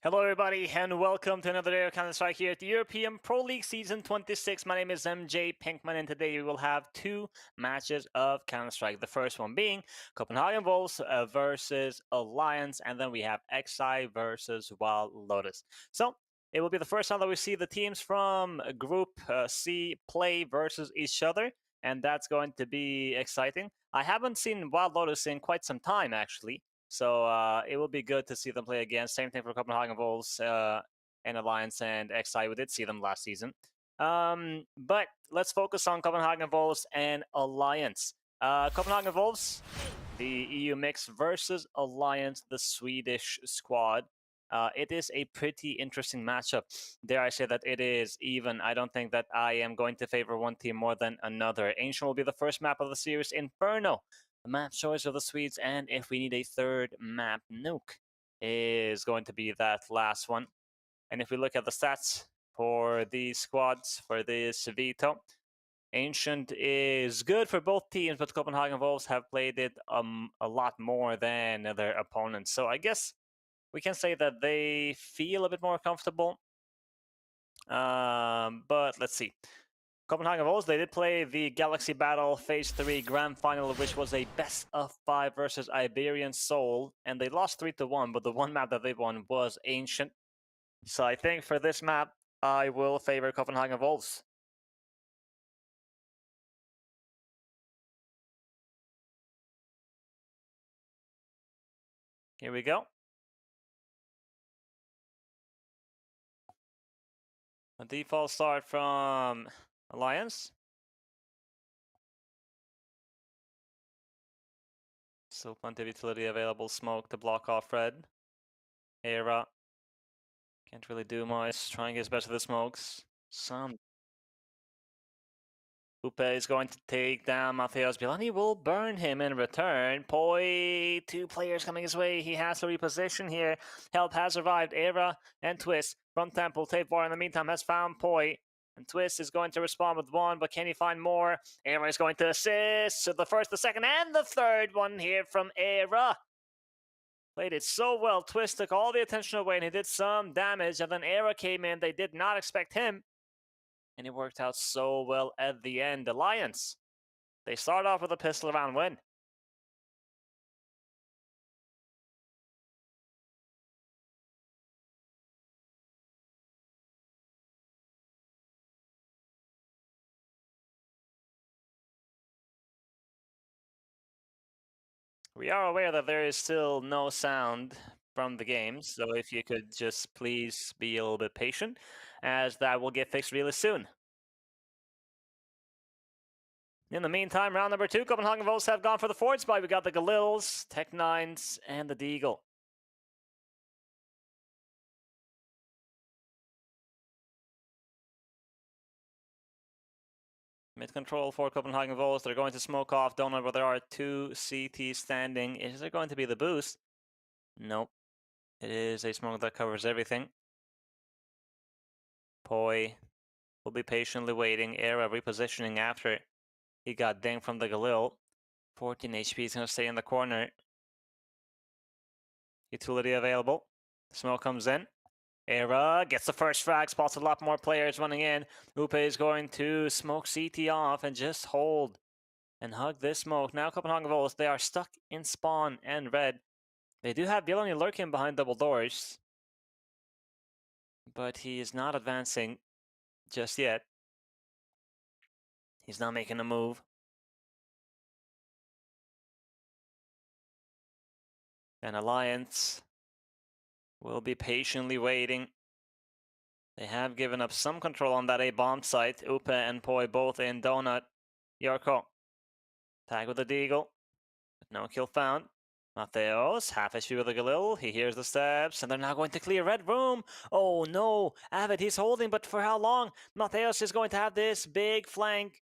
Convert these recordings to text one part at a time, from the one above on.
Hello everybody and welcome to another day of Counter-Strike here at the European Pro League Season 26. My name is MJ Pinkman and today we will have two matches of Counter-Strike. The first one being Copenhagen Wolves versus Alliance, and then we have XI versus WildLotus. So it will be the first time that we see the teams from Group C play versus each other, and that's going to be exciting. I haven't seen WildLotus in quite some time actually. So it will be good to see them play again. Same thing for Copenhagen Wolves and Alliance and XI. We did see them last season. But let's focus on Copenhagen Wolves and Alliance. Copenhagen Wolves, the EU mix versus Alliance, the Swedish squad. It is a pretty interesting matchup. Dare I say that it is even. I don't think that I am going to favor one team more than another. Ancient will be the first map of the series, Inferno. The map choice of the Swedes, and if we need a third map, Nuke is going to be that last one. And if we look at the stats for these squads, for this veto, Ancient is good for both teams, but Copenhagen Wolves have played it a lot more than their opponents. So I guess we can say that they feel a bit more comfortable. But let's see. Copenhagen Wolves, they did play the Galaxy Battle Phase 3 Grand Final, which was a best of 5 versus Iberian Soul, and they lost 3-1, but the one map that they won was Ancient. So I think for this map, I will favor Copenhagen Wolves. Here we go. A default start from Alliance. Still plenty of utility available. Smoke to block off red. Era. Can't really do much. Trying his best with the smokes. Upe is going to take down Matheus Bilani, will burn him in return. Poi, two players coming his way. He has to reposition here. Help has arrived. Era and Twist from Temple. Tape War in the meantime has found Poi. And Twist is going to respond with one, but can he find more? Era is going to assist. So the first, the second, and the third one here from Era. Played it so well. Twist took all the attention away and he did some damage. And then Era came in. They did not expect him. And it worked out so well at the end. Alliance, they start off with a pistol round win. We are aware that there is still no sound from the game, so if you could just please be a little bit patient, as that will get fixed really soon. In the meantime, round number 2, Copenhagen Wolves have gone for the forward spot. We got the Galils, Tech-9s, and the Deagle. Mid control for Copenhagen Wolves. They're going to smoke off Donut, but there are two CTs standing. Is there going to be the boost? Nope. It is a smoke that covers everything. Poi will be patiently waiting. Era repositioning after he got dinged from the Galil. 14 HP is going to stay in the corner. Utility available. Smoke comes in. Era gets the first frag, spots a lot more players running in. Upe is going to smoke CT off and just hold and hug this smoke. Now Copenhagen Wolves, they are stuck in spawn and red. They do have Bieloni lurking behind double doors, but he is not advancing just yet. He's not making a move. And Alliance will be patiently waiting. They have given up some control on that A-bomb site. Upe and Poi both in Donut. Yarko. Tag with the Deagle. No kill found. Matheus, half HP with the Galil. He hears the steps, and they're now going to clear red room. Oh no, Avid, he's holding, but for how long? Matheus is going to have this big flank.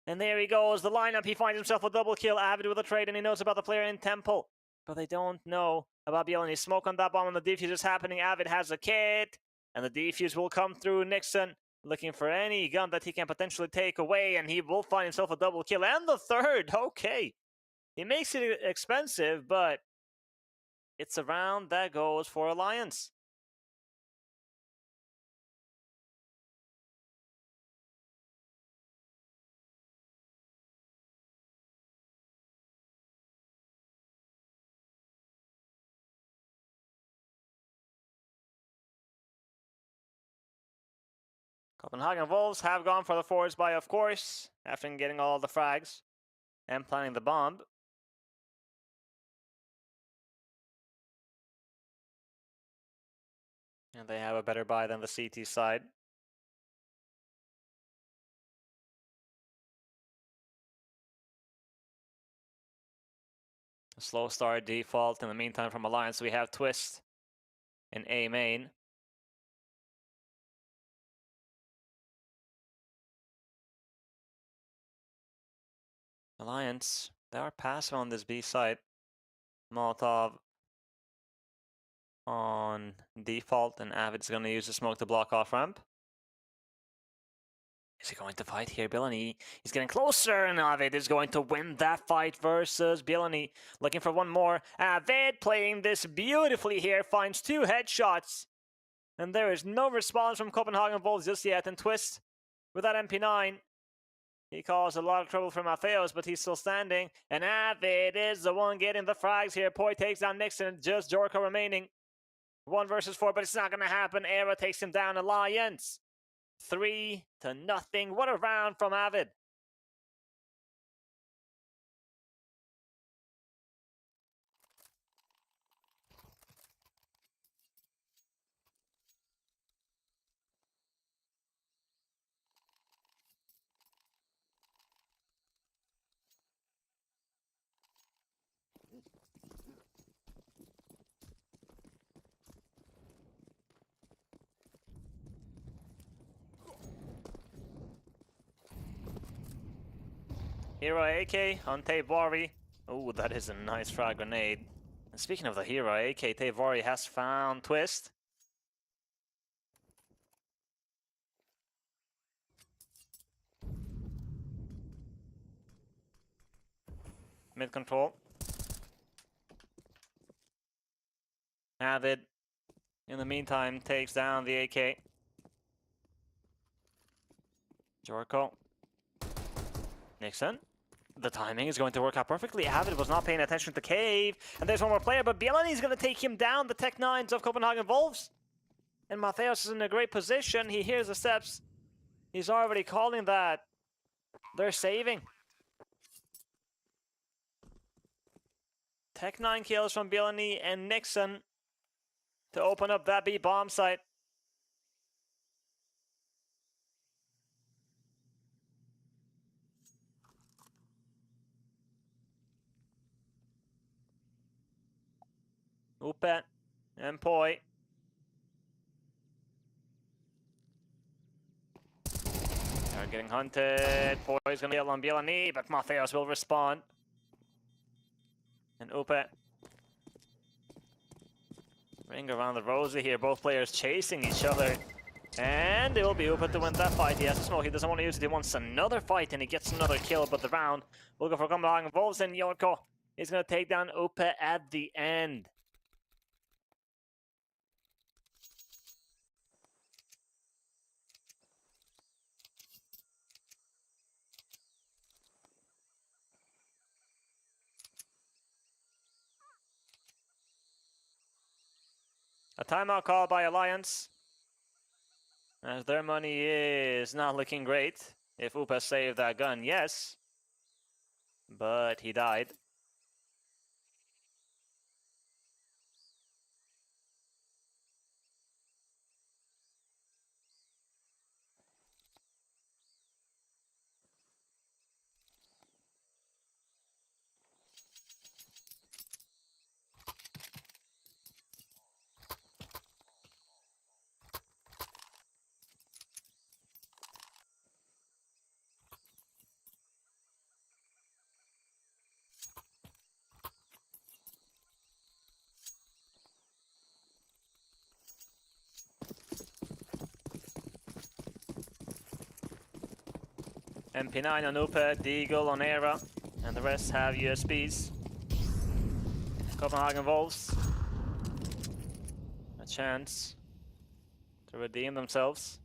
And there he goes, the lineup. He finds himself a double kill. Avid with a trade, and he knows about the player in Temple. But they don't know about Bieloni. Smoke on that bomb, and the defuse is happening. Avid has a kit, and the defuse will come through. Nixon looking for any gun that he can potentially take away, and he will find himself a double kill. And the third, okay. He makes it expensive, but it's a round that goes for Alliance. Copenhagen Wolves have gone for the forwards by, of course, after getting all the frags and planting the bomb. And they have a better buy than the CT side. A slow start default. In the meantime, from Alliance, we have Twist in A main. Alliance, they are passive on this B side. Molotov on default, and Avid's going to use the smoke to block off ramp. Is he going to fight here? Billany, he's getting closer, and Avid is going to win that fight versus Billany. Looking for one more. Avid playing this beautifully here, finds 2 headshots. And there is no response from Copenhagen Wolves just yet. And Twist with that MP9. He caused a lot of trouble for Matheos, but he's still standing. And Avid is the one getting the frags here. Poi takes down Nixon, just Jorko remaining. 1 versus 4, but it's not going to happen. Era takes him down. Alliance 3-0. What a round from Avid. Hero AK on Tevari. Oh, that is a nice frag grenade. And speaking of the Hero AK, Tevari has found Twist. Mid control. Avid, in the meantime, takes down the AK. Jorko. Nixon. The timing is going to work out perfectly. Avid was not paying attention to Cave. And there's one more player, but Bielany is going to take him down. The Tech 9s of Copenhagen Wolves. And Matheos is in a great position. He hears the steps. He's already calling that. They're saving. Tech 9 kills from Bielany and Nixon to open up that B bomb site. Upet and Poi. They're getting hunted. Poi's gonna kill on Bielany, but Matheos will respond. And Upet. Ring around the rosy here. Both players chasing each other. And it will be Upet to win that fight. He has to smoke. He doesn't want to use it. He wants another fight, and he gets another kill. But the round will go for Copenhagen Wolves, and Jorko is going to take down Upet at the end. A timeout call by Alliance, as their money is not looking great. If Upa saved that gun, yes, but he died. MP9 on Upet, Deagle on Era, and the rest have USBs. Copenhagen Wolves, a chance to redeem themselves.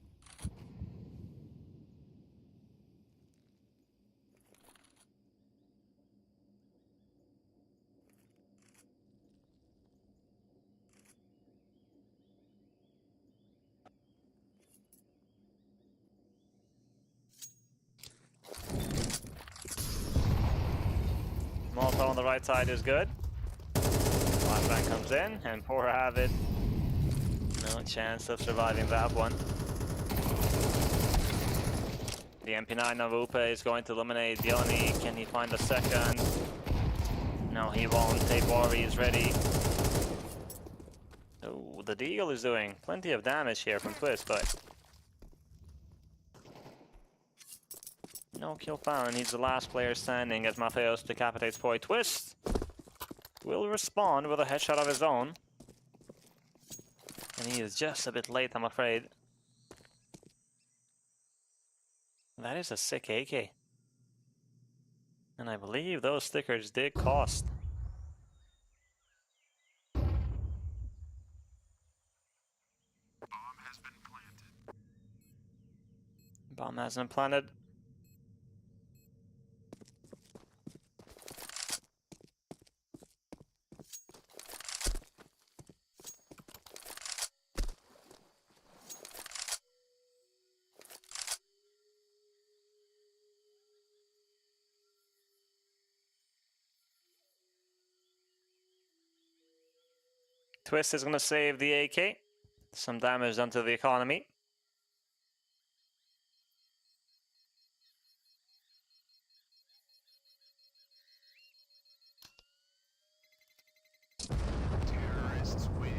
Molotov on the right side is good. Flashbang comes in, and poor Avid. No chance of surviving that one. The MP9 of Upe is going to eliminate Diony. Can he find a second? No, he won't. Tabori is ready. Oh, the Deagle is doing plenty of damage here from Twist, but no kill found. He's the last player standing as Matheos decapitates Poi. Twist will respond with a headshot of his own. And he is just a bit late, I'm afraid. That is a sick AK. And I believe those stickers did cost. Bomb has been planted. Twist is going to save the AK. Some damage done to the economy. Terrorists win.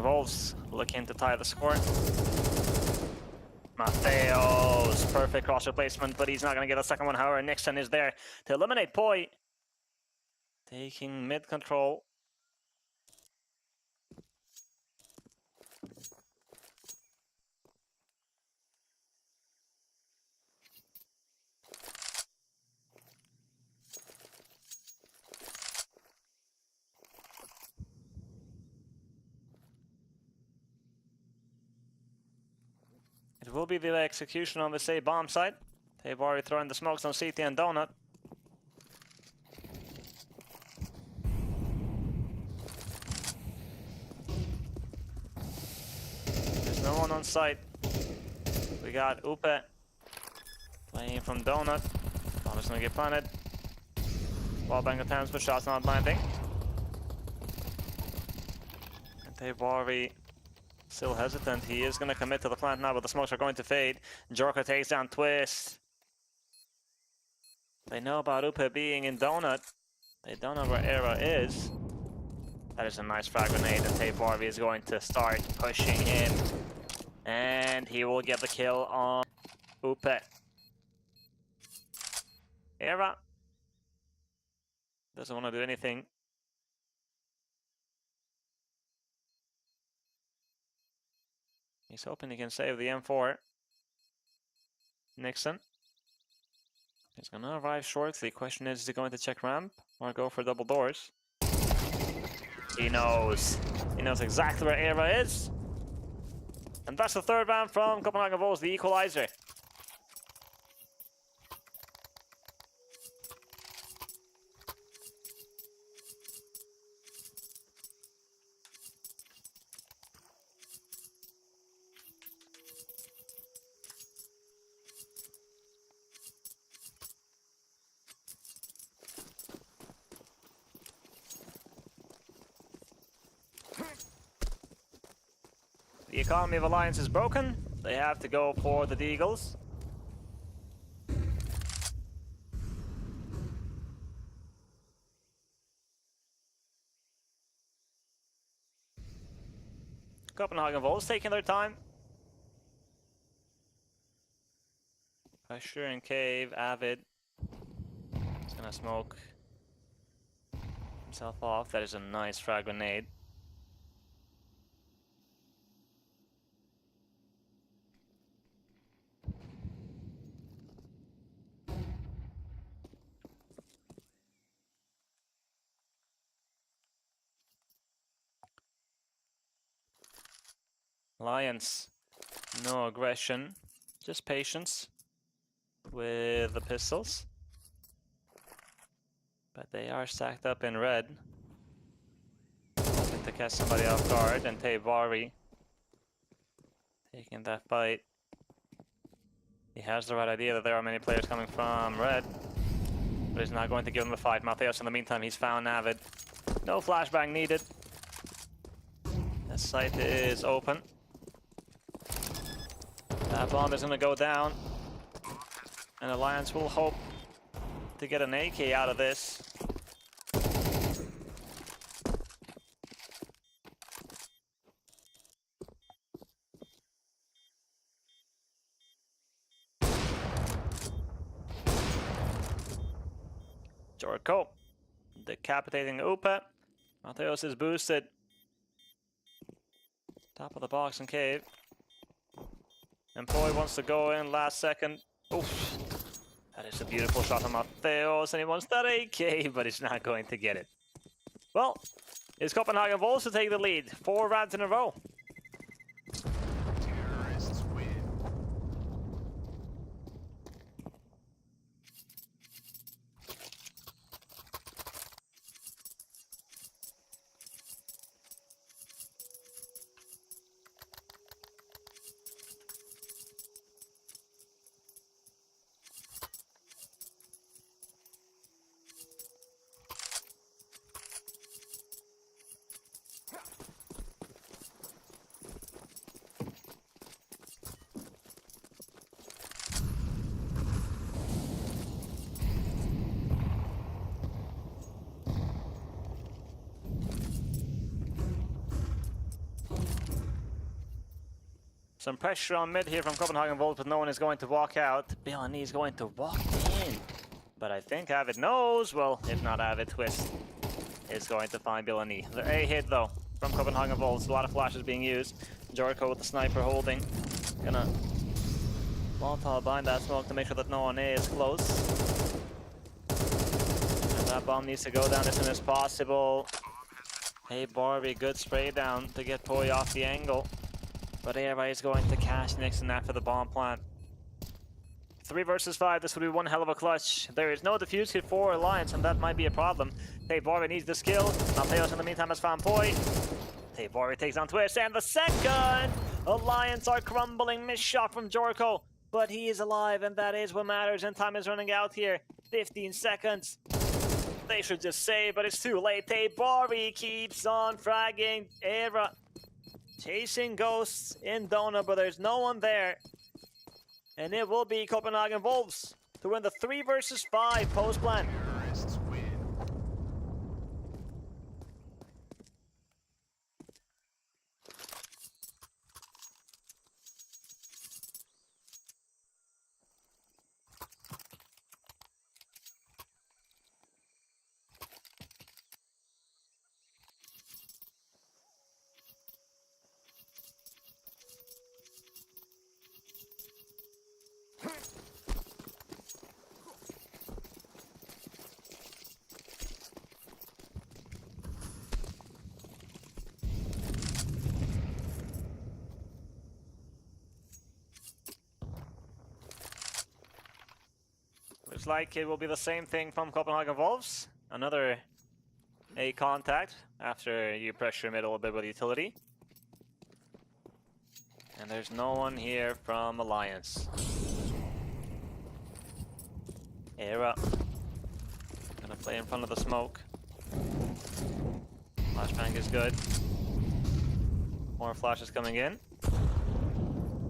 Wolves looking to tie the score. Matheos, perfect cross replacement, but he's not going to get a second one. However, Nixon is there to eliminate Poi. Taking mid control. It will be the execution on the A bomb site. They've already thrown the smokes on CT and Donut. There's no one on site. We got Upe playing from Donut. Bomb is gonna get planted. Wallbang attempts, but shots not landing. And they've already still hesitant. He is going to commit to the plant now, but the smokes are going to fade. Jorka takes down Twist. They know about Upe being in Donut. They don't know where Era is. That is a nice frag grenade, and Tabori is going to start pushing in. And he will get the kill on Upe. Era doesn't want to do anything. He's hoping he can save the M4. Nixon. He's gonna arrive shortly. Question is he going to check ramp or go for double doors? He knows. He knows exactly where Era is. And that's the third round from Copenhagen Wolves, the equalizer. The economy of Alliance is broken. They have to go for the Deagles. Copenhagen Wolves taking their time. Pressure in cave, Avid. He's gonna smoke himself off. That is a nice frag grenade. Alliance, no aggression, just patience with the pistols. But they are stacked up in red. Hoping to catch somebody off guard, and Teivari taking that fight. He has the right idea that there are many players coming from red, but he's not going to give them the fight. Mathios, in the meantime, he's found Navid. No flashbang needed. The site is open. That bomb is going to go down, and Alliance will hope to get an AK out of this. Jorko decapitating Upa. Mathios is boosted. Top of the box and cave. Employee wants to go in last second. Oof. That is a beautiful shot from Mathios, and he wants that AK, but he's not going to get it. Well, it's Copenhagen Wolves to take the lead. 4 rounds in a row. Terrorists win. Some pressure on mid here from Copenhagen Wolves, but no one is going to walk out. Billani is going to walk in. But I think Avid knows. Well, if not Avid, Twist is going to find Billani. The A hit though from Copenhagen Wolves. A lot of flashes being used. Jericho with the sniper holding. Gonna Molotov behind that smoke to make sure that no one is close. And that bomb needs to go down as soon as possible. Hey Barbie, good spray down to get Poi off the angle. But Era is going to cash Nixon after the bomb plant. 3 versus 5, this would be one hell of a clutch. There is no defuse kit for Alliance, and that might be a problem. Teivari needs the skill. Mathios in the meantime has found Poi. Teivari takes on Twist, and the second! Alliance are crumbling, missed shot from Jorko. But he is alive, and that is what matters, and time is running out here. 15 seconds. They should just save, but it's too late. Teivari keeps on fragging Era. Chasing ghosts in Dona, but there's no one there. And it will be Copenhagen Wolves to win the 3 versus 5 post plan. Terrorists win. Looks like it will be the same thing from Copenhagen Wolves. Another A contact after you pressure mid a little bit with utility. And there's no one here from Alliance. Era gonna play in front of the smoke. Flashbang is good. More flashes coming in.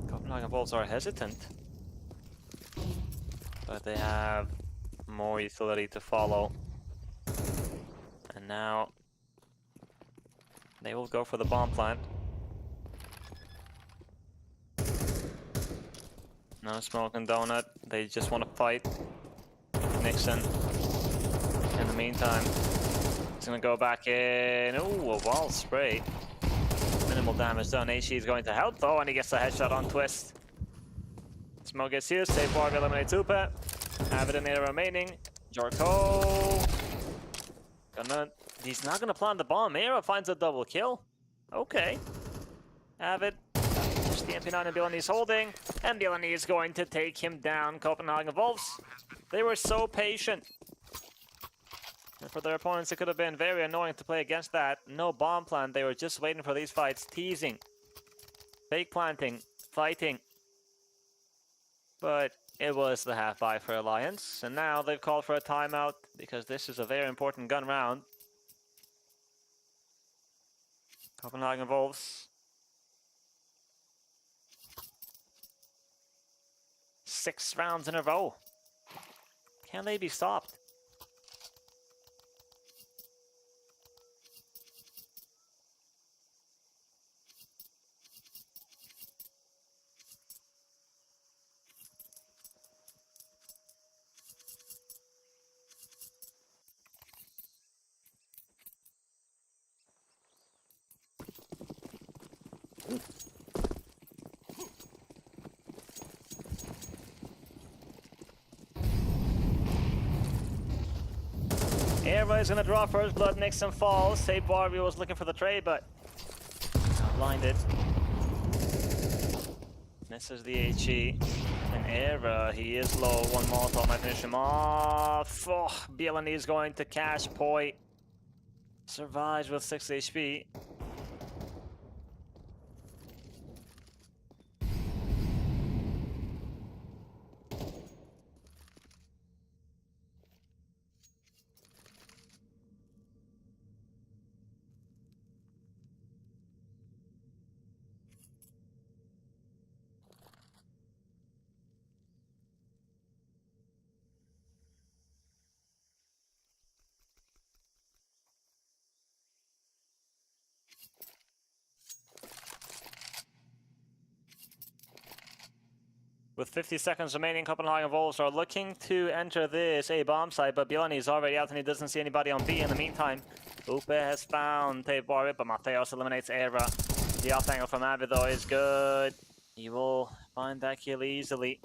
Copenhagen Wolves are hesitant, but they have more utility to follow. And now they will go for the bomb plant. No smoke and donut, they just want to fight. Nixon, in the meantime, he's gonna go back in. Ooh, a wall spray. Minimal damage done. HE is going to help though, and he gets a headshot on Twist. Smoke gets used, save Barb eliminates Upa. Avid in there remaining. Jorko. He's not gonna plant the bomb. Era finds a double kill. Okay. Avid There's the MP9 and Bielani's holding, and Bielani is going to take him down. Copenhagen Wolves, they were so patient. And for their opponents, it could have been very annoying to play against that. No bomb plant, they were just waiting for these fights, teasing, fake planting, fighting. But it was the half-buy for Alliance, and now they've called for a timeout because this is a very important gun round. Copenhagen Wolves. 6 rounds in a row. Can they be stopped? Eva is gonna draw first blood, Nixon falls. Save Barbie was looking for the trade, but blinded. Misses the HE. And Eva, he is low. One Molotov might finish him off. Oh, Bielani is going to cash Poi. Survives with 6 HP. With 50 seconds remaining, Copenhagen Wolves are looking to enter this A bomb site, but Bielani is already out and he doesn't see anybody on B. In the meantime, Upe has found Tape Barret, but Mateos eliminates Era. The off angle from Avid though is good. He will find that kill easily.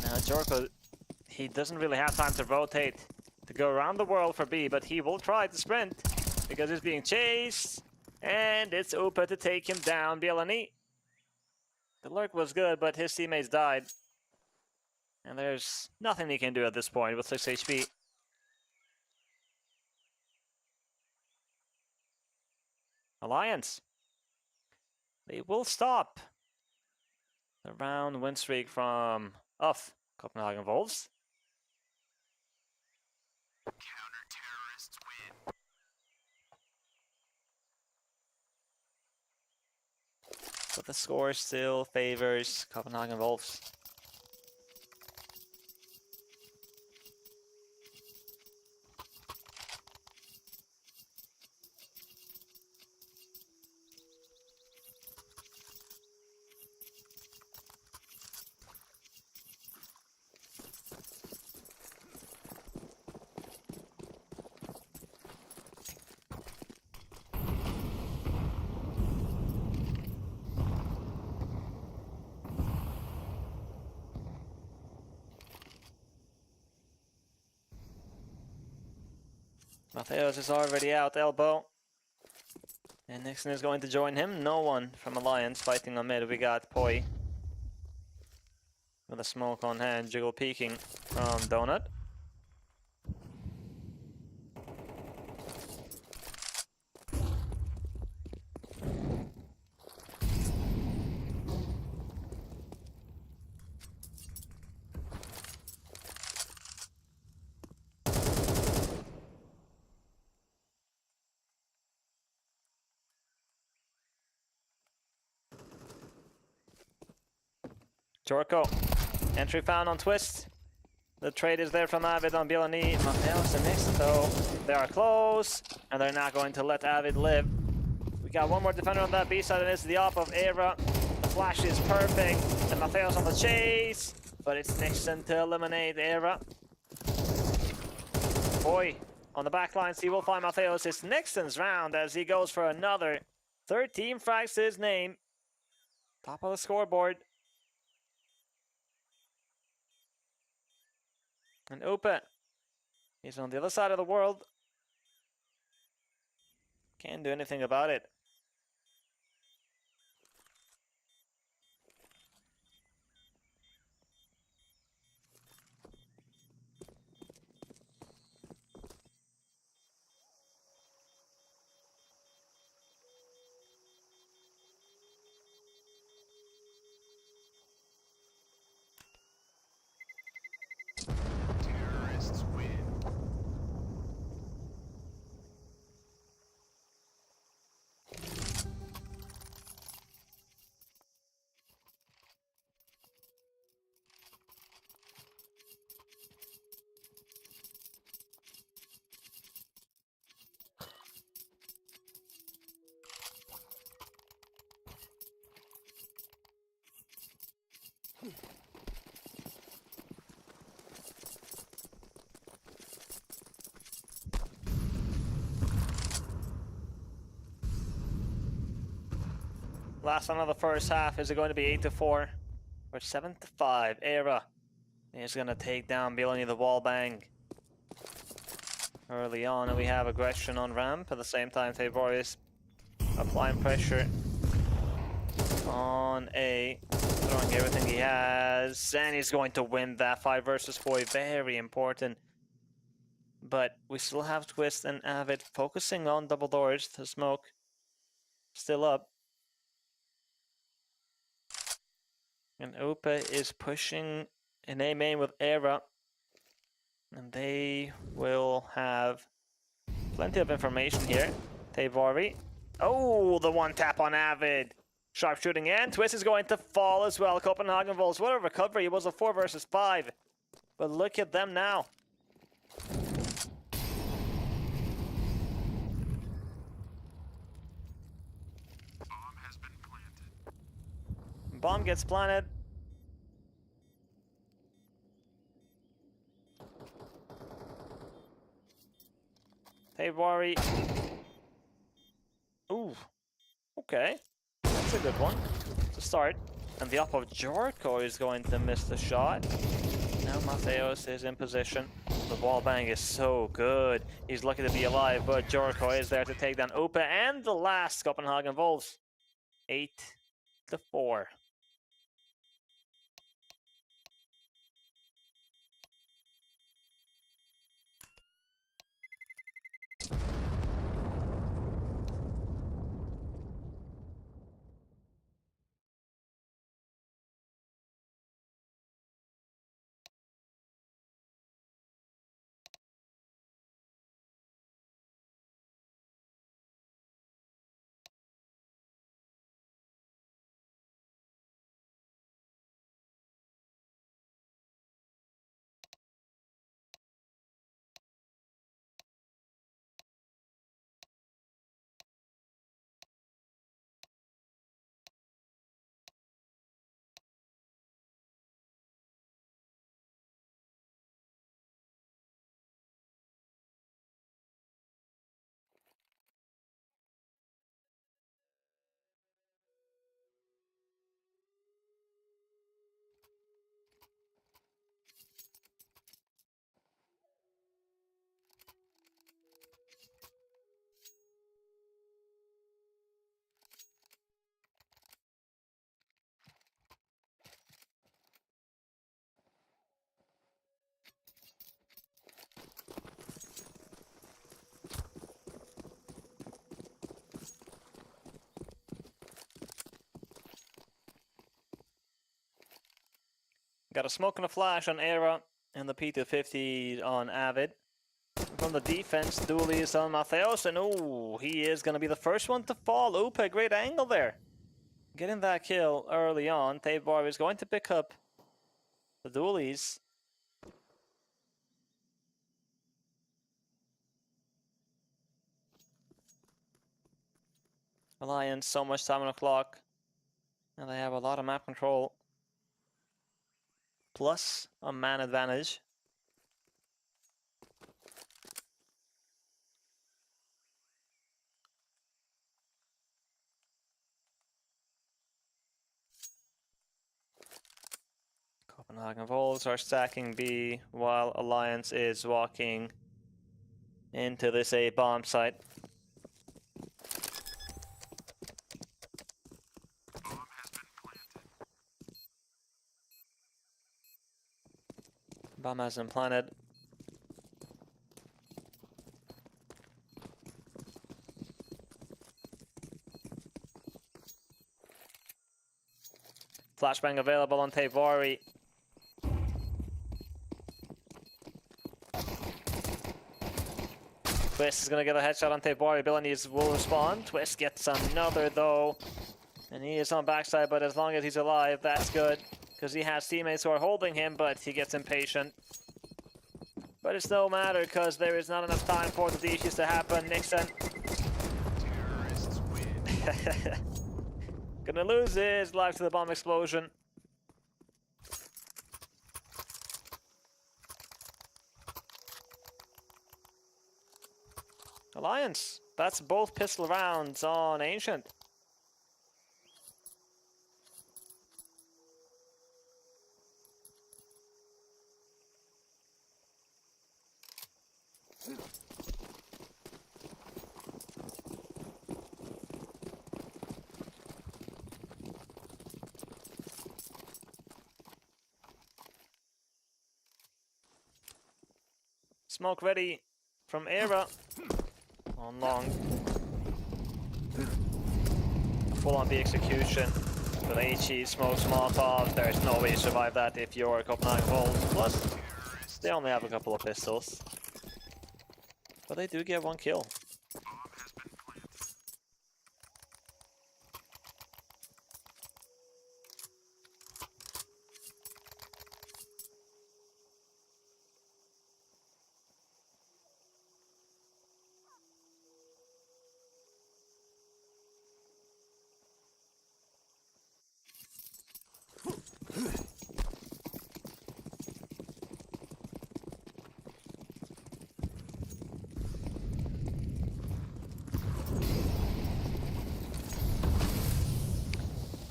Now Jorko, he doesn't really have time to rotate to go around the world for B, but he will try to sprint because he's being chased. And it's Upe to take him down. Bielani. The lurk was good, but his teammates died. And there's nothing he can do at this point with 6 HP. Alliance. They will stop the round win streak from off Copenhagen Wolves. Counter-terrorists win. But the score still favors Copenhagen Wolves. Mateos is already out, elbow. And Nixon is going to join him. No one from Alliance fighting on mid. We got Poi with a smoke on hand, jiggle peeking from Donut. Jorko, entry found on Twist. The trade is there from Avid on Bielani. Mateos and Nixon though, they are close, and they're not going to let Avid live. We got one more defender on that B side, and it's the op of Era. The flash is perfect, and Mateos on the chase, but it's Nixon to eliminate Era. Boy, on the back lines, he will find Mateos. It's Nixon's round as he goes for another 13 frags to his name. Top of the scoreboard. And Upe, he's on the other side of the world. Can't do anything about it. Last one of the first half. Is it going to be 8-4 or 7-5? Era is going to take down Bilony the wall bang early on, and we have aggression on ramp. At the same time, Tabor is applying pressure on A, throwing everything he has, and he's going to win that 5 versus 4. Very important. But we still have Twist and Avid focusing on double doors. The smoke still up. And Opa is pushing an A main with Era. And they will have plenty of information here. Tavari. Oh, the one tap on Avid. Sharpshooting, and Twist is going to fall as well. Copenhagen Wolves, what a recovery. It was a 4 versus 5. But look at them now. Bomb has been planted. Bomb gets planted. Tavari. Ooh. Okay. That's a good one to start. And the up of Jorko is going to miss the shot. Now Matheos is in position. The wall bang is so good. He's lucky to be alive, but Jorko is there to take down Opa and the last Copenhagen Wolves. 8-4. Got a smoke and a flash on Era and the P250 on Avid. From the defense, Dooley is on Matheos, and oh, he is going to be the first one to fall. Opa, great angle there. Getting that kill early on. Tavar is going to pick up the Doolies. Alliance, so much time on the clock. And they have a lot of map control. Plus a man advantage. Copenhagen Wolves are stacking B while Alliance is walking into this A bomb site. Bomb has been planted. Bomb has been planted. Flashbang available on Tavari. Twist is going to get a headshot on Tavari. Bilanies will respond. Twist gets another though. And he is on backside, but as long as he's alive, that's good. Because he has teammates who are holding him, but he gets impatient. But it's no matter, because there is not enough time for the defuse to happen. Nixon. Terrorists win. Gonna lose his life to the bomb explosion. Alliance. That's both pistol rounds on Ancient. Smoke ready from Era. On long. Full-on B execution. With HE, smokes, Molotov. There's no way you survive that if you're Copenhagen Wolves. Plus, they only have a couple of pistols. But they do get one kill.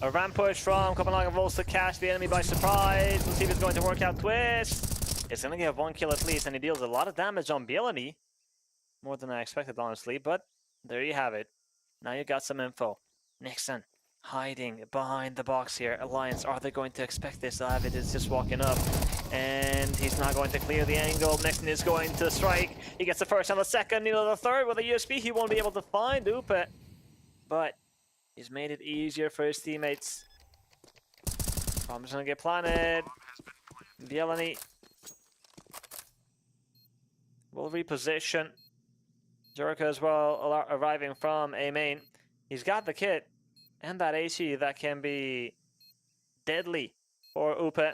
A ramp push from Copenhagen Wolves to catch the enemy by surprise. Let's see if it's going to work out. Twist. It's going to get one kill at least, and he deals a lot of damage on Bielany. More than I expected, honestly, but there you have it. Now you got some info. Nixon hiding behind the box here. Alliance, are they going to expect this? Avid is just walking up, and he's not going to clear the angle. Nixon is going to strike. He gets the first and the second, neither the third. With a USP, he won't be able to find Upe, but he's made it easier for his teammates. Bomb's gonna get planted. Bielany will reposition. Jericho as well arriving from A main. He's got the kit and that HE that can be deadly for Upe.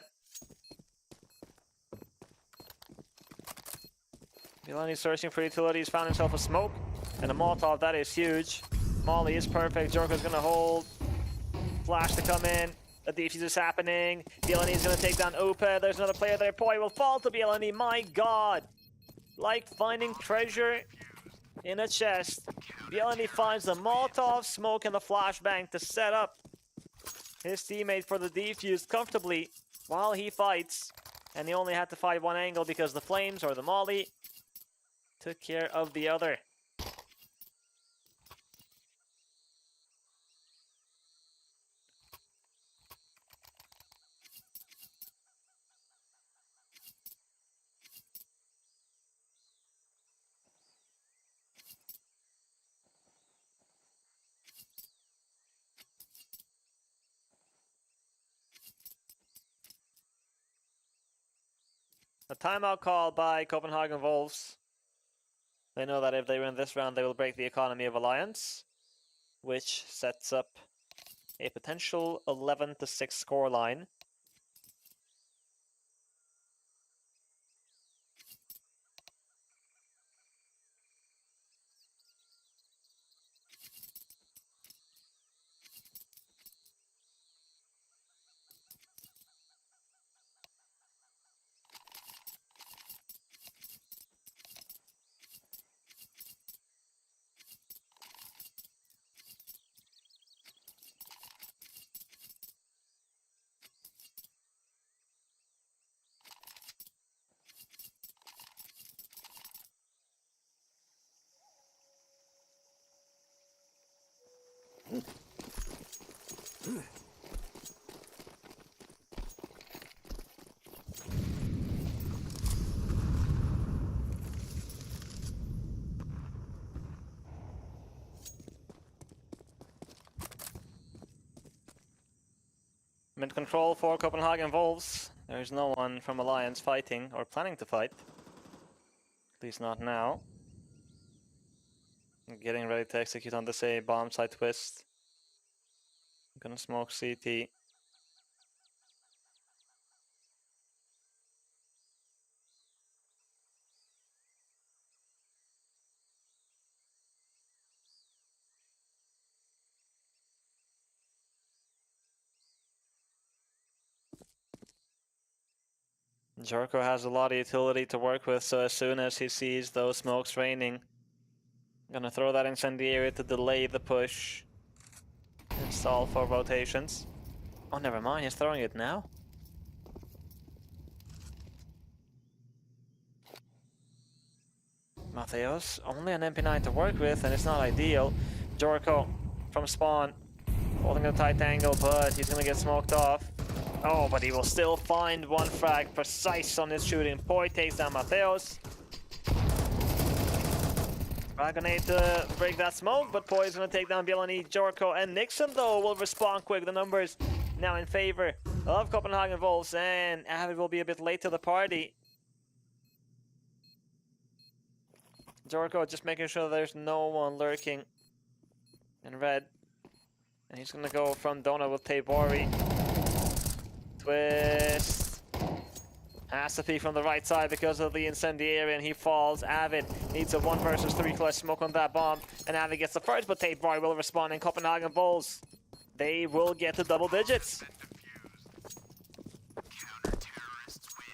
Bielany searching for utilities, found himself a smoke and a Molotov. That is huge. Molly is perfect. Jorko's gonna hold. Flash to come in. A defuse is happening. Bielany is gonna take down Upe. There's another player there. Poi will fall to Bielany. My god. Like finding treasure in a chest. Bielany finds the Molotov, smoke, and the flashbang to set up his teammate for the defuse comfortably while he fights. And he only had to fight one angle because the flames or the Molly took care of the other. A timeout call by Copenhagen Wolves. They know that if they win this round, they will break the economy of Alliance, which sets up a potential 11-6 scoreline. Mid control for Copenhagen Wolves. There is no one from Alliance fighting or planning to fight. At least not now. Getting ready to execute on this A bomb side twist. Gonna smoke CT. Jericho has a lot of utility to work with, so as soon as he sees those smokes raining, gonna throw that incendiary to delay the push. Install for rotations. Oh, never mind, he's throwing it now. Mateos, only an MP9 to work with, and it's not ideal. Jorko from spawn, holding a tight angle, but he's gonna get smoked off. Oh, but he will still find one frag, precise on his shooting. Poi takes down Mateos. Frag grenade to break that smoke, but Poi is gonna take down Bielani, Jorko, and Nixon though will respond quick. The numbers now in favor of Copenhagen Wolves, and Avid will be a bit late to the party. Jorko just making sure there's no one lurking in red. And he's gonna go from Donut with Tabori. Twist. Has to be from the right side because of the incendiary, and he falls. Avid needs a 1 versus 3 clutch smoke on that bomb. And Avid gets the first, but Tabori will respond, and Copenhagen Bulls, they will get to double digits. Counter-terrorists win.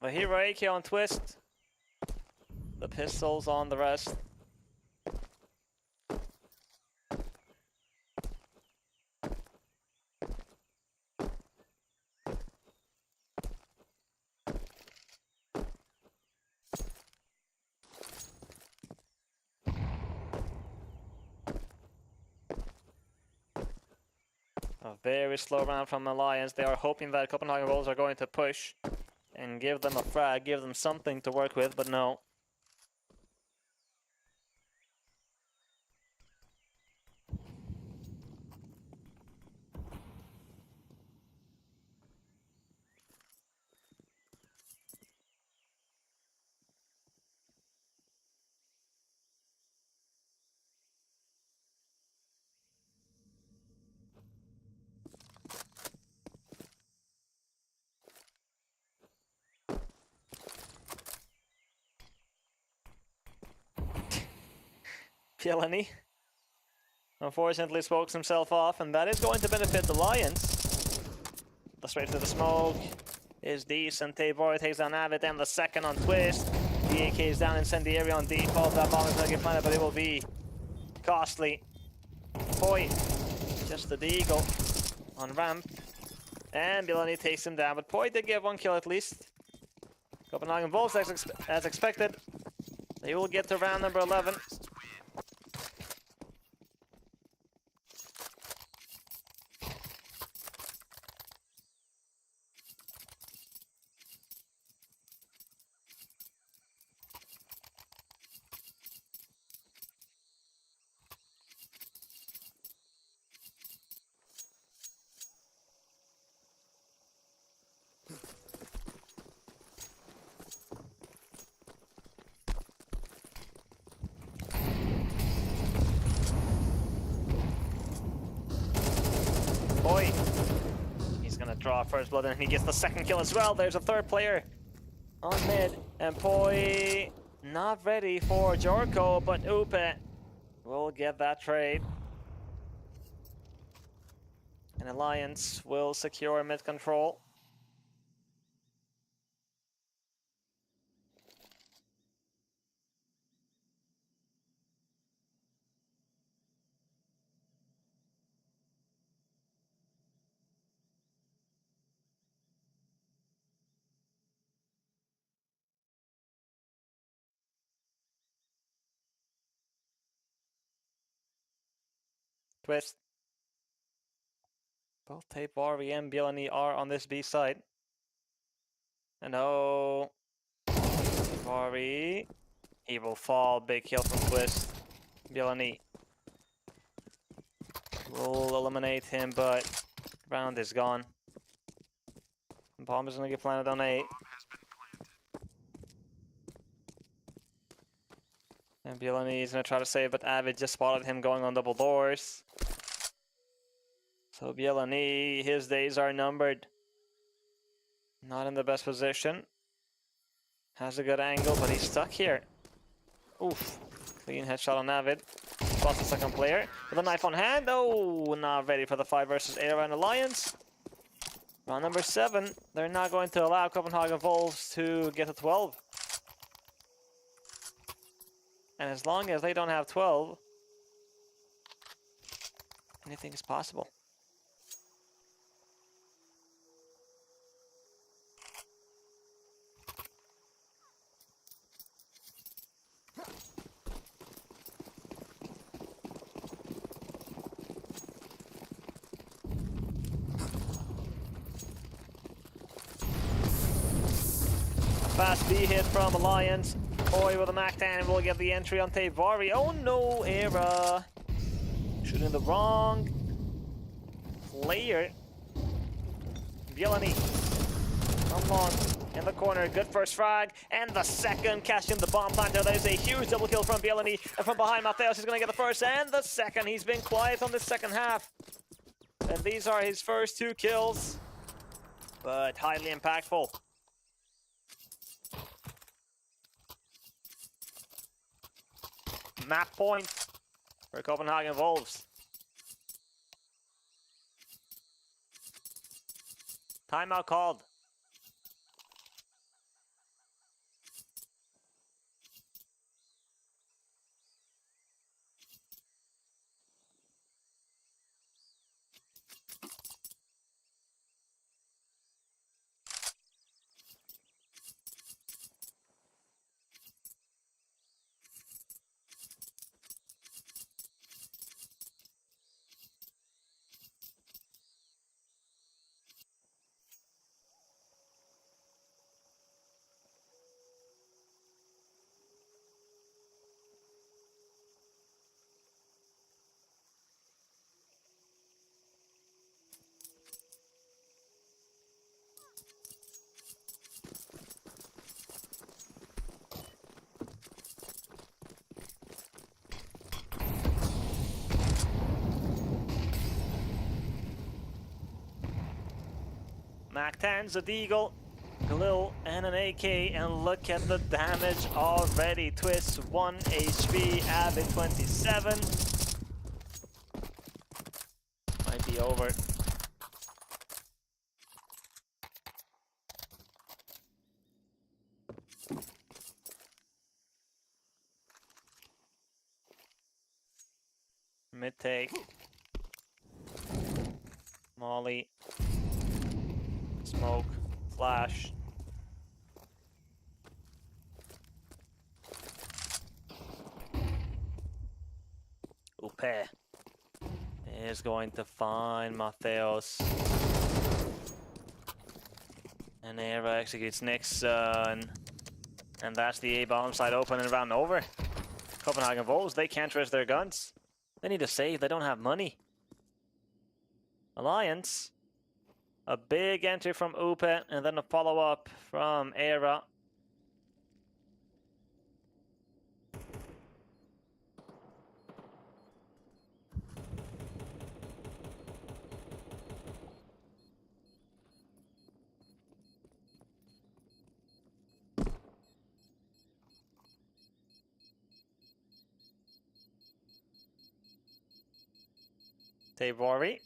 The hero AK on Twist. The pistols on the rest. A very slow round from Alliance. They are hoping that Copenhagen Wolves are going to push and give them a frag, give them something to work with, but no. Pielani unfortunately smokes himself off, and that is going to benefit the Lions. The straight to the smoke is decent. Tabor takes down Avid, and the second on Twist. The AK is down, incendiary on default. That bomb is going to get planted, but it will be costly. Poi, just the deagle on ramp. And Bielani takes him down, but Poi did get 1 kill at least. Copenhagen Wolves, as expected. They will get to round number 11. Poi, he's gonna draw first blood, and he gets the second kill as well. There's a third player on mid, and Poi not ready for Jorko, but Upe will get that trade. And Alliance will secure mid control. Twist. Both Tabori and Bielani are on this B side. And oh, Tabori, he will fall. Big kill from Twist. Bielani will eliminate him, but round is gone. Bomb is gonna get planted on 8. And Bielani is gonna try to save, but Avid just spotted him going on double doors. So Bielany, his days are numbered. Not in the best position. Has a good angle, but he's stuck here. Oof. Clean headshot on Navid. Spots the second player. With a knife on hand. Oh, not ready for the 5 versus Era and Alliance. Round number 7. They're not going to allow Copenhagen Wolves to get to 12. And as long as they don't have 12, anything is possible. Fast B hit from Alliance. Boy with a Mac-10 will get the entry on Tevari. Oh no, Era. Shooting the wrong player. Bielany. Come on. In the corner, good first frag. And the second, catching the bomb planter. There's a huge double kill from Bielany. And from behind, Mateos is going to get the first and the second. He's been quiet on the second half. And these are his first 2 kills. But highly impactful. Map point for Copenhagen Wolves. Timeout called. Mac-10's a Deagle, Galil, and an AK, and look at the damage already. Twist 1 HP, Avid 27. Might be over. Mid take. Molly. Smoke. Flash. Upe is going to find Mateos. And Era executes Nixon. And that's the A-bomb side open and round over. Copenhagen Wolves, they can't trust their guns. They need to save, they don't have money. Alliance. A big entry from Upe, and then a follow-up from Era. Tevari.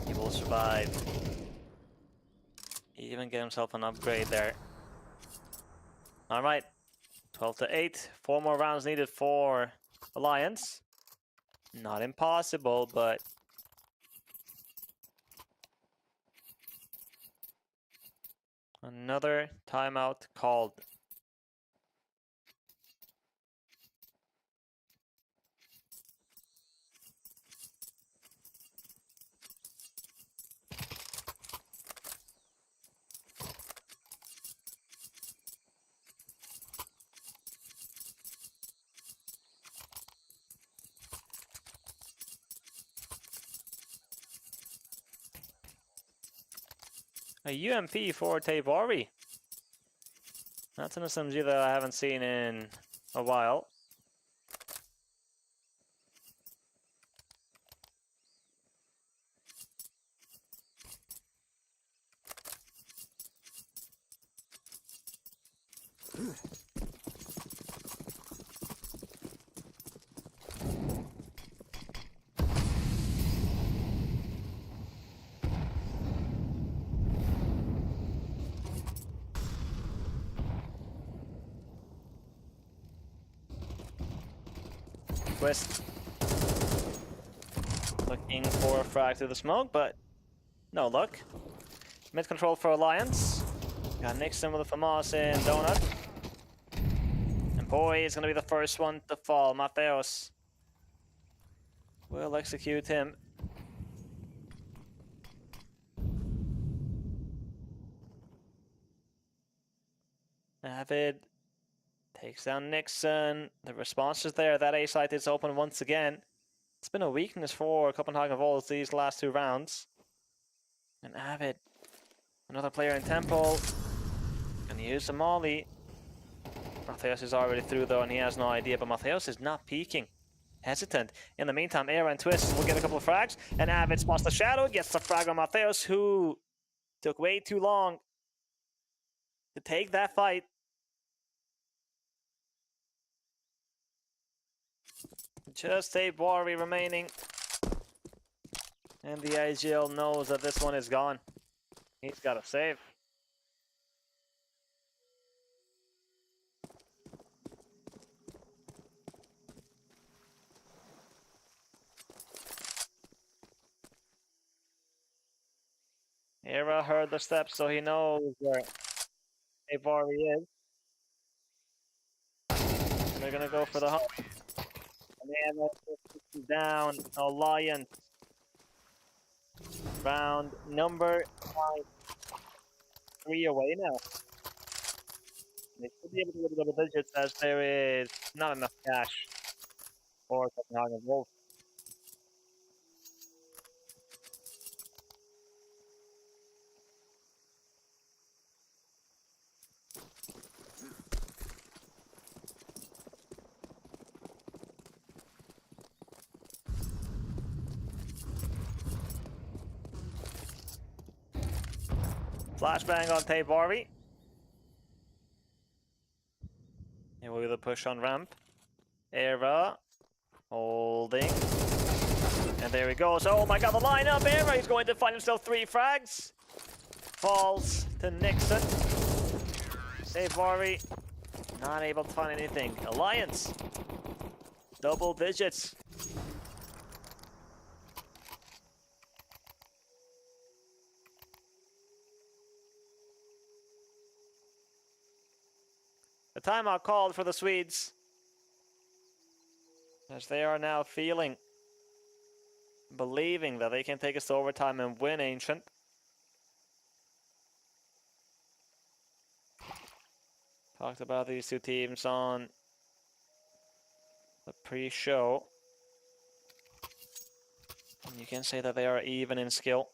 He will survive. He even get himself an upgrade there. Alright. 12-8. 4 more rounds needed for Alliance. Not impossible, but another timeout called. A UMP for Tevari. That's an SMG that I haven't seen in a while. Twist. Looking for a frag through the smoke, but no luck. Mid control for Alliance. Got Nixon with a FAMAS in Donut. And boy, is going to be the first one to fall. Mateos will execute him. Avid takes down Nixon. The response is there. That A site is open once again. It's been a weakness for Copenhagen Wolves these last 2 rounds. And Avid, another player in Temple, can use the molly. Mateos is already through though, and he has no idea, but Mateos is not peeking. Hesitant. In the meantime, Era and Twist will get a couple of frags, and Avid spots the shadow, gets the frag on Mateos, who took way too long to take that fight. Just a Bori remaining. And the IGL knows that this one is gone. He's got to save. Era heard the steps, so he knows where a Bori is. They're going to go for the hump. And down Alliance. Round number 3 away now. They should be able to go to double digits as there is not enough cash for Copenhagen Wolves. Flashbang on Tabari. It will be the push on ramp. Era holding. And there he goes. Oh my god, the lineup! Era, he's going to find himself 3 frags. Falls to Nixon. Tabari not able to find anything. Alliance. Double digits. The timeout called for the Swedes, as they are now feeling, believing that they can take us to overtime and win Ancient. Talked about these 2 teams on the pre-show, and you can say that they are even in skill.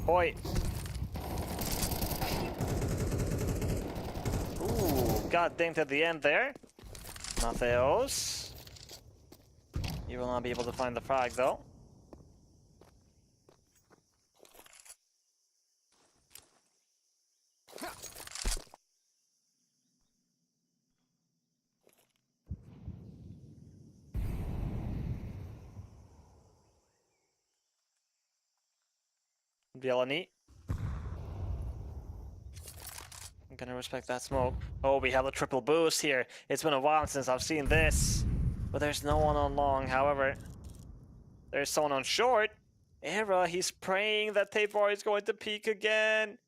Boy. Ooh, got dinked at the end there. Mateos. You will not be able to find the frag though. Violani. I'm gonna respect that smoke. Oh, we have a triple boost here. It's been a while since I've seen this. But there's no one on long, however. There's someone on short. Era, he's praying that Tabor is going to peek again.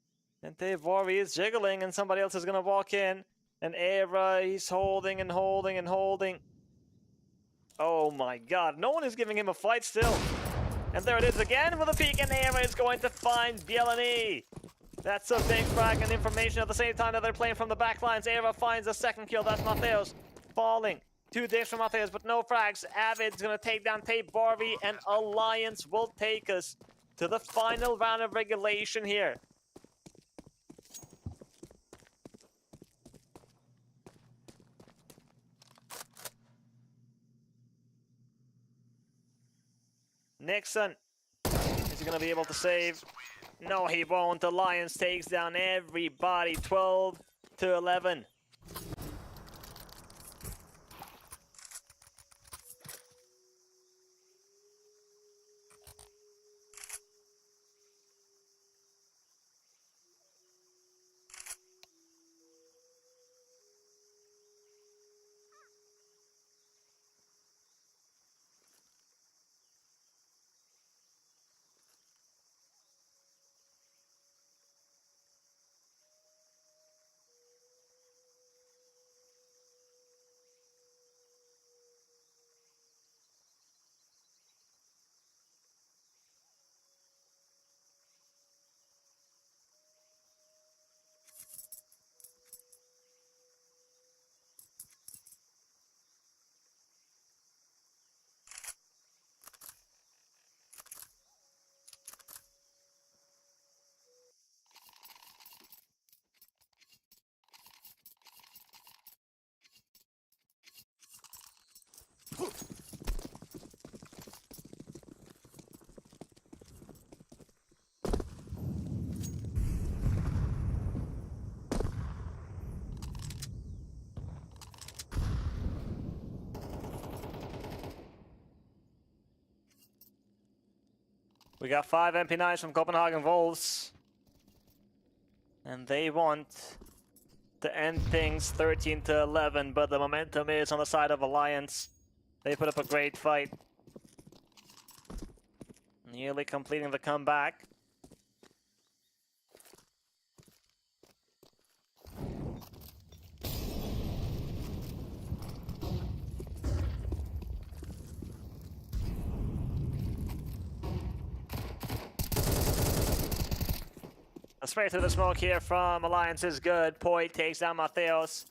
And Tevari is jiggling, and somebody else is gonna walk in. And Era, he's holding and holding and holding. Oh my god, no one is giving him a fight still. And there it is again with a peek, and Era is going to find Bielany. That's a big frag and information at the same time that they're playing from the back lines. Era finds a second kill. That's Mateos falling. 2 digs from Mateos, but no frags. Avid's gonna take down Tape Barbie, and Alliance will take us to the final round of regulation here. Nixon, is he gonna be able to save? No, he won't. Alliance takes down everybody, 12 to 11. We got 5 MP9s from Copenhagen Wolves. And they want to end things 13 to 11, but the momentum is on the side of Alliance. They put up a great fight. Nearly completing the comeback. A spray through the smoke here from Alliance is good. Poi takes down Mateos.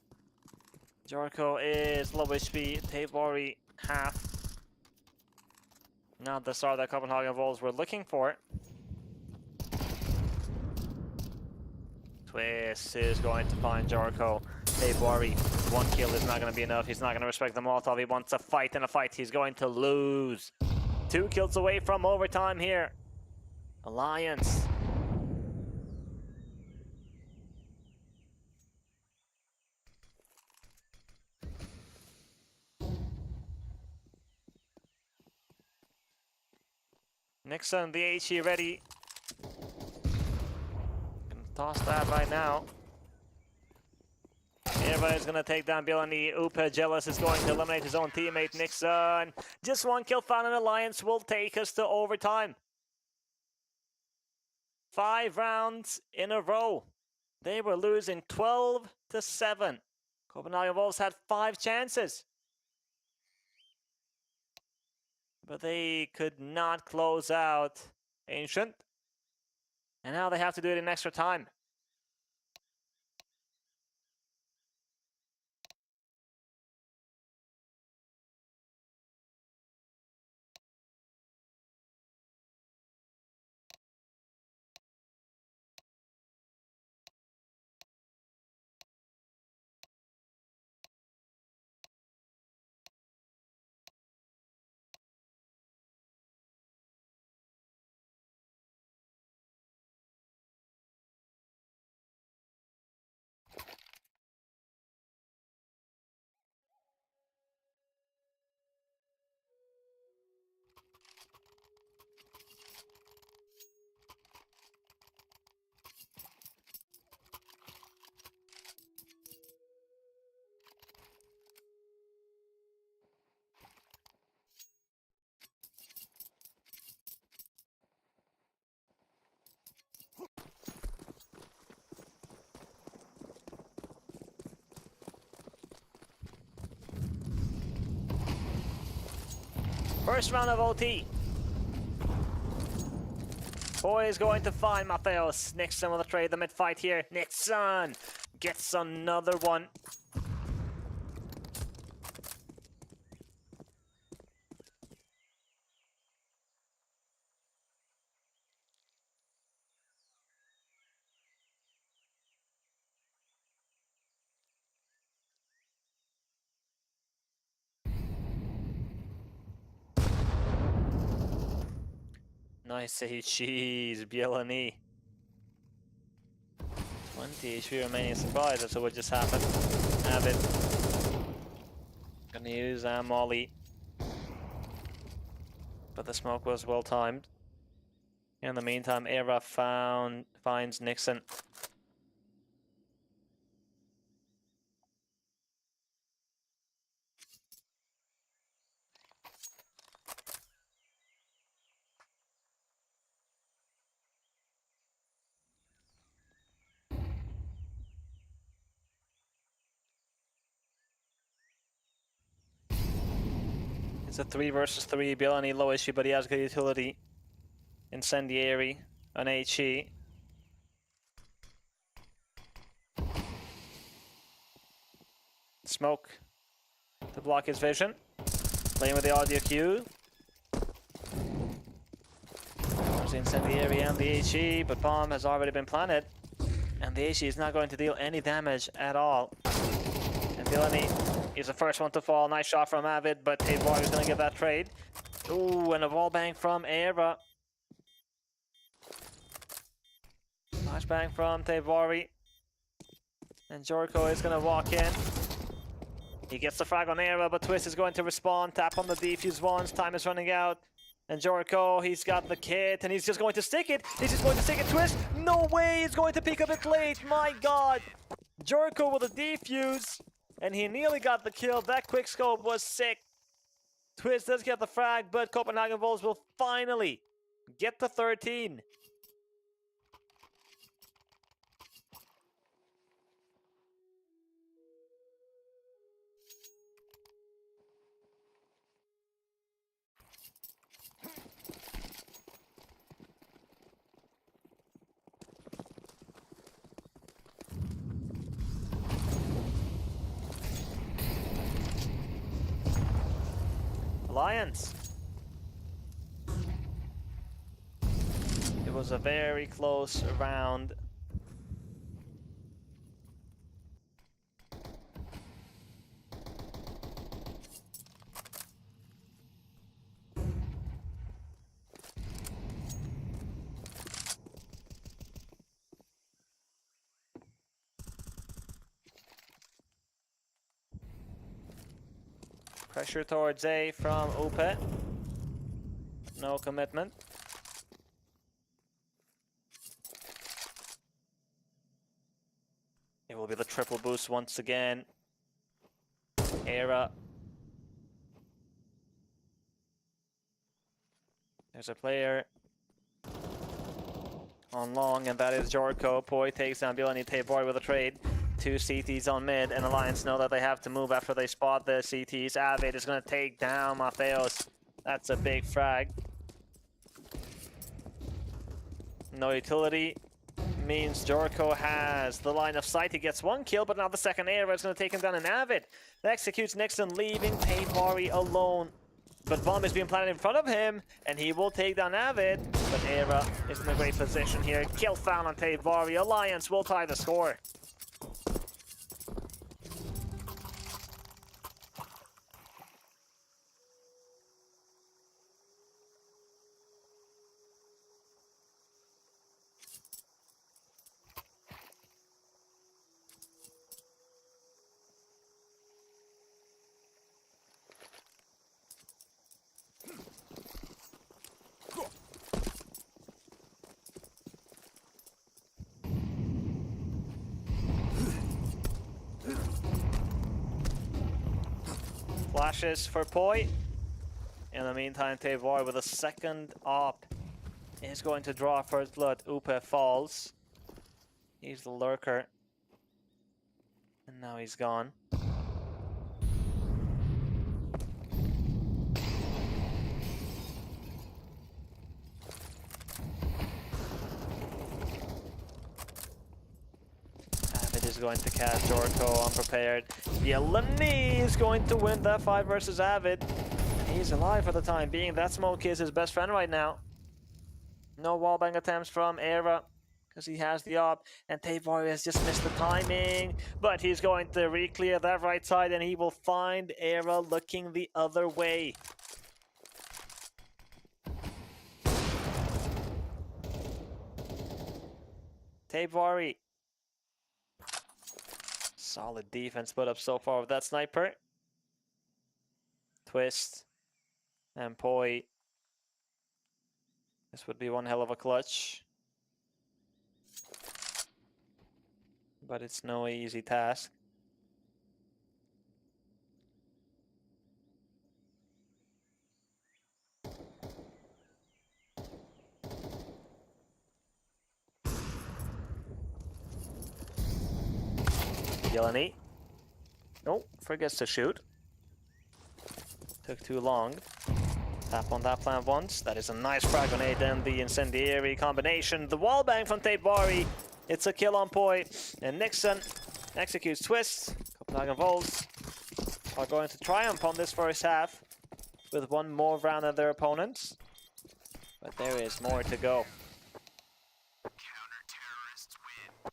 Jorko is low HP. Tabori half. Not the star that Copenhagen Wolves were looking for. Twist is going to find Jorko. Tabori, 1 kill is not going to be enough. He's not going to respect the Molotov. He wants a fight, and a fight he's going to lose. 2 kills away from overtime here. Alliance. Nixon, the HE ready. Gonna toss that right now. Everybody's gonna take down Bielany. Upa Jealous is going to eliminate his own teammate, Nixon. Just 1 kill found, and Alliance will take us to overtime. 5 rounds in a row. They were losing 12 to 7. Copenhagen Wolves had 5 chances, but they could not close out Ancient. And now they have to do it in extra time. First round of OT. Boy is going to find Mateos. Nixon will trade the mid-fight here. Nixon gets another one. Nice HGs, Bielani. 20 HP remaining surprise as to what just happened. Avid. Gonna use Molly. But the smoke was well timed. In the meantime, Era finds Nixon. It's a 3 versus 3. Bielani low issue, but he has good utility. Incendiary on HE. Smoke to block his vision. Playing with the audio cue. There's the Incendiary and the HE, but bomb has already been planted. And the HE is not going to deal any damage at all. And Bielani is the first one to fall. Nice shot from Avid, but Tavar is going to get that trade. Ooh, and a wall bang from Era. Nice bang from Tavari. And Jorko is going to walk in. He gets the frag on Era, but Twist is going to respond. Tap on the defuse once. Time is running out. And Jorko, he's got the kit, and he's just going to stick it. He's just going to stick it. Twist, no way, he's going to pick up it late. My God. Jorko with a defuse. And he nearly got the kill. That quick scope was sick. Twist does get the frag, but Copenhagen Wolves will finally get to 13. Alliance. It was a very close round. Pressure towards A from Upe. No commitment. It will be the triple boost once again. Era. There's a player on long, and that is Jorko. Poi takes down Bielani Taboy with a trade. 2 CTs on mid, and Alliance know that they have to move after they spot the CTs. Avid is going to take down Mateos. That's a big frag. No utility means Jorko has the line of sight. He gets 1 kill, but now the second Era is going to take him down. And Avid executes Nixon, leaving Tavari alone. But bomb is being planted in front of him, and he will take down Avid. But Era is in a great position here. Kill found on Tavari. Alliance will tie the score. Flashes for Poi. In the meantime, Tavar with a second op is going to draw first blood. Upe falls. He's the lurker. And now he's gone. going to cast Jorko unprepared. Yelani is going to win that fight versus Avid. He's alive for the time being. That smoke is his best friend right now. No wallbang attempts from Era because he has the op, and Tavari has just missed the timing, but he's going to re-clear that right side, and he will find Era looking the other way. Tavari. Solid defense put up so far with that sniper. Twist and Poi. This would be one hell of a clutch. But it's no easy task. Yelani. Nope, forgets to shoot. Took too long. Tap on that plant once. That is a nice frag grenade and the incendiary combination. The wall bang from Tavari. It's a kill on Poi. And Nixon executes Twist. Copenhagen Volts are going to triumph on this first half with one more round than their opponents. But there is more to go. Counter-terrorists win.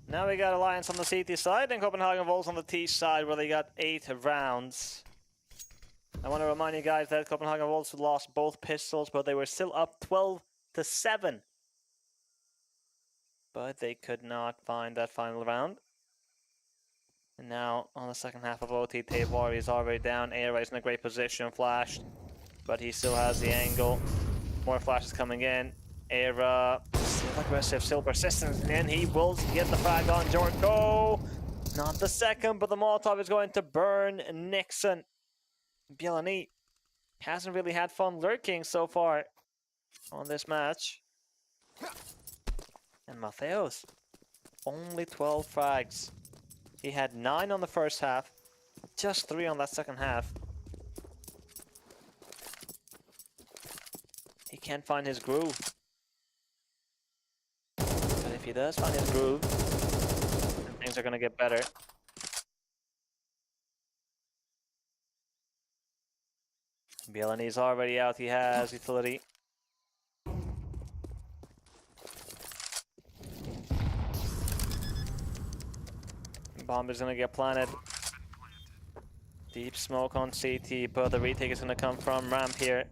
Now we got Alliance on the CT side and Copenhagen Volts on the T side where they got 8 rounds. I want to remind you guys that Copenhagen Volts lost both pistols, but they were still up 12-7. But they could not find that final round. And now on the second half of OT, Tavari is already down. Era is in a great position, flashed, but he still has the angle. More flashes coming in. Era still aggressive, still persistent, and he will get the frag on Jorko. Not the second, but the Molotov is going to burn Nixon. Bielani hasn't really had fun lurking so far on this match. And Matheos, only 12 frags. He had 9 on the first half, just 3 on that second half. He can't find his groove. But if he does find his groove, then things are gonna get better. Bielani's already out, he has utility. Bomb is gonna get planted. Deep smoke on CT, but the retake is gonna come from ramp here.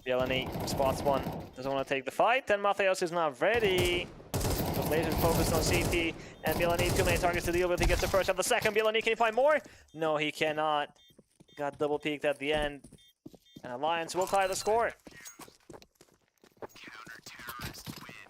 Bielani spots one, doesn't want to take the fight, and Matheos is not ready. The laser focused on CT, and Bielani too many targets to deal with. He gets the first and the second. Bielani, can he find more? No, he cannot. Got double peeked at the end, and Alliance will tie the score. Counter-terrorists win.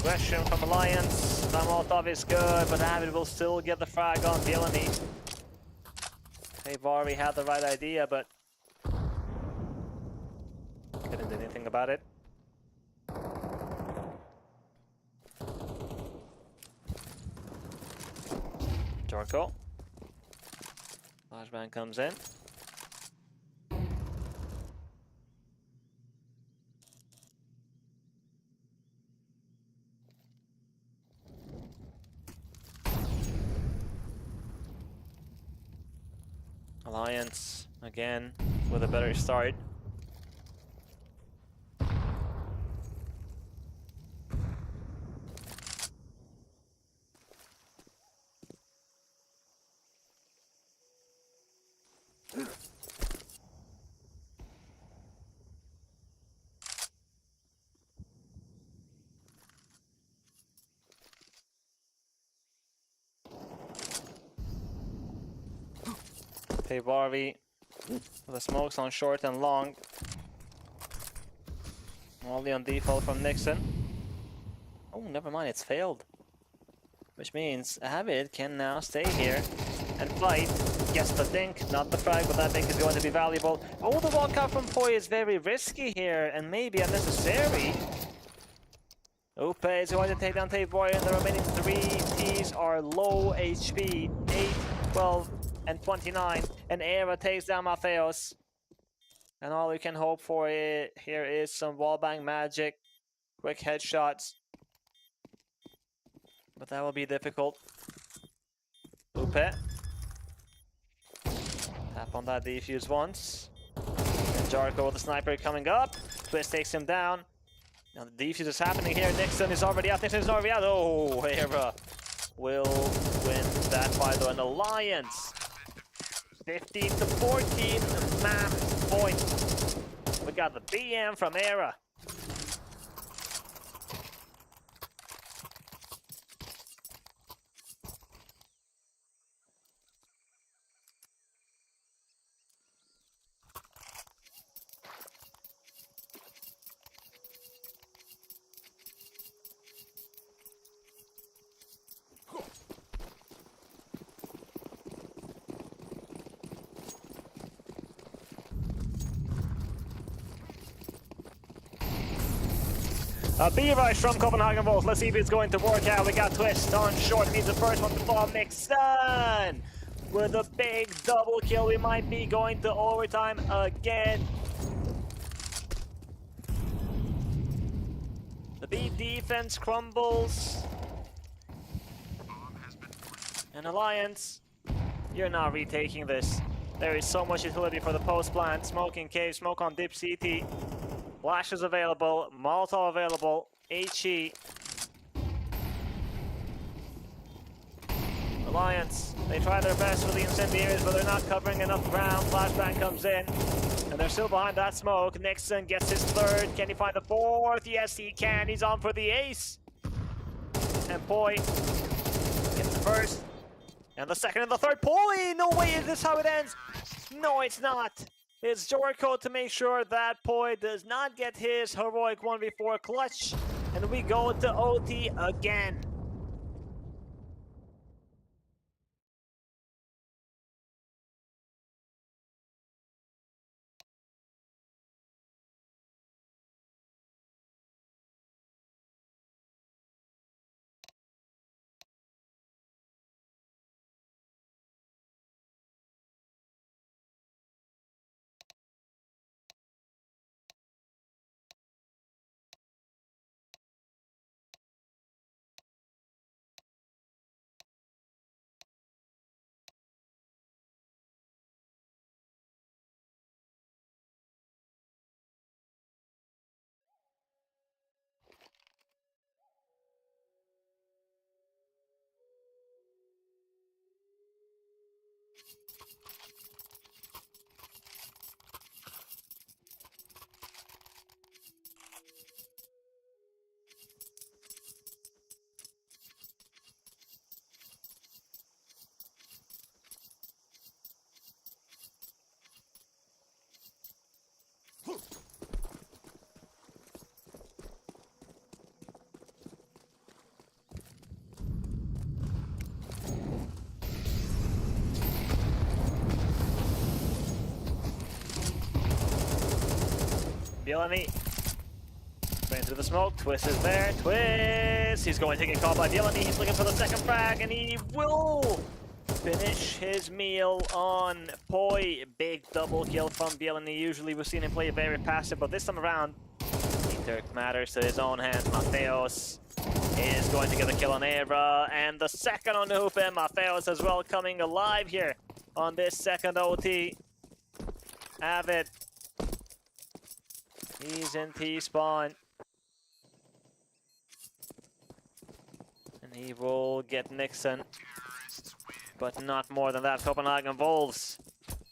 aggression from Alliance. That Molotov is good, but Avid will still get the frag on Villainy. They've already had the right idea, but couldn't do anything about it. Jorko. Flashbang comes in. Alliance again with a better start. Varvy with the smokes on short and long. Only on default from Nixon. Oh, never mind, it's failed. Which means Avid can now stay here and fight. Gets the dink, not the frag, but that dink is going to be valuable. Oh, the walkout from Poi is very risky here and maybe unnecessary. Upe is going to take down Varvy, and the remaining 3 Ts are low HP. 8, 12, and 29. And Era takes down Matheos. And all we can hope for here is some wallbang magic, quick headshots. But that will be difficult. Upe. Tap on that defuse once. And Jarko with the sniper coming up. Twist takes him down. Now the defuse is happening here. Nixon is already out. Nixon is already out. Oh, Era will win that fight though. An Alliance. 15 to 14 match point. We got the BM from Era. A B-rush from Copenhagen Wolves. Let's see if it's going to work out. We got Twist on short. Needs the first one to fall. Nixon with a big double kill. We might be going to overtime again. The B defense crumbles. And Alliance, you're not retaking this. There is so much utility for the post plant. Smoke in cave, smoke on dip CT. Flash is available, Molotov available, HE. Alliance, they try their best with the incendiaries, but they're not covering enough ground. Flashbang comes in, and they're still behind that smoke. Nixon gets his third. Can he find the fourth? Yes, he can. He's on for the ace. And Poi gets the first, and the second and the third. Poi! No way, is this how it ends? No, it's not. It's Jorko to make sure that Poi does not get his heroic 1v4 clutch. And we go to OT again. Bielany. Going through the smoke. Twist is there. Twist! He's going to get caught by Bielany. He's looking for the second frag, and he will finish his meal on Poi. Big double kill from Bielany. Usually we've seen him play very passive, but this time around, Dirk matters to his own hands. Mattheos is going to get the kill on Era, and the second on the hoop, and Mattheos as well coming alive here on this second OT. Avid. He's in T-spawn. And he will get Nixon. But not more than that. Copenhagen Wolves.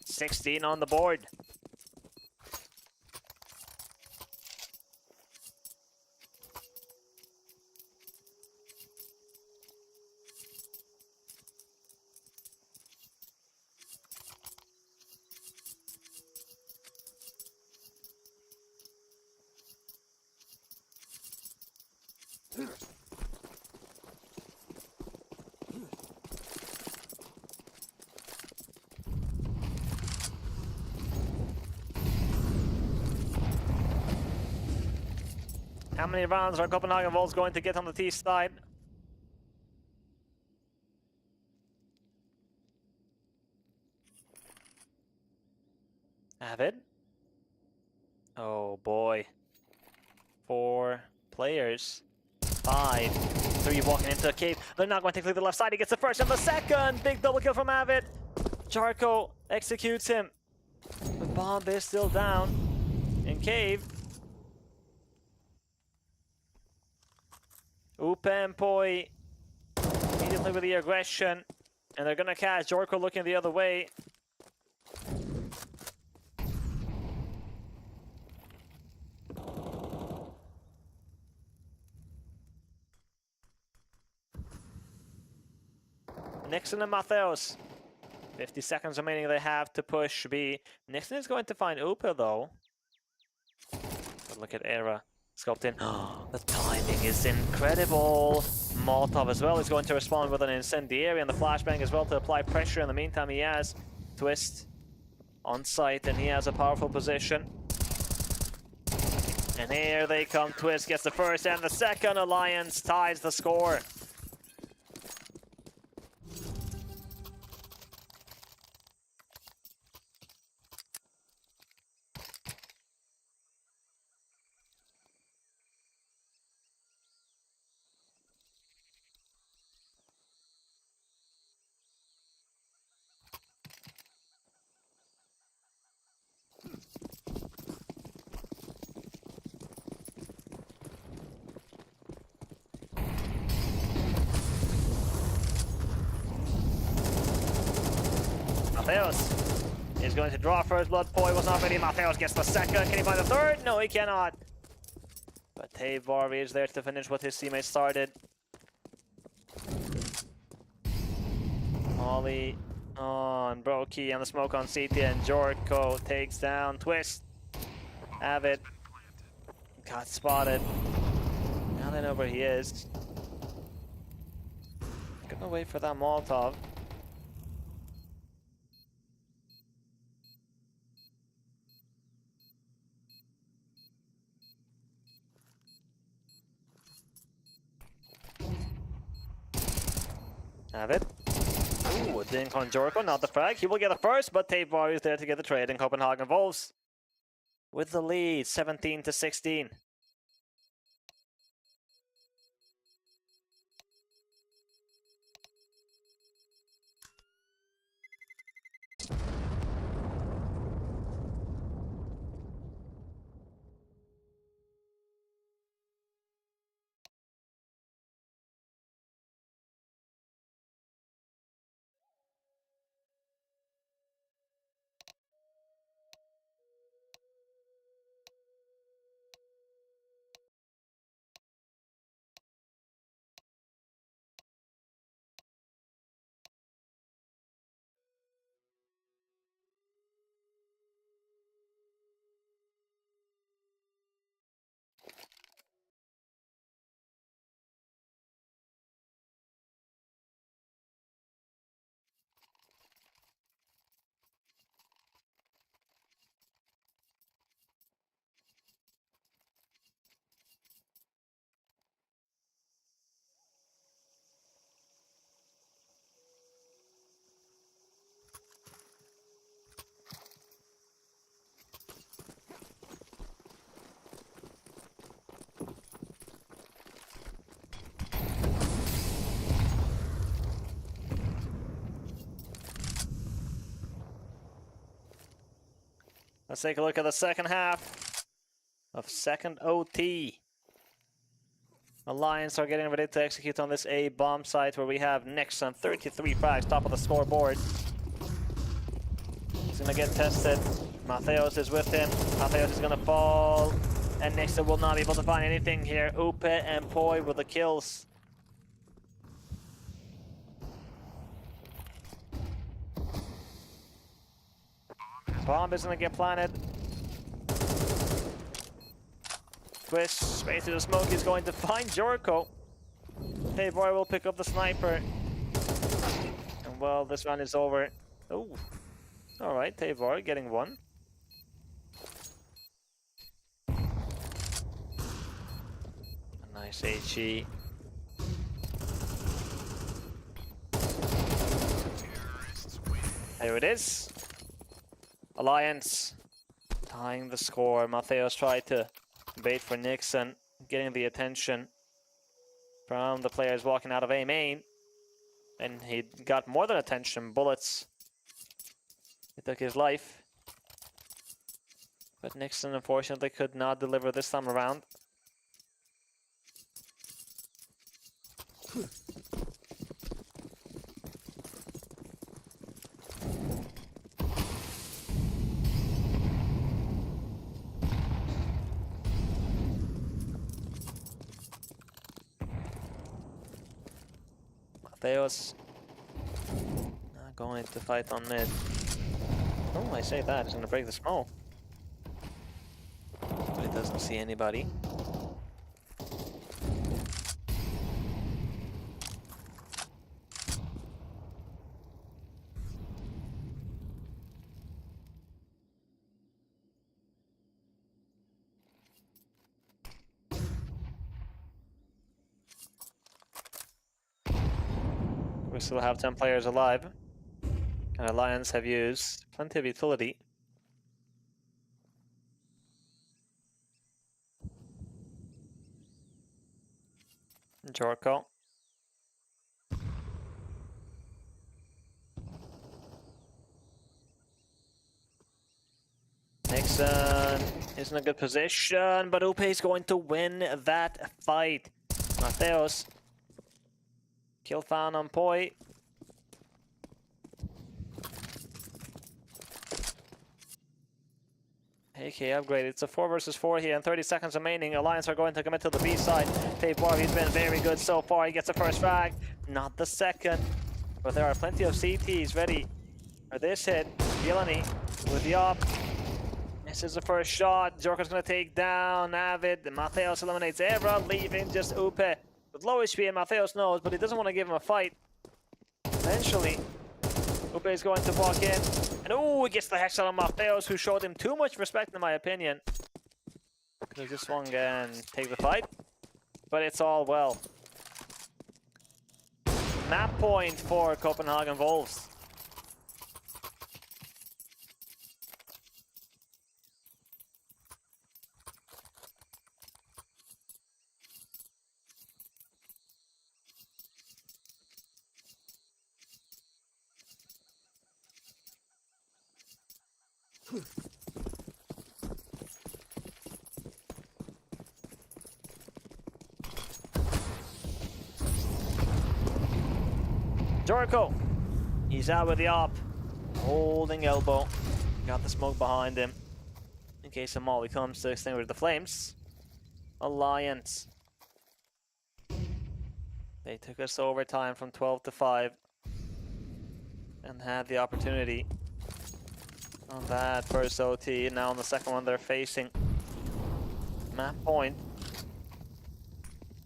16 on the board. How many rounds are Copenhagen Wolves going to get on the T side? Avid? Oh boy. 4 players. 5. 3 walking into a cave. They're not going to clear the left side. He gets the first and the second. Big double kill from Avid. Jarko executes him. The bomb is still down in cave. Upempoi immediately with the aggression. And they're gonna catch Jarko looking the other way. Nixon and Mattheos. 50 seconds remaining they have to push B. Nixon is going to find Upa though. But look at Era. Scoped in. The timing is incredible. Molotov as well is going to respond with an incendiary and the flashbang as well to apply pressure. In the meantime, he has Twist on site and he has a powerful position. And here they come. Twist gets the first and the second. Alliance ties the score. Mattheos is going to draw first blood. Poi was not ready. Mattheos gets the second. Can he find the third? No, he cannot. But Tavar is there to finish what his teammate started. Molly on Brokey and the smoke on CT, and Jorko takes down Twist. Avid got spotted. Now they know where he is. Gonna wait for that Molotov. Avid. Ooh, dink on Jorko, not the frag. He will get the first, but Tavar is there to get the trade, and Copenhagen Wolves with the lead, 17-16. Let's take a look at the second half of second OT. Alliance are getting ready to execute on this A bomb site where we have Nixon, 33 frags, top of the scoreboard. He's gonna get tested. Mattheos is with him. Mattheos is gonna fall. And Nixon will not be able to find anything here. Upe and Poi with the kills. Bomb is gonna get planted. Twist, straight through the smoke. He's going to find Jorko. Hey, boy, will pick up the sniper. And well, this round is over. Oh, all right, Tavor getting one. A nice HE. There it is. Alliance tying the score. Mattheos tried to bait for Nixon, getting the attention from the players walking out of A main. And he got more than attention, bullets. He took his life. But Nixon, unfortunately, could not deliver this time around. Theos not going to fight on mid. Oh, I say that. He's going to break the smoke. But he doesn't see anybody. We still have 10 players alive. And Alliance have used plenty of utility. Jorko. Nixon is in a good position, but Upe is going to win that fight. Mattheos. Kill found on Poi. AK upgrade. It's a 4 versus 4 here and 30 seconds remaining. Alliance are going to commit to the B side. Tavor, he's been very good so far. He gets the first frag, not the second. But there are plenty of CTs ready for this hit. Gilani with the op. Misses the first shot. Jorko's going to take down Avid. Mattheos eliminates Evra, leaving just Upe with low HP, and Mattheos knows, but he doesn't want to give him a fight. Eventually, Upe is going to walk in. And oh, he gets the headshot on Mattheos, who showed him too much respect in my opinion. Could have just swung and take the fight. But it's all well. Map point for Copenhagen Wolves. Jorko, he's out with the op, holding elbow, got the smoke behind him, in case a molly comes to extinguish the flames. Alliance, they took us to overtime from 12 to 5, and had the opportunity on that first OT. Now on the second one they're facing map point.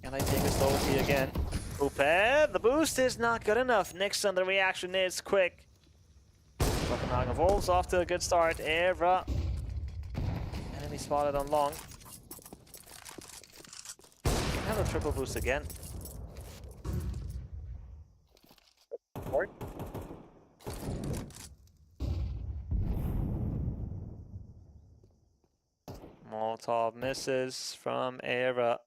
Can I take us to OT again? Upe, the boost is not good enough. Nixon, the reaction is quick. Copenhagen Wolves off to a good start. Evra. Enemy spotted on long. Can have a triple boost again. Port. Molotov misses from Evra.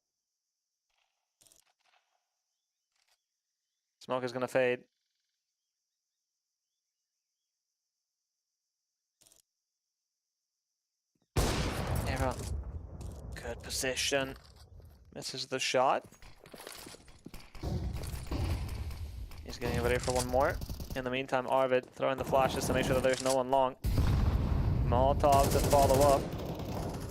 Smoke is gonna fade. Good position. Misses the shot. He's getting ready for one more. In the meantime, Arvid throwing the flashes to make sure that there's no one long. Molotov to follow up.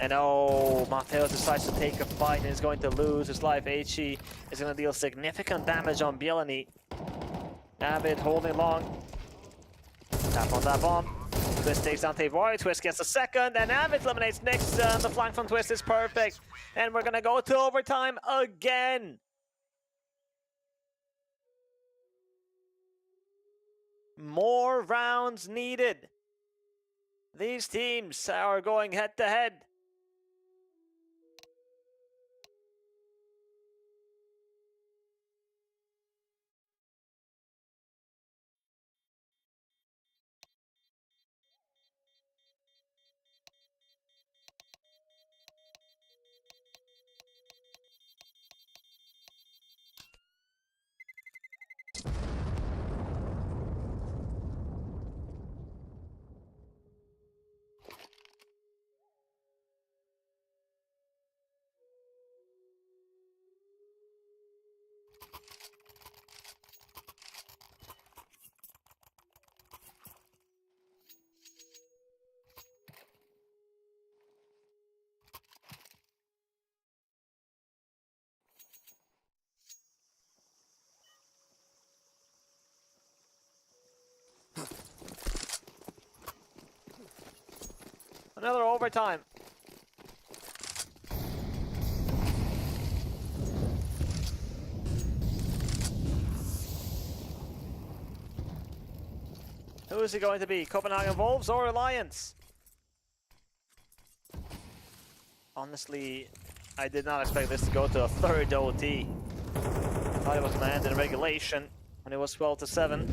And oh, Matteo decides to take a fight and is going to lose his life. HE is going to deal significant damage on Bielany. Avid holding long. Tap on that bomb. Twist takes down Tavory. Twist gets a second, and Avid eliminates Nixon. The flank from Twist is perfect. And we're going to go to overtime again. More rounds needed. These teams are going head to head. Another overtime. Who is it going to be? Copenhagen Wolves or Alliance? Honestly, I did not expect this to go to a third OT. I thought it was going to end in regulation when it was 12-7.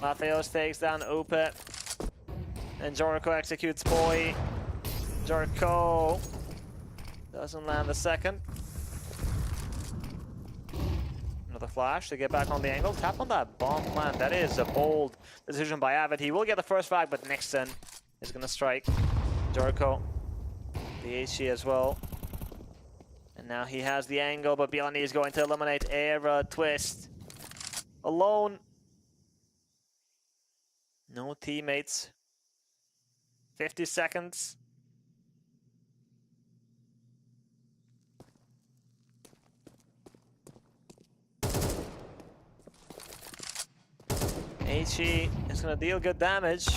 Mateos takes down Upe. And Jorko executes Boy. Jorko doesn't land the second. Another flash to get back on the angle. Tap on that bomb plant. That is a bold decision by Avid. He will get the first frag, but Nixon is going to strike. Jorko, the HE as well. And now he has the angle, but Bielany is going to eliminate Era. Twist alone. No teammates. 50 seconds. HE is going to deal good damage.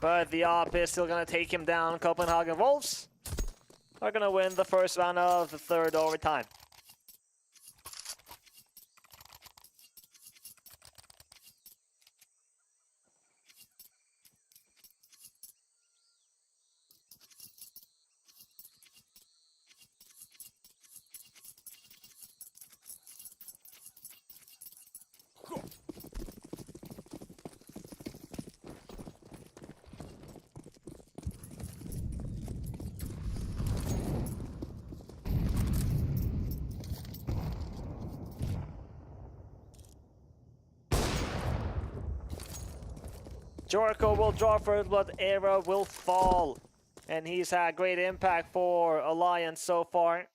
But the AWP is still going to take him down. Copenhagen Wolves are going to win the first round of the third overtime. Jorko will draw first, but Era will fall. And he's had great impact for Alliance so far.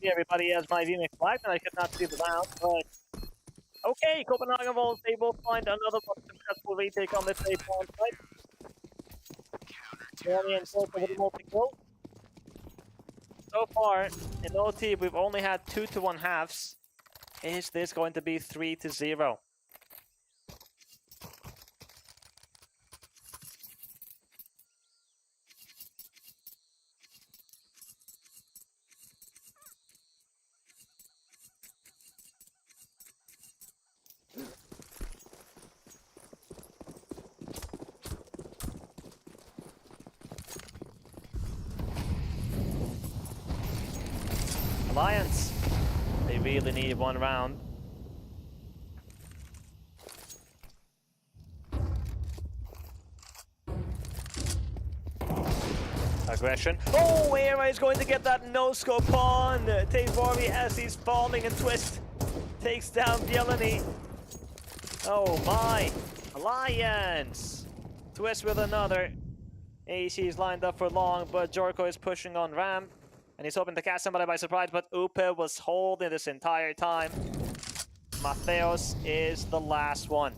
see everybody as my Phoenix flagged, and I could not see the round, but okay, Copenhagen Wolves, they will find another successful retake on this A spawn site. Danny and Silk with a multi-kill. So far, in OT, we've only had 2-1 halves. Is this going to be 3-0? Alliance, they really need one round. Aggression. Oh, Era is going to get that no-scope on. Tavori as he's falling, and Twist takes down Bielany. Oh my. Alliance. Twist with another. AC is lined up for long, but Jorko is pushing on ramp. And he's hoping to catch somebody by surprise, but Upe was holding this entire time. Mateos is the last one.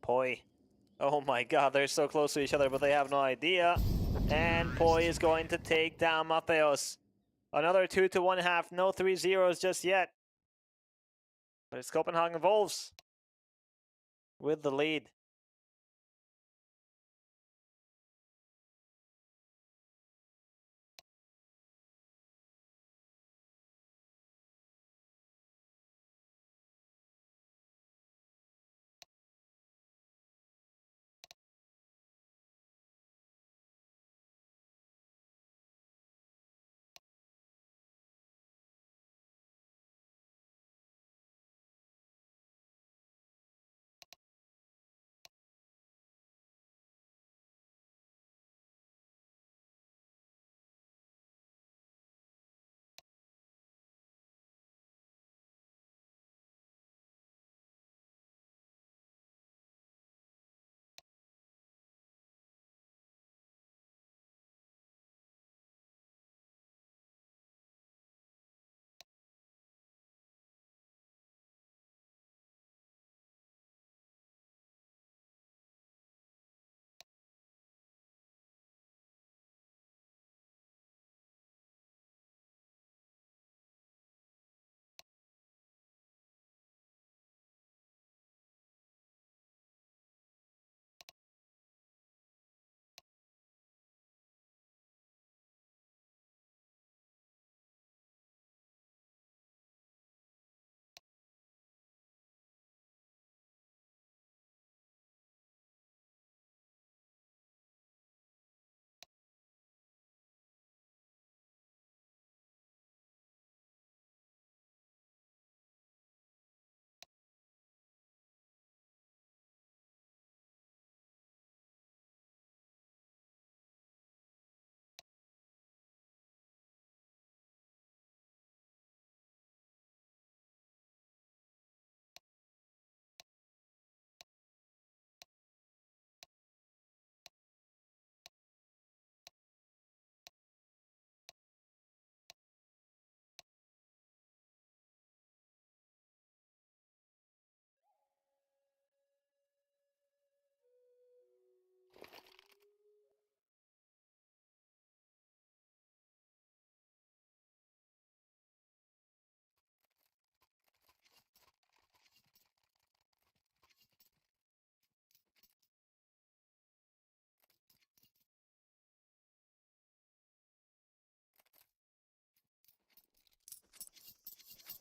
Poi. Oh my god, they're so close to each other, but they have no idea. And Poi is going to take down Mateos. Another 2-1 half, no 3-0s just yet. But it's Copenhagen Wolves with the lead.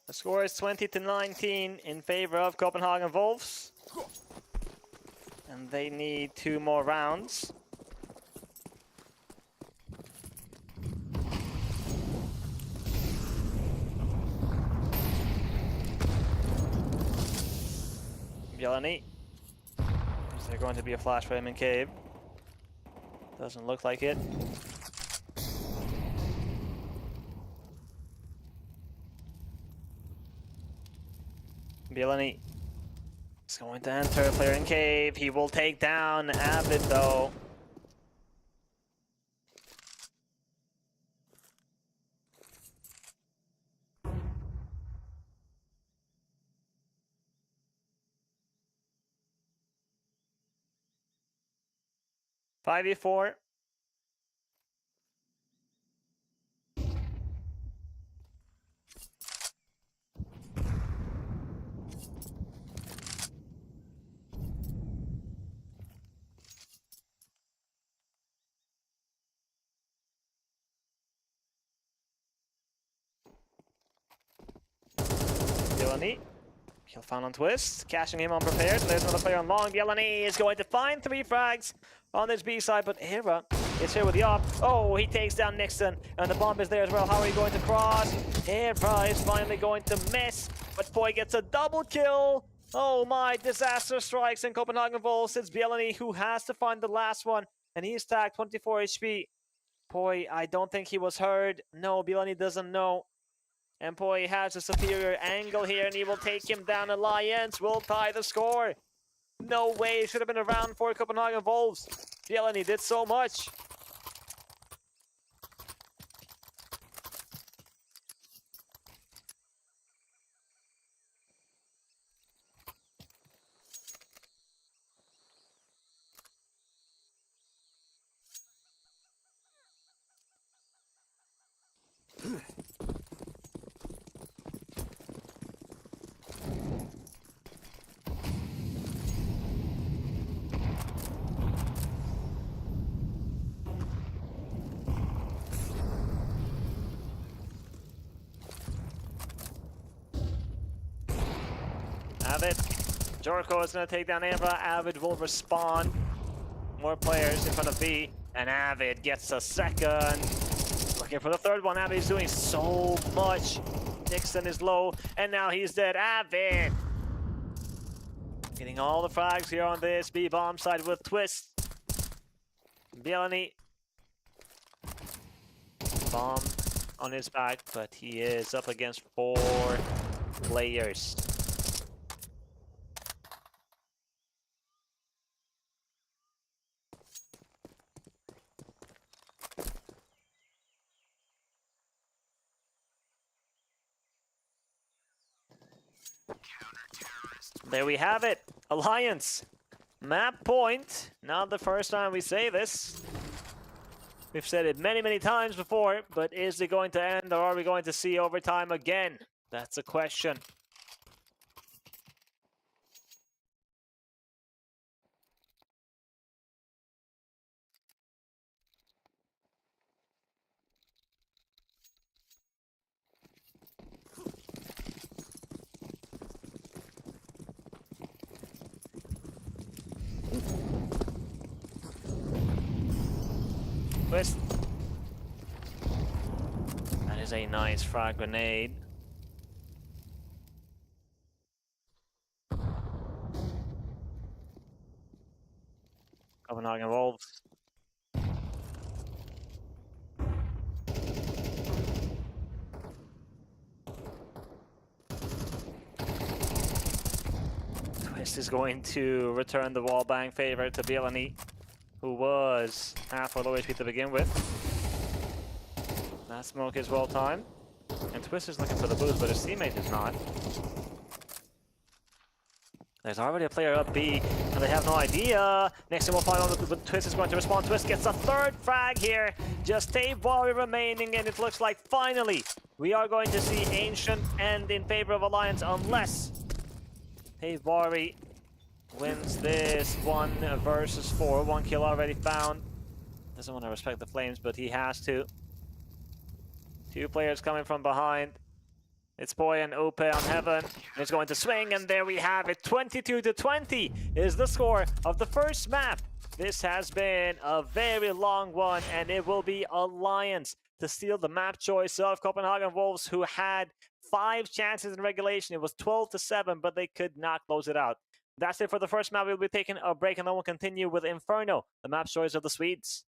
The score is 20-19 in favor of Copenhagen Wolves. And they need 2 more rounds. Bielany. Is there going to be a flash for him in cave? Doesn't look like it. Villainy is going to enter a player in cave. He will take down Avid though. Five v 4. Villainy. He'll found on Twist, cashing him unprepared. There's another player on long. Villainy is going to find 3 frags on this B side, but Hera is here with the op. Oh, he takes down Nixon, and the bomb is there as well. How are you going to cross? Hera is finally going to miss, but Poi gets a double kill. Oh my, disaster strikes in Copenhagen Wolves. It's Villainy who has to find the last one, and he's tagged 24 HP. Poi, I don't think he was heard. No, Villainy doesn't know. And Poi has a superior angle here, and he will take him down. Alliance will tie the score. No way, it should have been a round for Copenhagen Wolves. Villainy did so much. Avid. Jorko is going to take down Ambra. Avid will respawn. More players in front of B. And Avid gets a second. Looking for the third one. Avid is doing so much. Nixon is low. And now he's dead. Avid. Getting all the frags here on this B bomb side with Twist. Villainy. Bomb on his back, but he is up against 4 players. There we have it. Alliance. Map point. Not the first time we say this. We've said it many, many times before, but is it going to end, or are we going to see overtime again? That's a question. Twist. That is a nice frag grenade. Copenhagen Wolves. Twist is going to return the wallbang favor to Villainy, who was half or low HP to begin with. That smoke is well timed. And Twist is looking for the boost, but his teammate is not. There's already a player up B, and they have no idea. Nixon will find out that Twist is going to respond. Twist gets a third frag here. Just a volley remaining, and it looks like finally we are going to see Ancient end in favor of Alliance, unless Havari wins this 1 versus 4. 1 kill already found. Doesn't want to respect the flames, but he has to. 2 players coming from behind. It's Poi and Upe on Heaven. It's going to swing, and there we have it. 22-20 is the score of the first map. This has been a very long one, and it will be Alliance to steal the map choice of Copenhagen Wolves, who had 5 chances in regulation. It was 12-7, but they could not close it out. That's it for the first map. We'll be taking a break, and then we'll continue with Inferno, the map choice of the Swedes.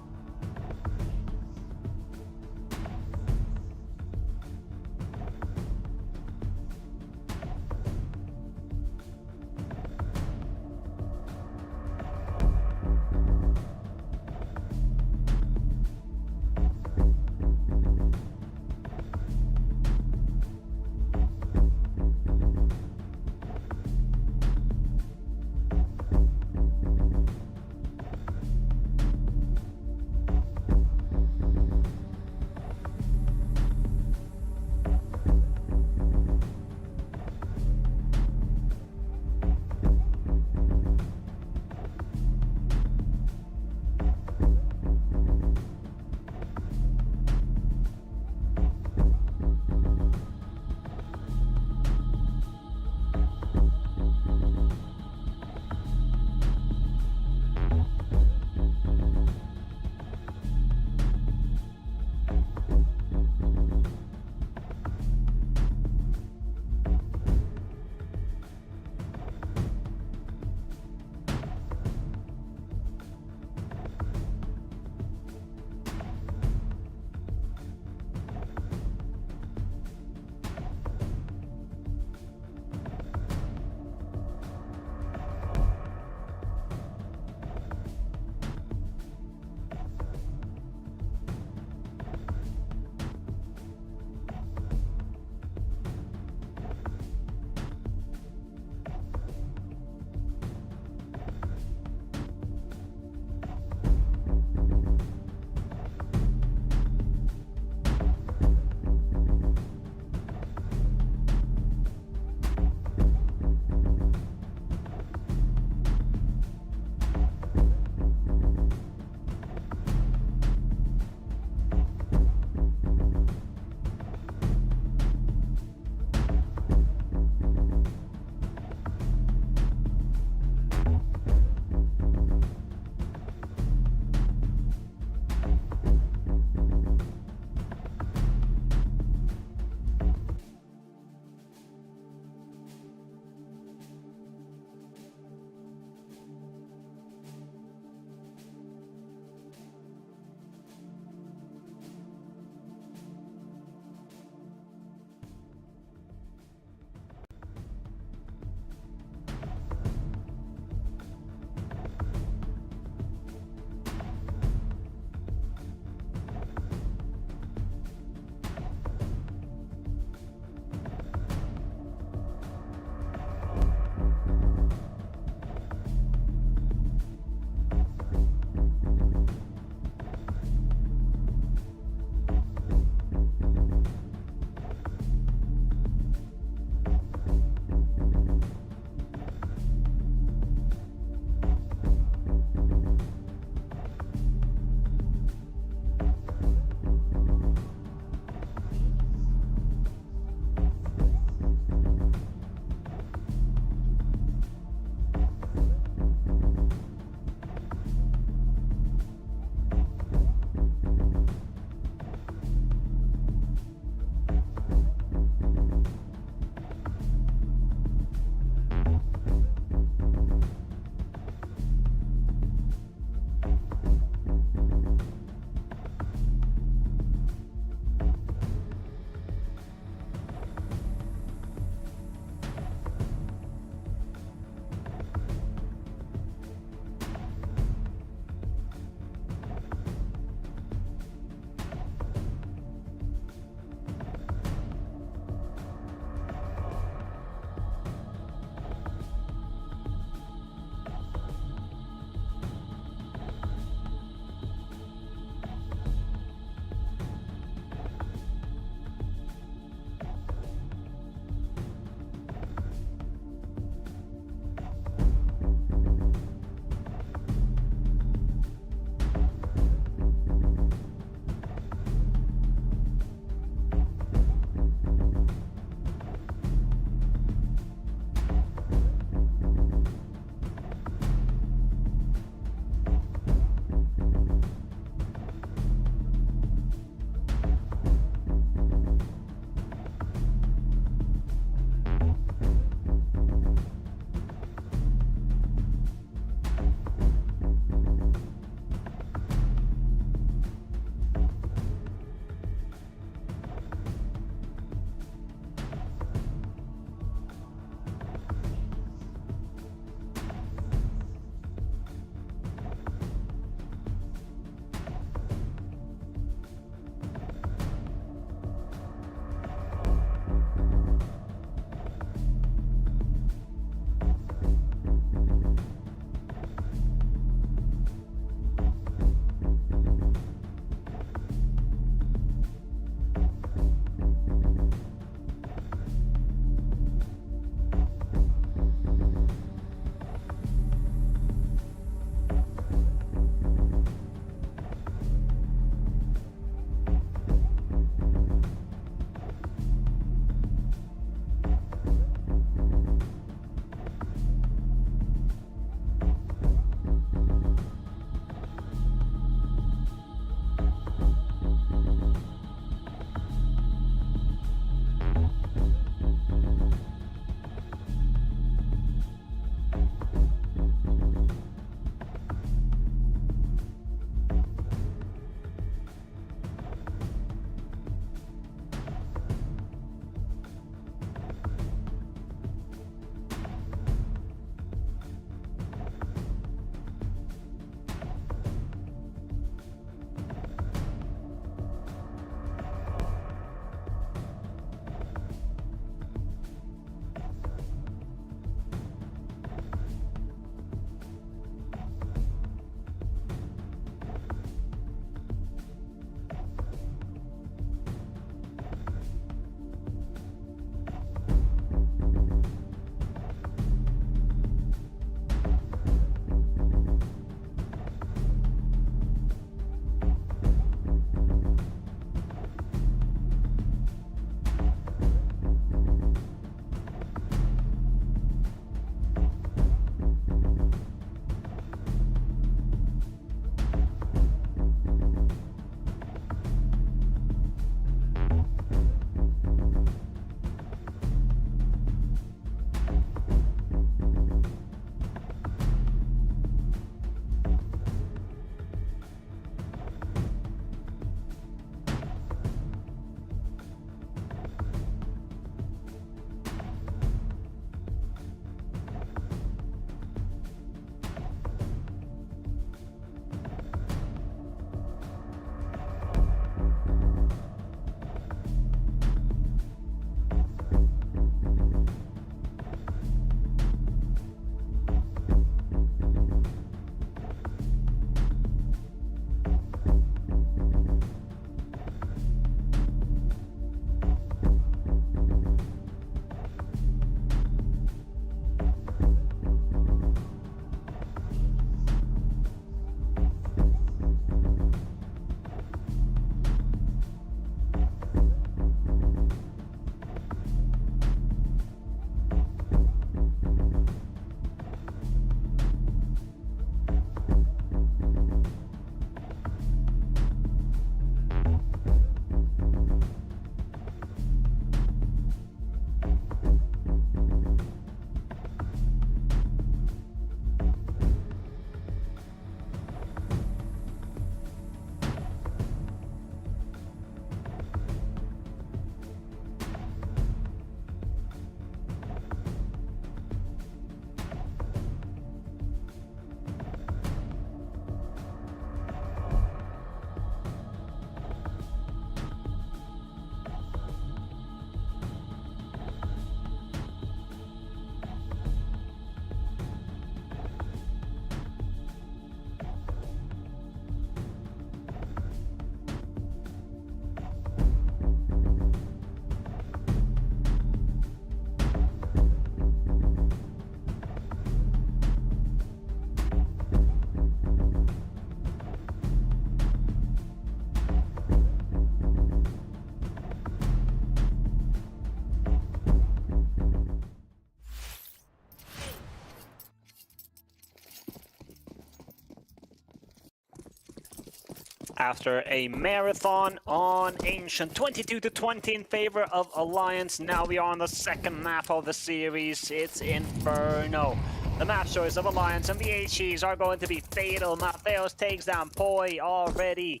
After a marathon on Ancient, 22-20 in favor of Alliance. Now we are on the second map of the series. It's Inferno. The map choice of Alliance and the HEs are going to be fatal. Mattheos takes down Poi already.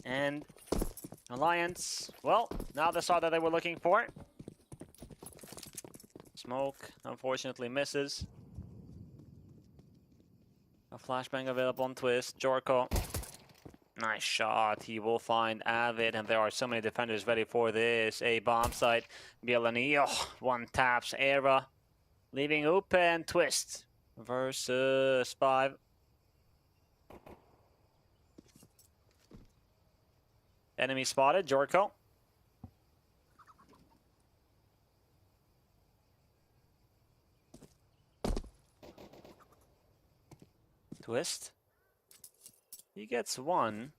And Alliance, well, now they saw that they were looking for. Smoke, unfortunately, misses. A flashbang available on Twist. Jorko. Nice shot. He will find Avid, and there are so many defenders ready for this. A bomb site. Bielani, one taps Era, leaving Upe and Twist versus 5. Enemy spotted. Jorko. Twist. He gets one.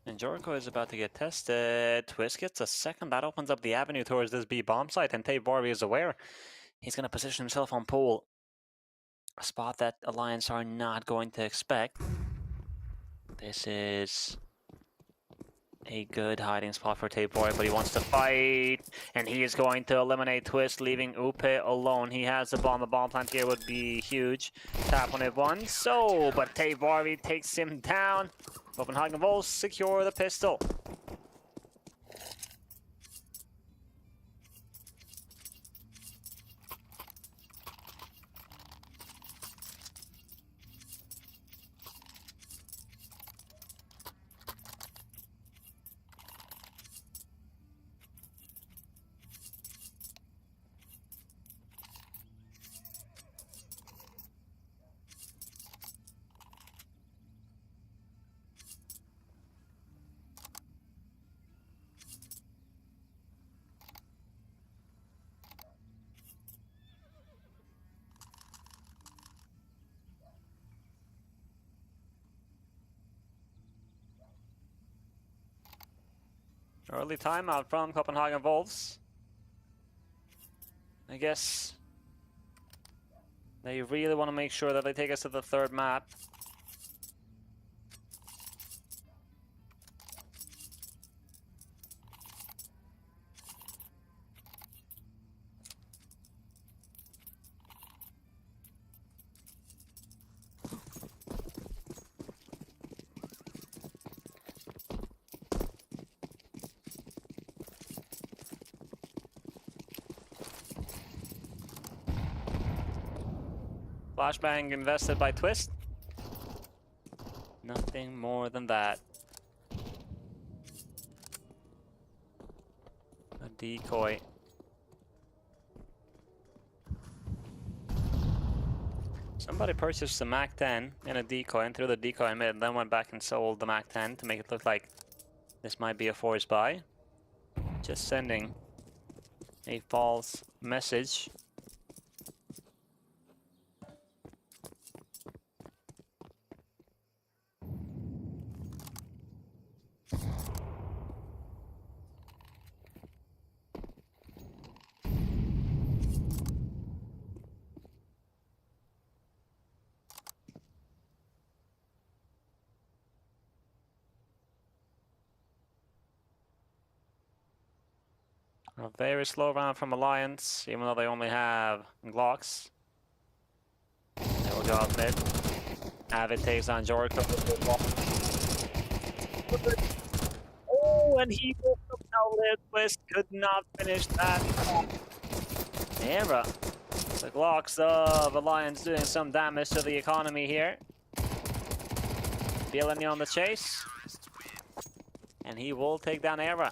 And Jorko is about to get tested. Twist gets a second. That opens up the avenue towards this B bomb site. And Tate Barbie is aware. He's going to position himself on pool. A spot that Alliance are not going to expect. This is a good hiding spot for Tate Barbie, but he wants to fight. And he is going to eliminate Twist, leaving Upe alone. He has the bomb. The bomb plant here would be huge. Tap on it once. So, but Tate Barbie takes him down. Copenhagen Wolves secure the pistol. Early timeout from Copenhagen Wolves. I guess they really want to make sure that they take us to the third map. Flashbang invested by Twist. Nothing more than that. A decoy. Somebody purchased the Mac 10 in a decoy and threw the decoy in mid, and then went back and sold the Mac 10 to make it look like this might be a forced buy. Just sending a false message. A very slow round from Alliance, even though they only have Glocks. They will go out mid. Avid takes on Jorko. Oh, and he will propel it. Twist could not finish that. Era. The Glocks of Alliance doing some damage to the economy here. Bielani on the chase. And he will take down Era.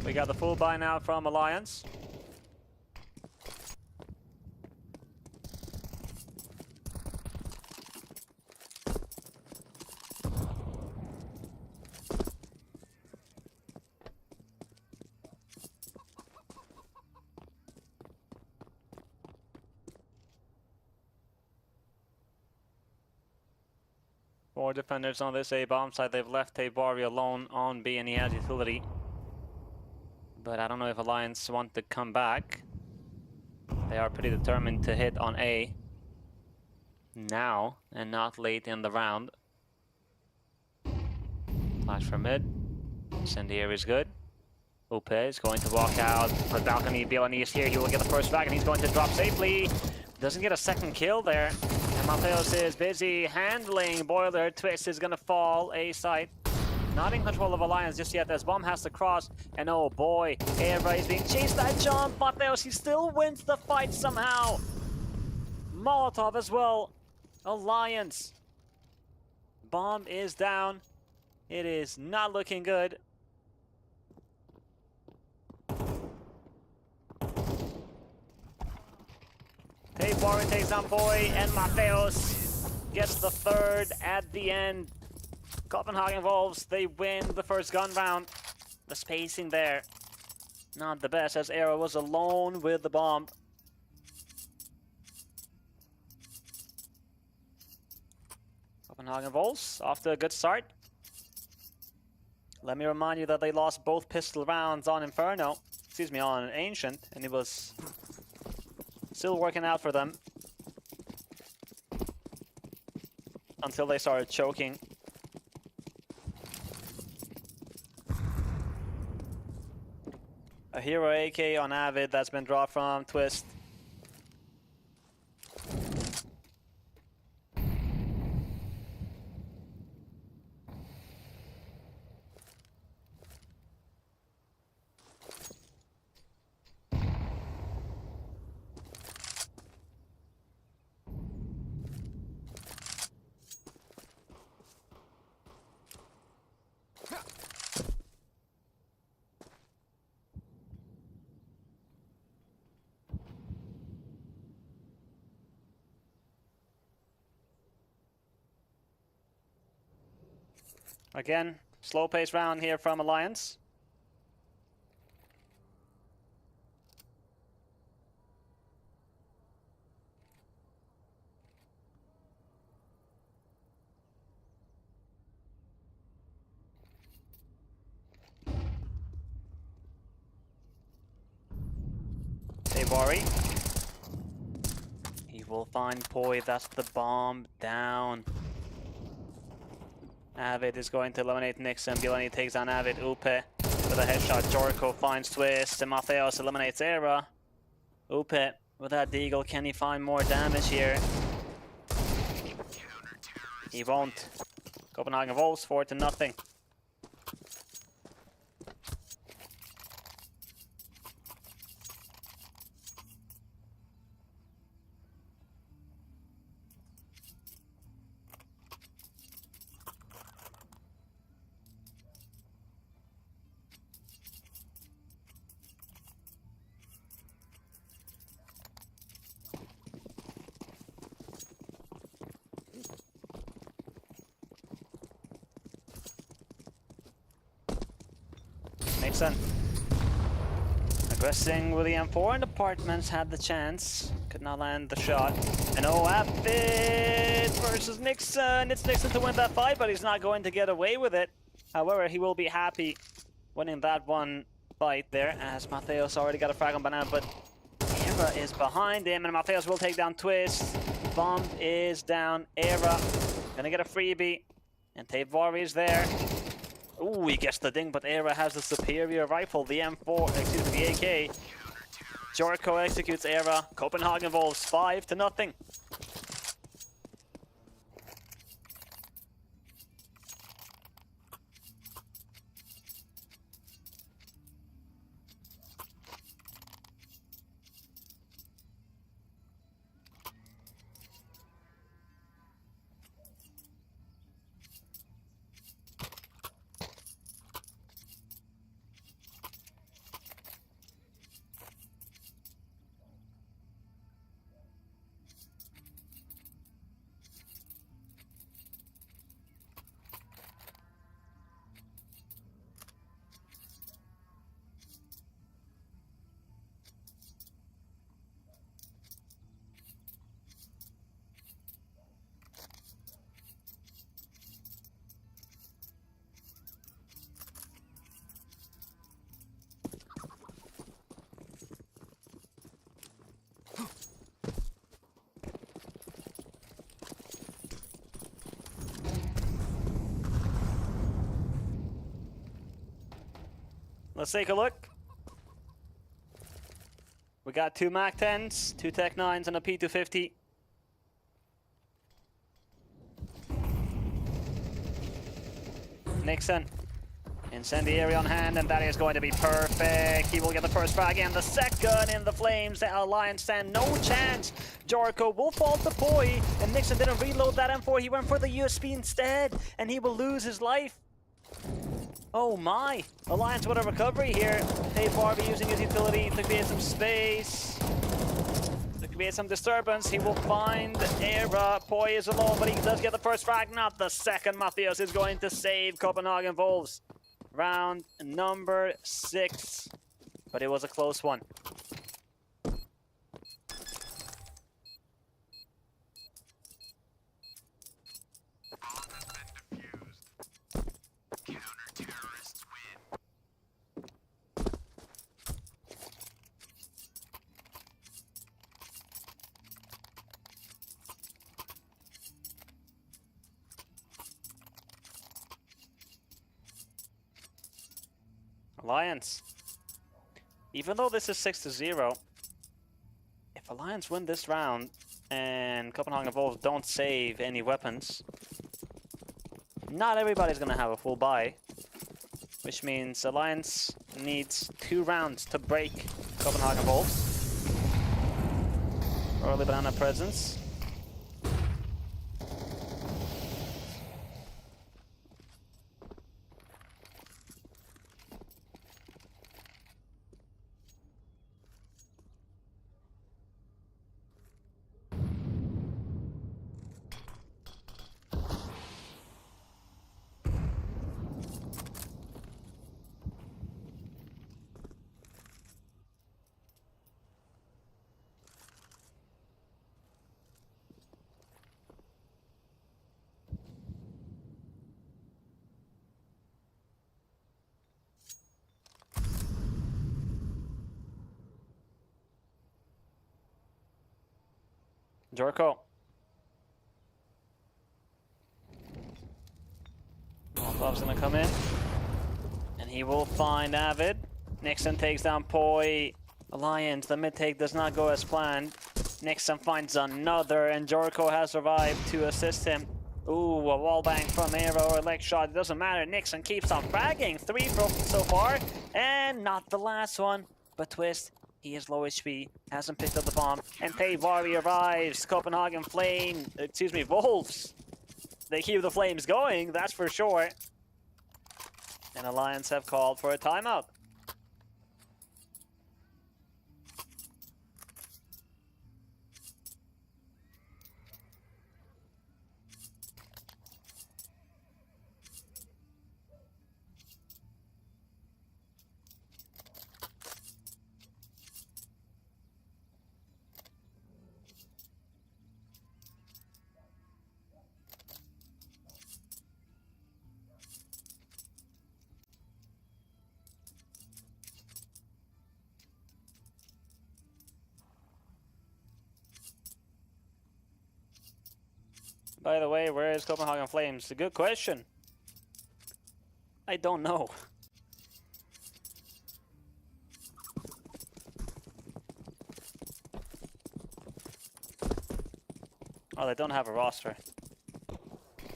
We got the full buy now from Alliance. 4 defenders on this A bomb side. They've left Tabari alone on B, and he has utility. But I don't know if Alliance want to come back. They are pretty determined to hit on A now and not late in the round. Flash from mid. Incendiary is good. Upe is going to walk out for the balcony. Bielani is here. He will get the first frag and he's going to drop safely. Doesn't get a second kill there. And Mateos is busy handling Boiler. Twist is going to fall A site. Not in control of Alliance just yet as Bomb has to cross. And oh boy, Eva is being chased. That jump. Mateos, he still wins the fight somehow. Molotov as well. Alliance. Bomb is down. It is not looking good. Warren takes on Boy, and Mateos gets the third at the end. Copenhagen Wolves, they win the first gun round. The spacing there, not the best, as Arrow was alone with the bomb. Copenhagen Wolves, off to a good start. Let me remind you that they lost both pistol rounds on Inferno, excuse me, on Ancient, and it was still working out for them until they started choking. A hero AK on Avid that's been dropped from Twist. Again, slow pace round here from Alliance. Tabari. He will find Poi, that's the bomb down. Avid is going to eliminate Nixon. Bilani takes on Avid. Upe with a headshot. Jorko finds Twist. And Mateos eliminates Era. Upe with that deagle. Can he find more damage here? He won't. Copenhagen Wolves 4-0. Nixon aggressing with the M4, and Apartments had the chance, could not land the shot. And oh, Avid versus Nixon. It's Nixon to win that fight, but he's not going to get away with it. However, he will be happy winning that one fight there, as Mateos already got a frag on Banana, but Era is behind him, and Mateos will take down Twist. Bomb is down. Era gonna get a freebie, and Tabari is there. Ooh, he gets the ding, but Era has the superior rifle, the M4, excuse me, the AK. Jorko executes Era. Copenhagen Wolves 5-0. Let's take a look. We got 2 Mac 10s, 2 Tech 9s, and a P250. Nixon. Incendiary on hand, and that is going to be perfect. He will get the first frag and the second in the flames. The Alliance stand no chance. Jericho will fall to Poi, and Nixon didn't reload that M4. He went for the USB instead, and he will lose his life. Oh my! Alliance with a recovery here. Hey, Barbie using his utility to create some space. To create some disturbance. He will find Era. Poi is alone, but he does get the first frag. Not the second. Matthias is going to save Copenhagen Wolves. Round number 6. But it was a close one. Counter-terrorists win. Alliance. Even though this is 6-0, if Alliance win this round and Copenhagen Wolves don't save any weapons, not everybody's gonna have a full buy, which means Alliance needs 2 rounds to break Copenhagen Wolves. Early banana presence. Jericho. Molotov's gonna come in. And he will find Avid. Nixon takes down Poi. Alliance, the mid-take does not go as planned. Nixon finds another, and Jericho has survived to assist him. Ooh, a wallbang from Arrow or leg shot. It doesn't matter. Nixon keeps on fragging. 3 so far. And not the last one. But Twist, he is low HP. Hasn't picked up the bomb. And Payvari arrives. Copenhagen Wolves. They keep the flames going, that's for sure. And Alliance have called for a timeout. By the way, where is Copenhagen Flames? A good question. I don't know. Oh, they don't have a roster.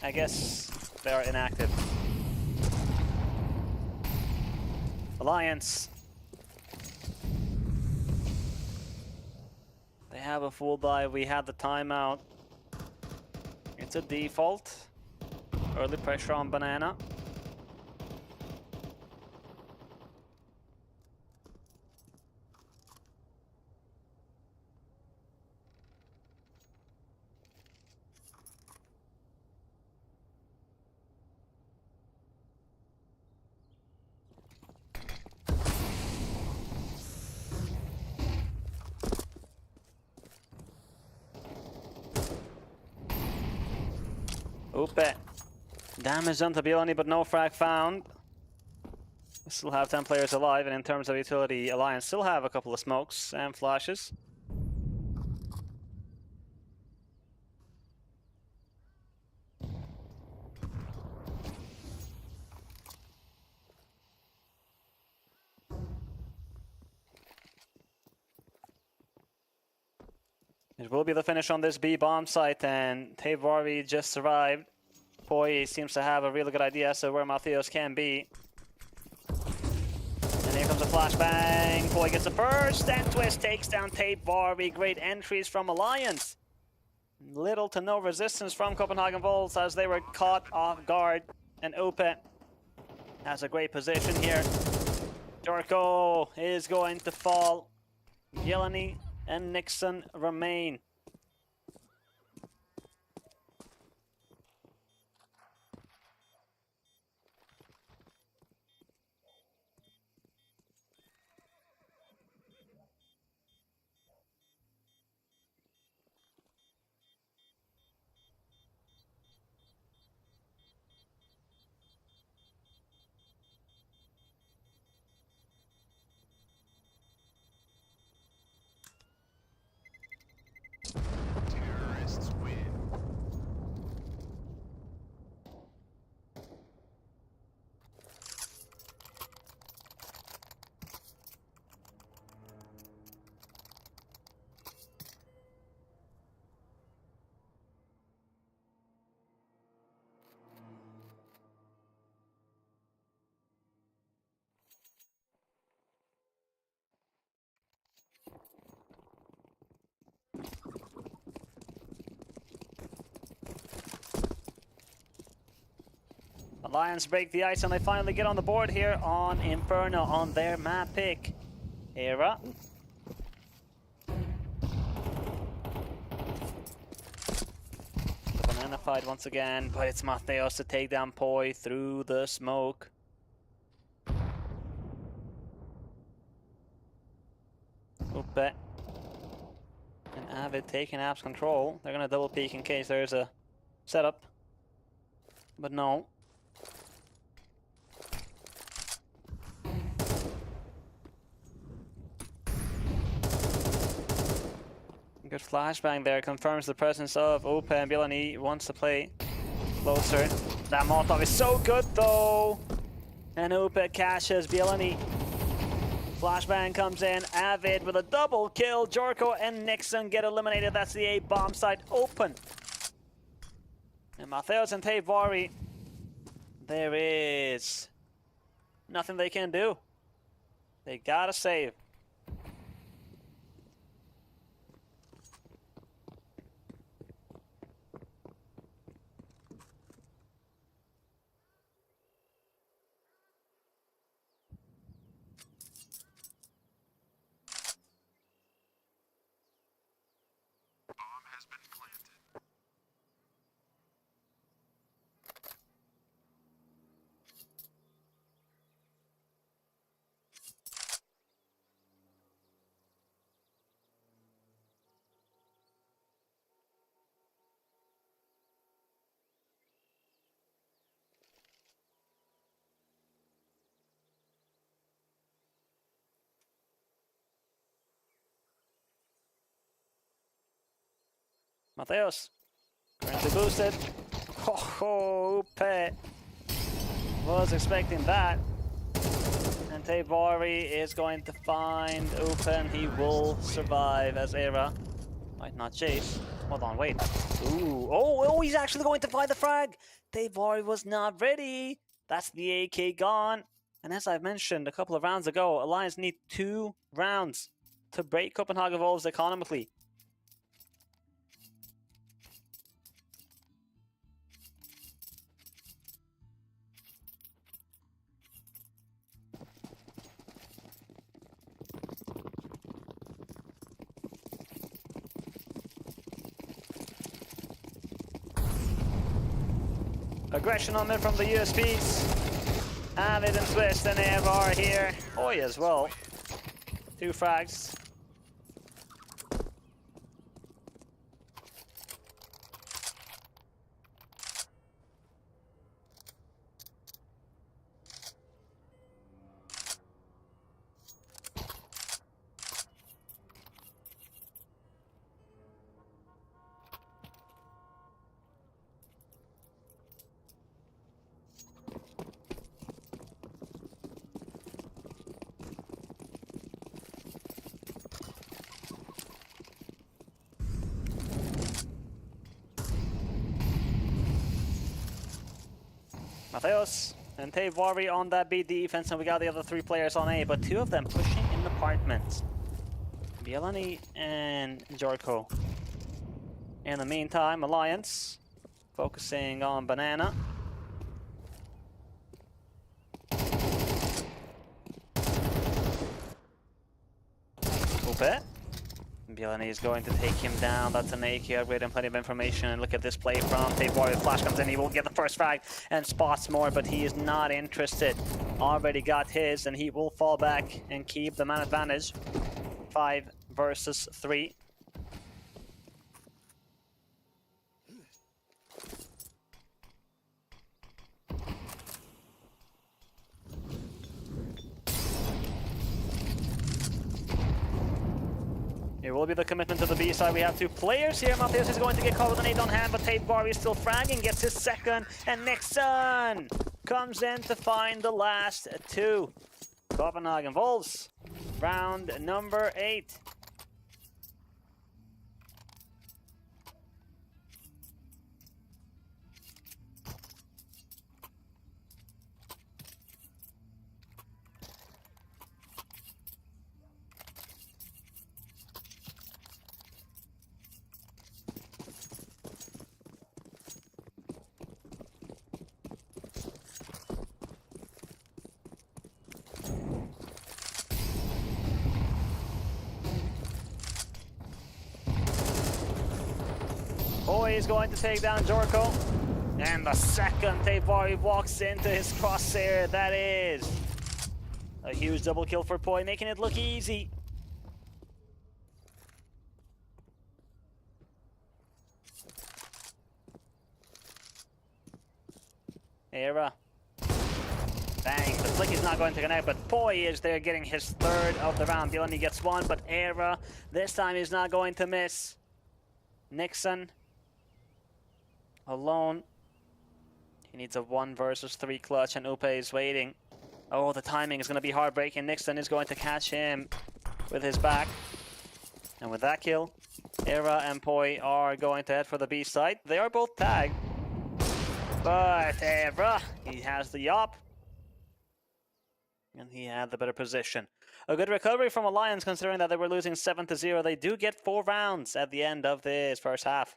I guess they are inactive. Alliance. They have a full buy. We had the timeout. It's a default. Early pressure on Banana. Upe. Damage done to Bielani, but no frag found. We still have 10 players alive, and in terms of utility, Alliance still have a couple of smokes and flashes. It will be the finish on this B bomb site, and Tavari just survived. Poi seems to have a really good idea as to where Matheos can be. And here comes a flashbang. Poi gets a first, and Twist takes down Tavari. Great entries from Alliance. Little to no resistance from Copenhagen Volts as they were caught off guard. And Ope has a great position here. Jorko is going to fall. Yeleny and Nixon remain. Terrorists win. Alliance break the ice and they finally get on the board here on Inferno on their map pick. Era. The banana fight once again, but it's Matheos to take down Poi through the smoke. Upe and Avid taking App's control. They're gonna double peek in case there's a setup. But no. Good flashbang there, confirms the presence of Ope, and Yeleny wants to play closer. That Molotov is so good though! And Ope cashes Yeleny. Flashbang comes in, Avid with a double kill. Jorko and Nixon get eliminated. That's the A bomb site open. And Matheos and Tavari, there is nothing they can do. They gotta save. Bomb has been planted. Matheos, currently boosted. Oh, Ope was expecting that. And Tavari is going to find Ope, and he will survive as Era might not chase. Hold on, wait. Ooh, oh, he's actually going to find the frag. Tavari was not ready. That's the AK gone. And as I mentioned a couple of rounds ago, Alliance need 2 rounds to break Copenhagen Wolves economically. Aggression on them from the USPs. Avid and Twist and AFR here. Oi as well. 2 frags. Mateos and Teivari on that B defense, and we got the other 3 players on A, but 2 of them pushing in apartments. Bielani and Jorko. In the meantime, Alliance focusing on Banana. Upe. Bielani is going to take him down. That's an AK upgrade and plenty of information. And look at this play from Teivari. Flash comes in. He will get the first frag and spots more, but he is not interested. Already got his, and he will fall back and keep the man advantage. 5 versus 3. It will be the commitment to the B side. We have 2 players here. Mateos is going to get caught with an 8 on hand, but Teivari is still fragging, gets his second, and Nixon comes in to find the last 2. Copenhagen Wolves, round number 8. Boy is going to take down Jorko. And the second Teivari walks into his crosshair. That is a huge double kill for Poi, making it look easy. Era. Bang, the flick is not going to connect, but Poi is there getting his 3rd of the round. Bielani gets 1, but Era this time is not going to miss. Nixon alone. He needs a 1 versus 3 clutch, and Upe is waiting. Oh, the timing is going to be heartbreaking. Nixon is going to catch him with his back. And with that kill, Era and Poi are going to head for the B side. They are both tagged. But Era, he has the op. And he had the better position. A good recovery from Alliance, considering that they were losing 7-0. They do get 4 rounds at the end of this first half.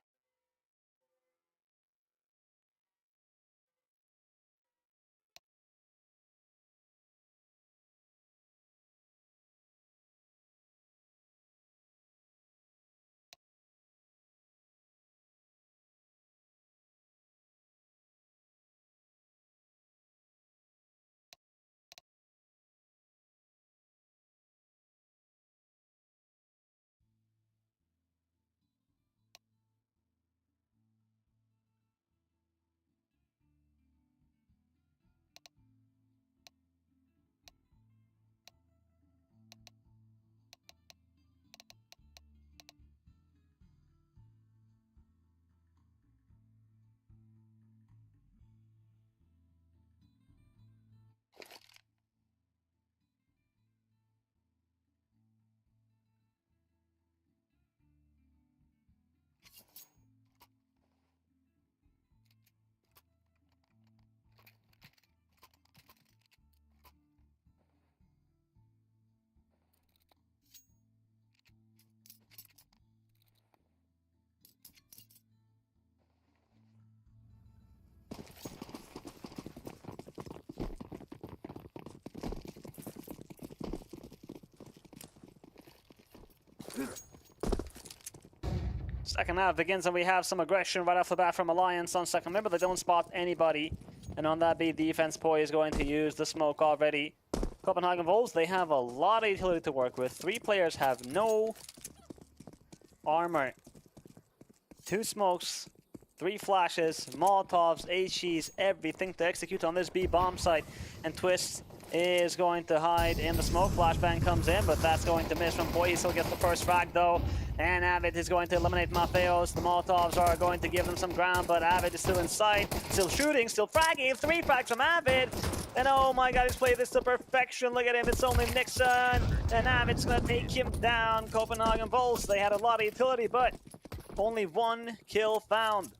Second half begins, and we have some aggression right off the bat from Alliance on second. Remember, they don't spot anybody. And on that B defense, Poi is going to use the smoke already. Copenhagen Wolves, they have a lot of utility to work with. 3 players have no armor. 2 smokes, 3 flashes, Molotovs, HEs, everything to execute on this B bomb site. And Twist is going to hide in the smoke. Flashbang comes in, but that's going to miss from Poi. He still gets the first frag though. And Avid is going to eliminate Mateos. The Molotovs are going to give them some ground, but Avid is still inside, still shooting, still fragging. 3 frags from Avid. And oh my god, he's played this to perfection. Look at him, it's only Nixon. And Avid's gonna take him down. Copenhagen Wolves, they had a lot of utility, but only 1 kill found.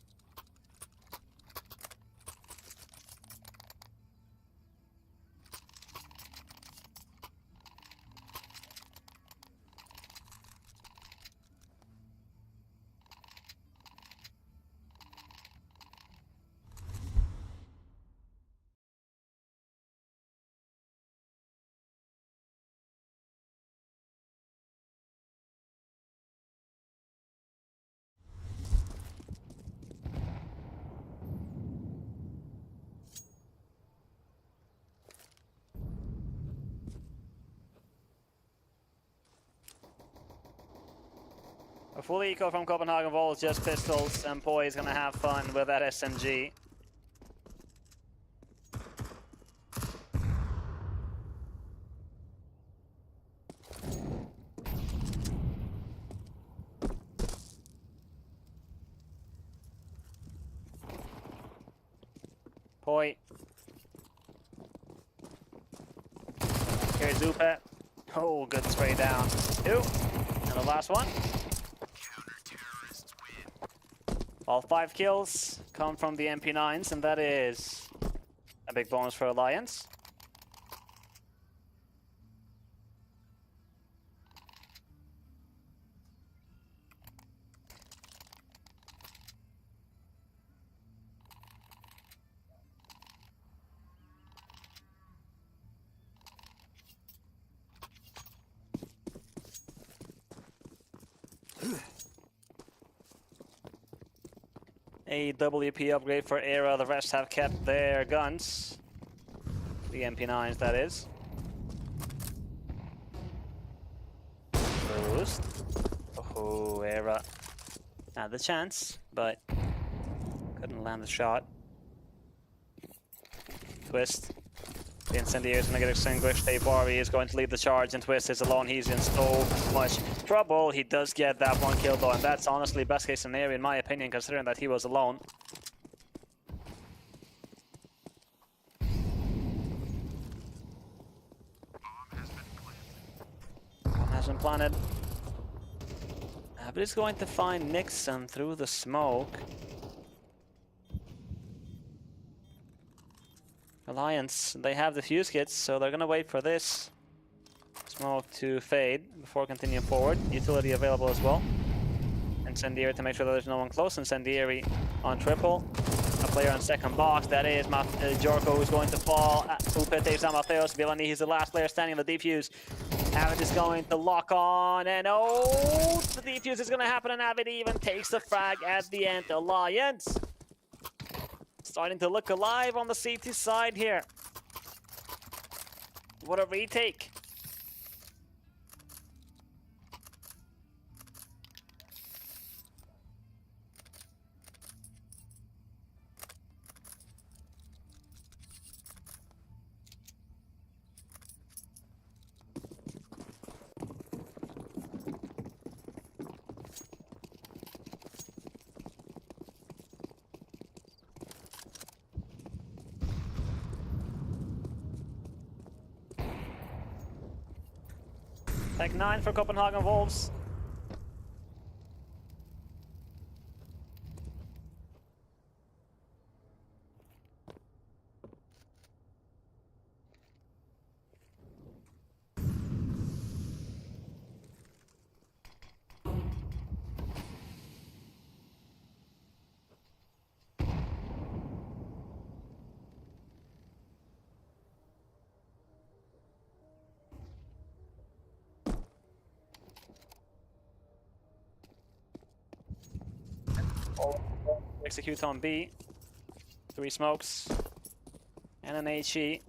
A full eco from Copenhagen Volts, just pistols, and Boy is gonna have fun with that SMG. Boy. Here's Upe. Oh, good spray down. Two. And the last one. All 5 kills come from the MP9s, and that is a big bonus for Alliance. A WP upgrade for Era. The rest have kept their guns. The MP9s, that is. Boost. Oh, Era had the chance, but couldn't land the shot. Twist. The Incendiary is going to get extinguished. Barbie is going to lead the charge, and Twist is alone. He's in so much trouble. He does get that 1 kill though, and that's honestly best case scenario in my opinion, considering that he was alone. Bomb has been planted. But he's going to find Nixon through the smoke. Alliance, they have the fuse kits, so they're gonna wait for this smoke to fade before continuing forward. Utility available as well. Incendiary to make sure that there's no one close. Incendiary on triple. A player on second box. That is Jorko, who's going to fall. Upe takes out Mateos. Vilani, he's the last player standing in the defuse. Avid is going to lock on, and oh, the defuse is gonna happen, and Avid even takes the frag at the end. Alliance starting to look alive on the CT side here. What a retake. Tech 9 for Copenhagen Wolves. Execute on B. 3 smokes. And an HE.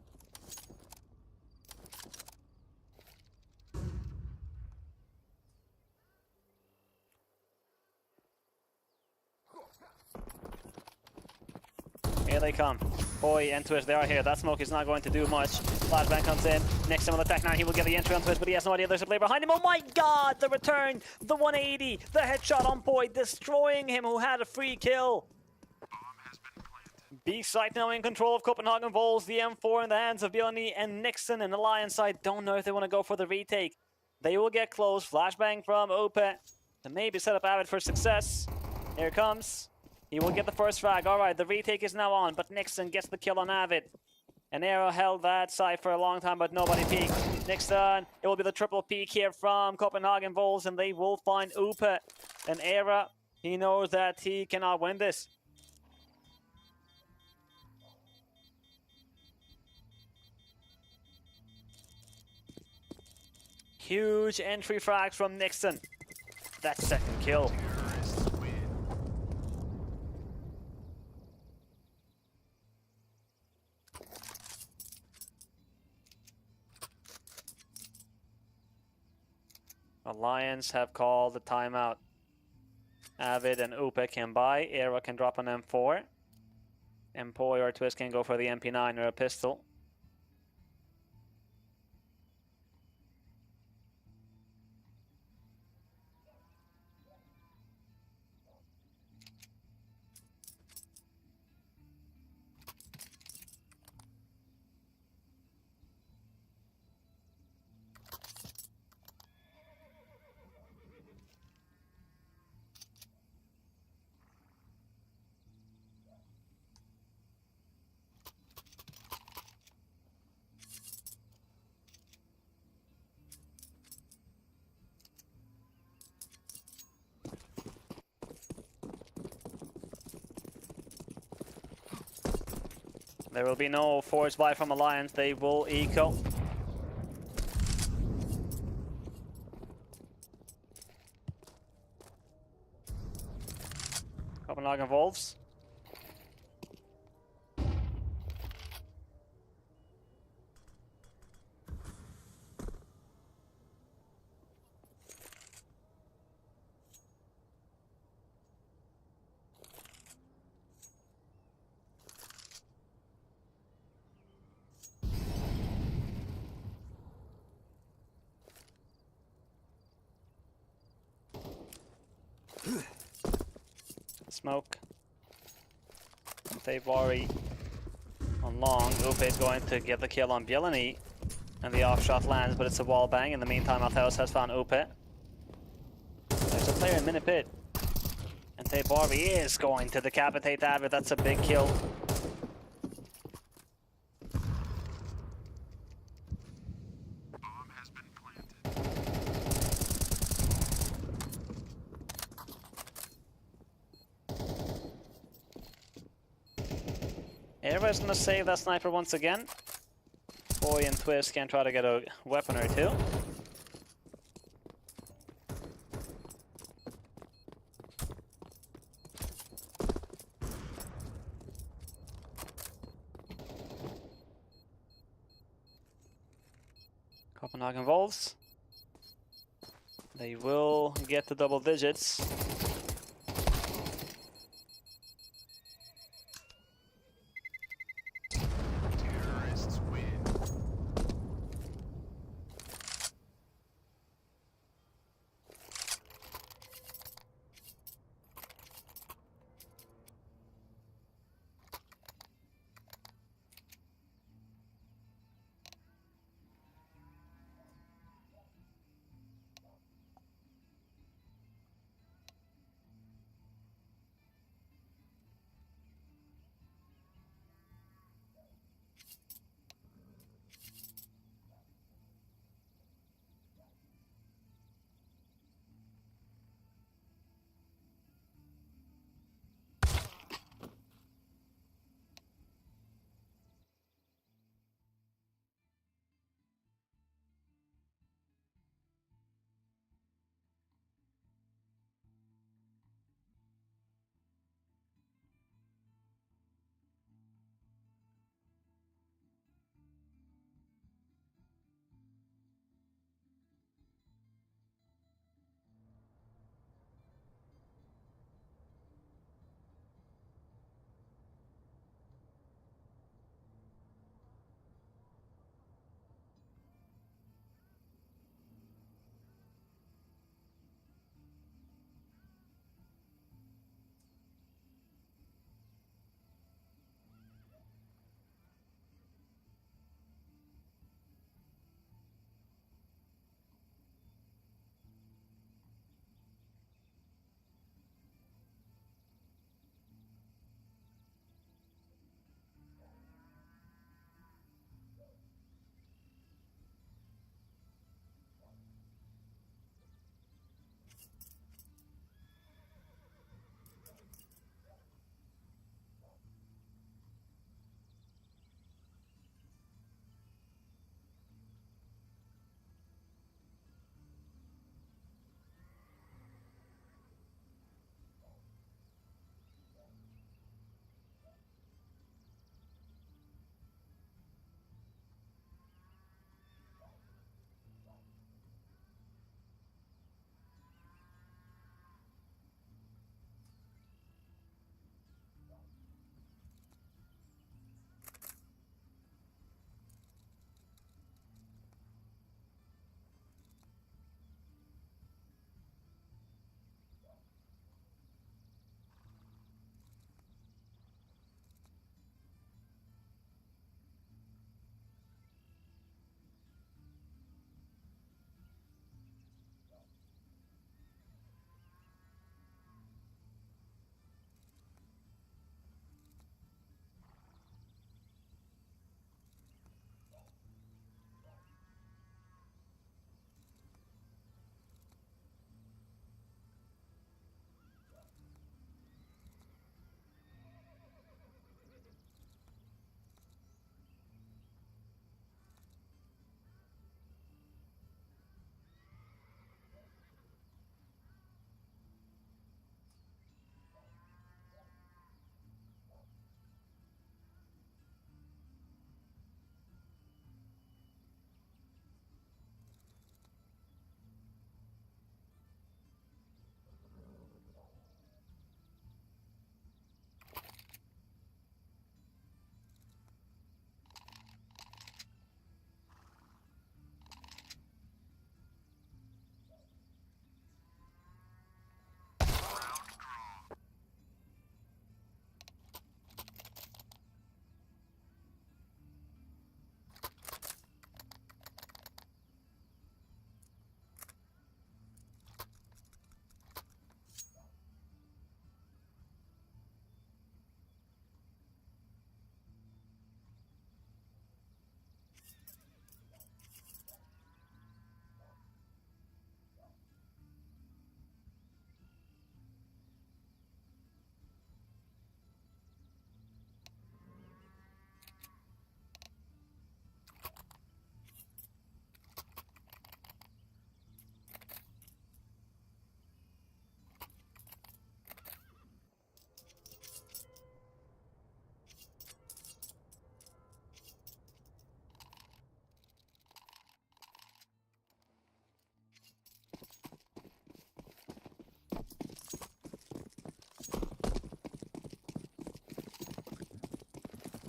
Here they come. Boy and Twist, they are here. That smoke is not going to do much. Flashbang comes in. Next time on the Tech 9, he will get the entry on Twist, but he has no idea there's a player behind him. Oh my god! The return! The 180! The headshot on Boy, destroying him, who had a free kill. B site now in control of Copenhagen Wolves. The M4 in the hands of Bjorni and Nixon, and Alliance side don't know if they want to go for the retake. They will get close. Flashbang from Ope to maybe set up Avid for success. Here it comes. He will get the first frag. Alright, the retake is now on, but Nixon gets the kill on Avid. And Arrow held that side for a long time, but nobody peeked. Nixon, it will be the triple peek here from Copenhagen Wolves, and they will find Upe. And Arrow, he knows that he cannot win this. Huge entry frag from Nixon. That second kill. Alliance have called the timeout. Avid and Upe can buy. Era can drop an M4. Employer or Twist can go for the MP9 or a pistol. There will be no force buy from Alliance. They will eco. Copenhagen Wolves. Smoke. February on long. Upe is going to get the kill on Bielany. And the off shot lands, but it's a wall bang. In the meantime, Altheos has found Upe. There's a player in minute pit. And February is going to decapitate Avid. That's a big kill. Bomb has been planted. Everybody's gonna save that sniper once again. Boy and Twist can try to get a weapon or two. Copenhagen Wolves. They will get to double digits. Terrorists win.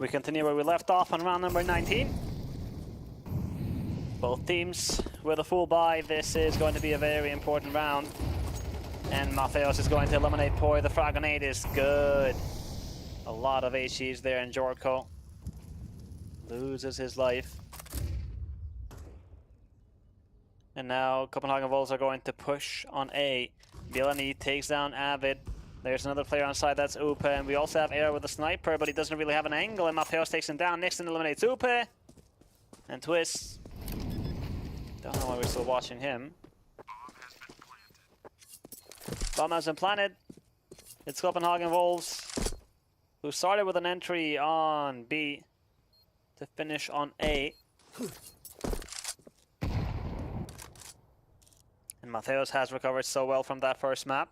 We continue where we left off on round number 19. Both teams with a full buy. This is going to be a very important round. And Mattheos is going to eliminate Poi. The frag grenade is good. A lot of HEs there, and Jorko loses his life. And now Copenhagen Wolves are going to push on A. Bjelani takes down Avid. There's another player on side, that's Upe. And we also have Air with a sniper, but he doesn't really have an angle. And Mattheos takes him down. Nixon eliminates Upe. And Twist. Don't know why we're still watching him. Bomb has been planted. It's Copenhagen Wolves, who started with an entry on B to finish on A. And Mattheos has recovered so well from that first map.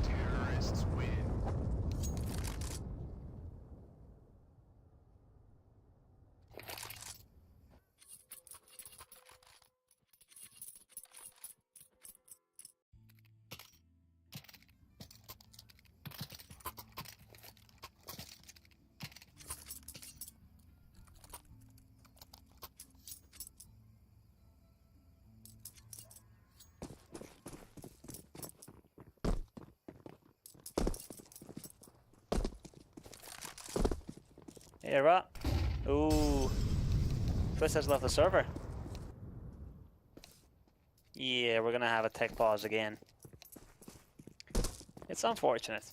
Terrorists win. Era. Ooh. Twist has left the server. Yeah, we're gonna have a tech pause again. It's unfortunate.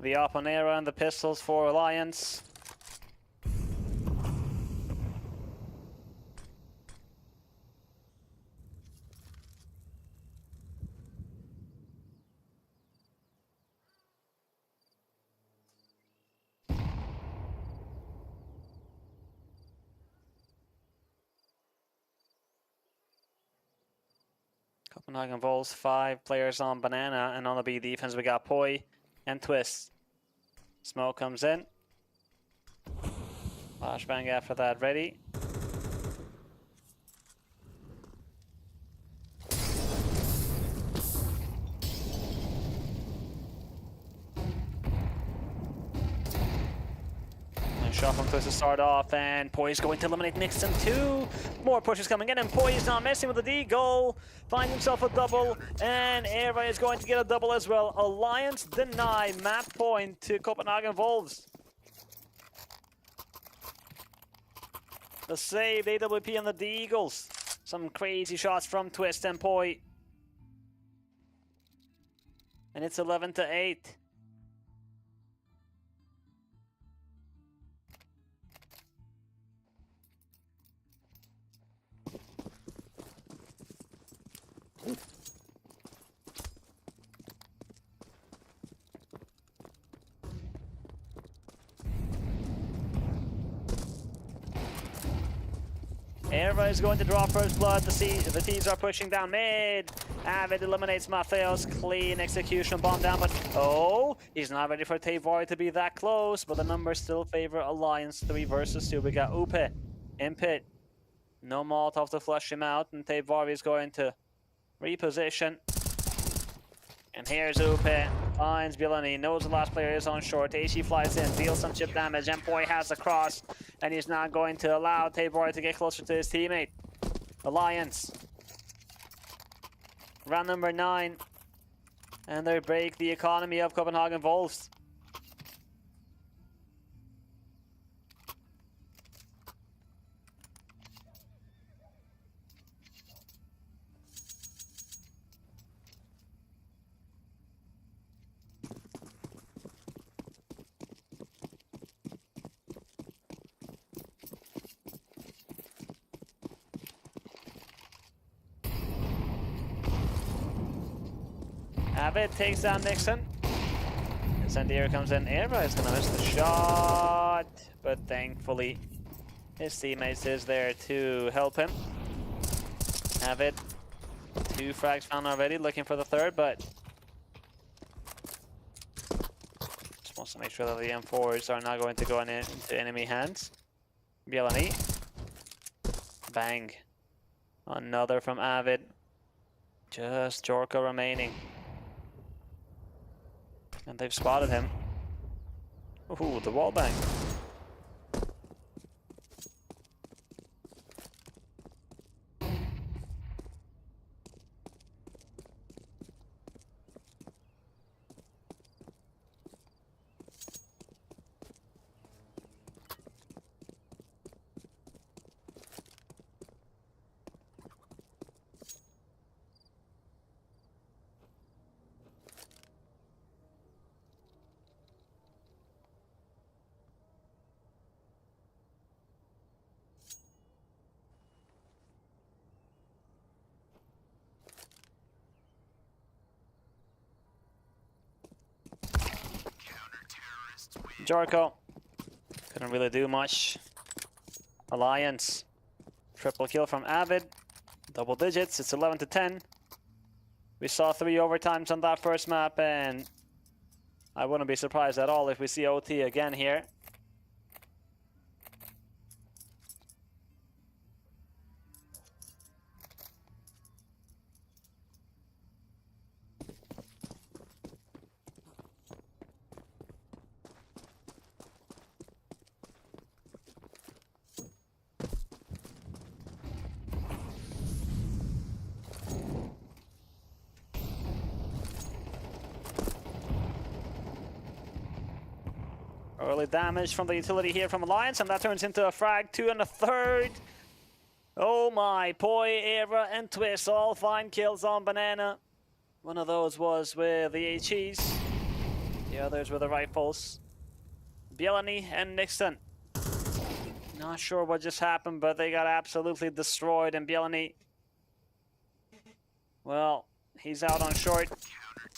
The Aponera and the pistols for Alliance. Copenhagen Wolves, 5 players on Banana, and on the B defense we got Poi and Twist. Smoke comes in. Flashbang after that, ready. Nice shot from Twist to start off, and Poi is going to eliminate Nixon. 2 more pushes coming in, and Poi is not messing with the D goal. Finds himself a double, and Eva is going to get a double as well. Alliance deny map point to Copenhagen Wolves. The save, AWP and the D Eagles. Some crazy shots from Twist and Poi. And it's 11-8. Era is going to draw first blood. The T's are pushing down mid. Avid eliminates Matheos. Clean execution, bomb down, but oh, he's not ready for Tavori to be that close, but the numbers still favor Alliance. 3 versus 2. We got Upe in pit. No Molotov to flush him out, and Tavori is going to reposition. And here's Upe, finds Bielany, knows the last player is on short. Aishi flies in, deals some chip damage, Empoi has the cross, and he's not going to allow Tavori to get closer to his teammate. Alliance. Round number 9. And they break the economy of Copenhagen Wolves. Avid takes down Nixon. Incendiary comes in. Era is gonna miss the shot, but thankfully his teammates is there to help him. Avid, 2 frags found already, looking for the 3rd, but just wants to make sure that the M4s are not going to go into enemy hands. Bielany. Bang. Another from Avid. Just Jorko remaining. And they've spotted him. Ooh, the wall bang. Jorko couldn't really do much. Alliance. Triple kill from Avid. Double digits. It's 11-10. We saw 3 overtimes on that first map, and I wouldn't be surprised at all if we see OT again here. Early damage from the utility here from Alliance, and that turns into a frag, 2 and a 3rd. Oh my, Poi, Era, and Twist all find kills on Banana. One of those was with the HEs. The others were the rifles. Bielany and Nixon. Not sure what just happened, but they got absolutely destroyed, and Bielany, well, he's out on short.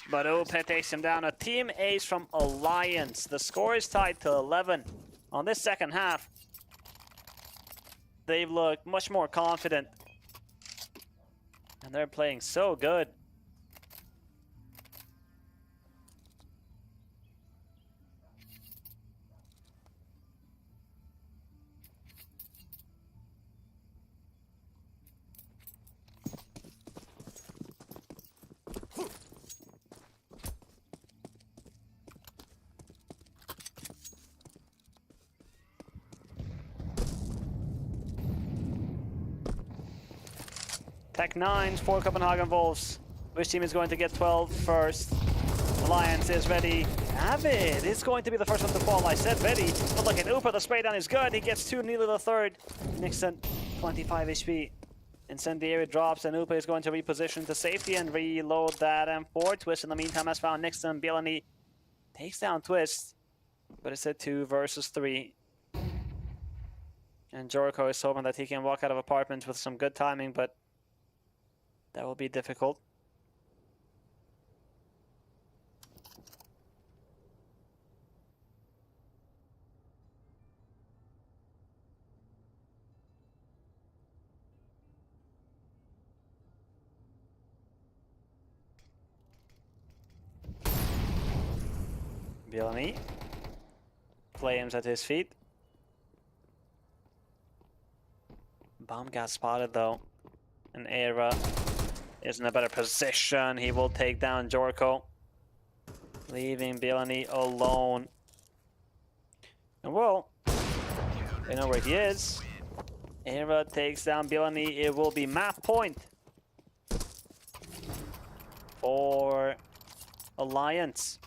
But Upe takes him down. A team ace from Alliance. The score is tied to 11 on this second half. They've looked much more confident. And they're playing so good. Tech 9s for Copenhagen Wolves. Which team is going to get 12 first? Alliance is ready. Avid is going to be the first one to fall. I said ready, but look at Upa. The spray down is good. He gets 2, nearly the 3rd. Nixon, 25 HP. Incendiary drops, and Upa is going to reposition to safety and reload that M4. Twist in the meantime has found Nixon. Bielany takes down Twist, but it's a 2 versus 3. And Jorko is hoping that he can walk out of apartments with some good timing, but that will be difficult. Villainy. Flames at his feet. Bomb got spotted though. And Era is in a better position. He will take down Jorko, leaving Villainy alone. And well, they know where he is. Era takes down Villainy. It will be map point for Alliance.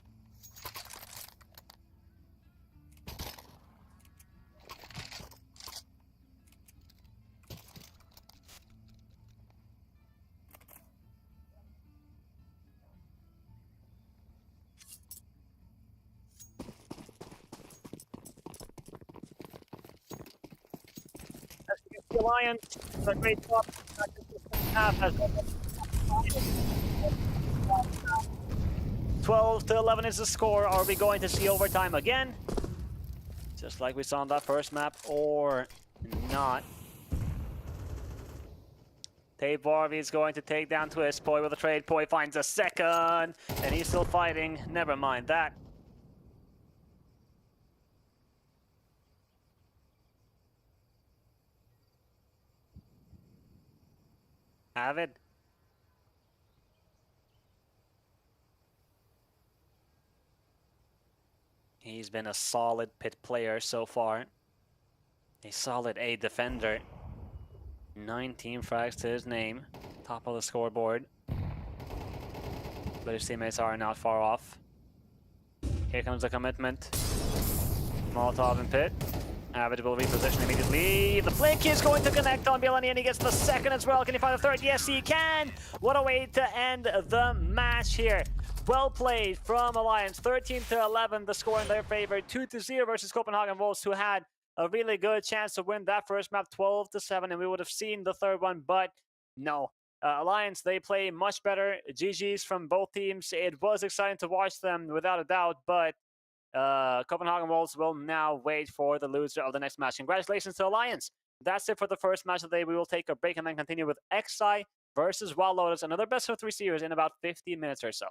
The Alliance, a great job. 12-11 is the score. Are we going to see overtime again? Just like we saw on that first map, or not? Tape Varvey is going to take down Twist. Poi with a trade. Poi finds a second, and he's still fighting. Never mind that. Avid. He's been a solid pit player so far. A solid A defender. 19 frags to his name. Top of the scoreboard. But his teammates are not far off. Here comes the commitment. Molotov in pit. Avid will reposition immediately. The flick is going to connect on Villainy, and he gets the second as well. Can he find the third? Yes, he can! What a way to end the match here. Well played from Alliance. 13-11, the score in their favor. 2-0 versus Copenhagen Wolves, who had a really good chance to win that first map, 12-7, and we would have seen the third one, but no. Alliance, they play much better. GG's from both teams. It was exciting to watch them, without a doubt, but Copenhagen Wolves will now wait for the loser of the next match. Congratulations to Alliance. That's it for the first match of the day. We will take a break and then continue with XI versus WildLotus, another best of 3 series in about 15 minutes or so.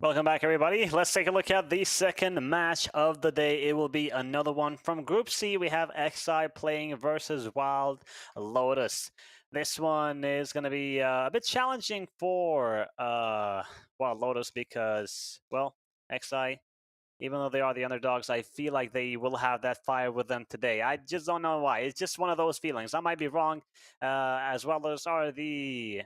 Welcome back, everybody. Let's take a look at the second match of the day. It will be another one from Group C. We have XI playing versus WildLotus. This one is going to be a bit challenging for WildLotus because, well, XI, even though they are the underdogs, I feel like they will have that fire with them today. I just don't know why. It's just one of those feelings. I might be wrong, as WildLotus are the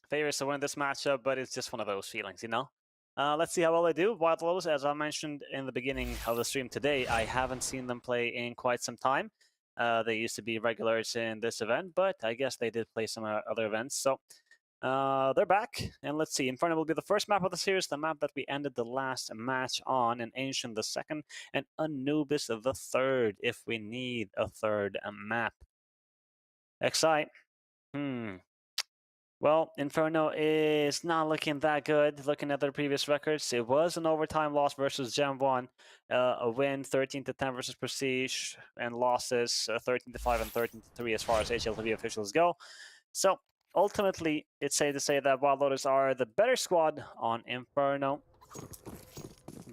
favorites to win this matchup, but it's just one of those feelings, you know? Let's see how well they do. WildLotus, as I mentioned in the beginning of the stream today, I haven't seen them play in quite some time. They used to be regulars in this event, but I guess they did play some other events. So they're back, and let's see. Inferno will be the first map of the series, the map that we ended the last match on, and Ancient the second, and Anubis the third, if we need a third map. XI. Well, Inferno is not looking that good. Looking at their previous records, it was an overtime loss versus Gen 1, a win 13-10 versus Prestige, and losses 13-5 and 13-3 as far as HLTV officials go. So ultimately, it's safe to say that WildLotus are the better squad on Inferno.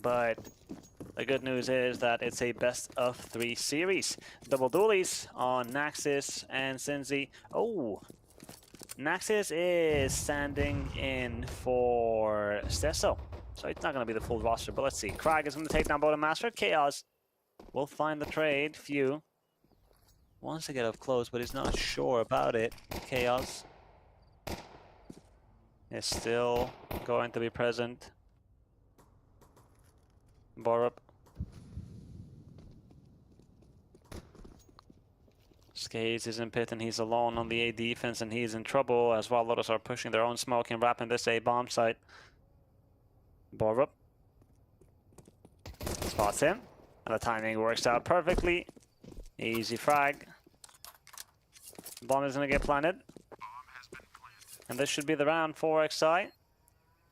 But the good news is that it's a best of 3 series. Double dualies on Naxis and Cinzi. Oh, Naxis is standing in for Stesso, so it's not going to be the full roster, but let's see. Krag is going to take down Bodemaster. Chaos will find the trade. Few wants to get up close, but he's not sure about it. Chaos is still going to be present. Borup. Skaze is in pit and he's alone on the A defense and he's in trouble as WildLotus are pushing their own smoke and wrapping this A bomb site. Borup spots him and the timing works out perfectly. Easy frag. Bomb is gonna get planted. And this should be the round for XI.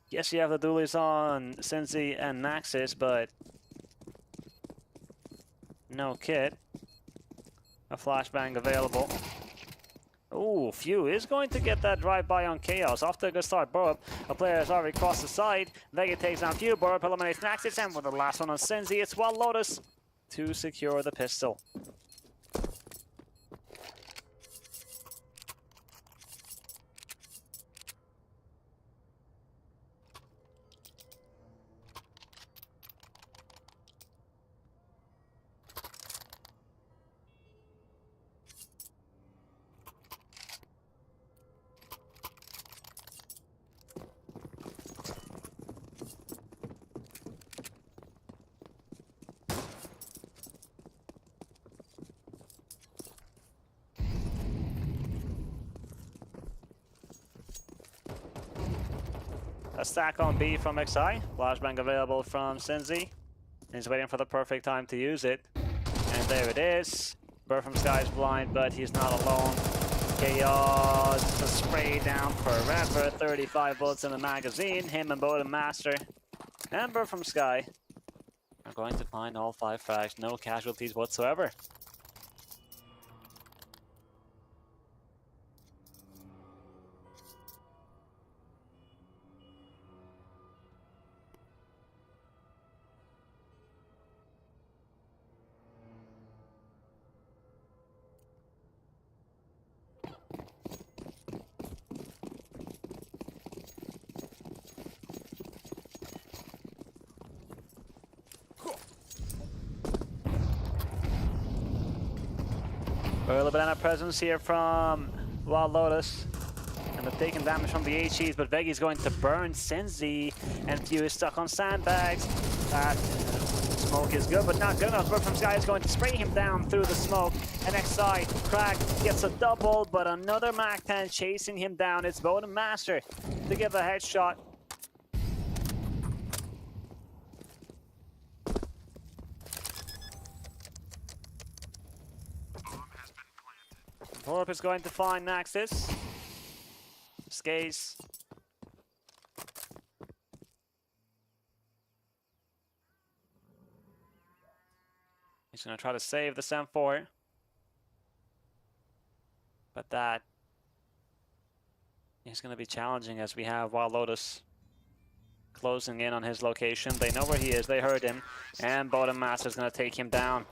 Yes, you have the dualies on Cinzi and Naxis, but no kit. A flashbang available. Ooh, Few is going to get that drive-by on Chaos. Off to a good start. Borup, a player has already crossed the side. Vega takes down Few. Borup eliminates Naxis, and with the last one on Cinzi, it's WildLotus to secure the pistol. A stack on B from XI. Flashbang available from Cinzi. He's waiting for the perfect time to use it. And there it is. Bird from Sky is blind, but he's not alone. Chaos, a spray down forever. 35 bullets in the magazine. Him and Bodemaster and Bird from Sky are going to find all 5 frags. No casualties whatsoever. Early banana presence here from WildLotus. And they're taking damage from the HEs, but Vegi's going to burn Cinzi. And Few is stuck on sandbags. That smoke is good, but not good enough. Bird from Sky is going to spray him down through the smoke. And XI, Krag gets a double, but another MAC-10 chasing him down. It's Bodemaster to get the headshot. Borup is going to find Naxis. Skaze. He's going to try to save the SEM4. But that is going to be challenging as we have WildLotus closing in on his location. They know where he is. They heard him. And Bottom Master's going to take him down.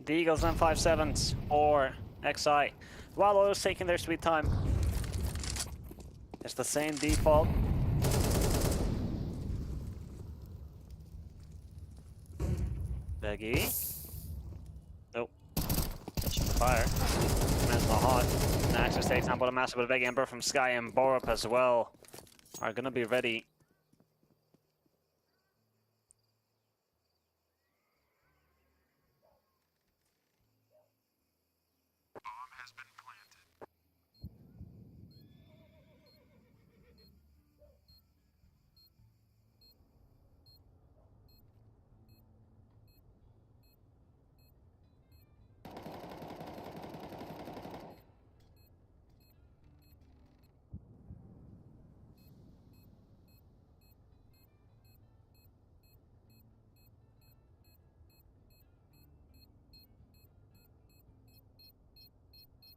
The Eagles and 5-7s or XI. WildLotus taking their sweet time. It's the same default. Beggy. Nope. Catching the fire. Man's not hot. Naxxus takes down Bottom Master, but Beggy and Burr from Sky and Borup as well are gonna be ready. Bomb has been planted.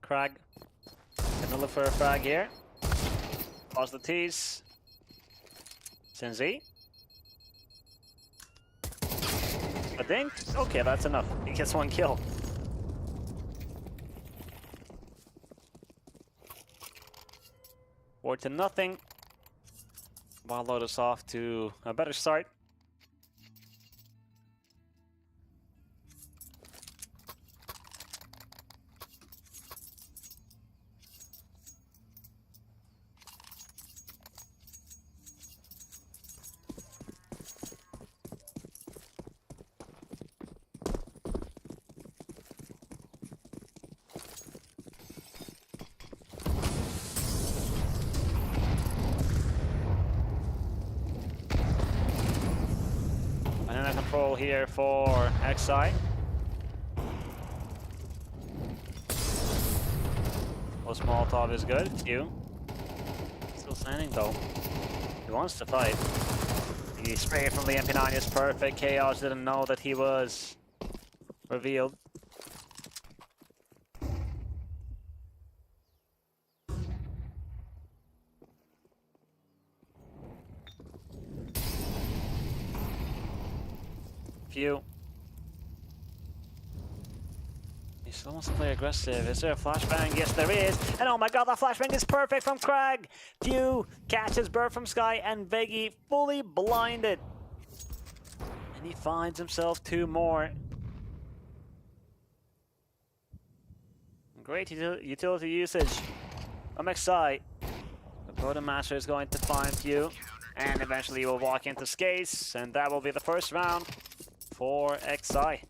Crag. Gonna look for a frag here. Pause the T's. Sinzi. I think. Okay, that's enough. He gets one kill. Four to nothing. WildLotus off to a better start. Banana control here for XI. Well, Molotov is good. Few. Still standing though. He wants to fight. The spray from the MP9 is perfect. Chaos didn't know that he was revealed. Few. He still wants to play aggressive. Is there a flashbang? Yes, there is. And oh my god, that flashbang is perfect from Crag. Few catches Burr from Sky and Veggie fully blinded. And he finds himself two more. Great utility usage from XI. The Bottom Master is going to find Few. And eventually he will walk into Skates. And that will be the first round for XI.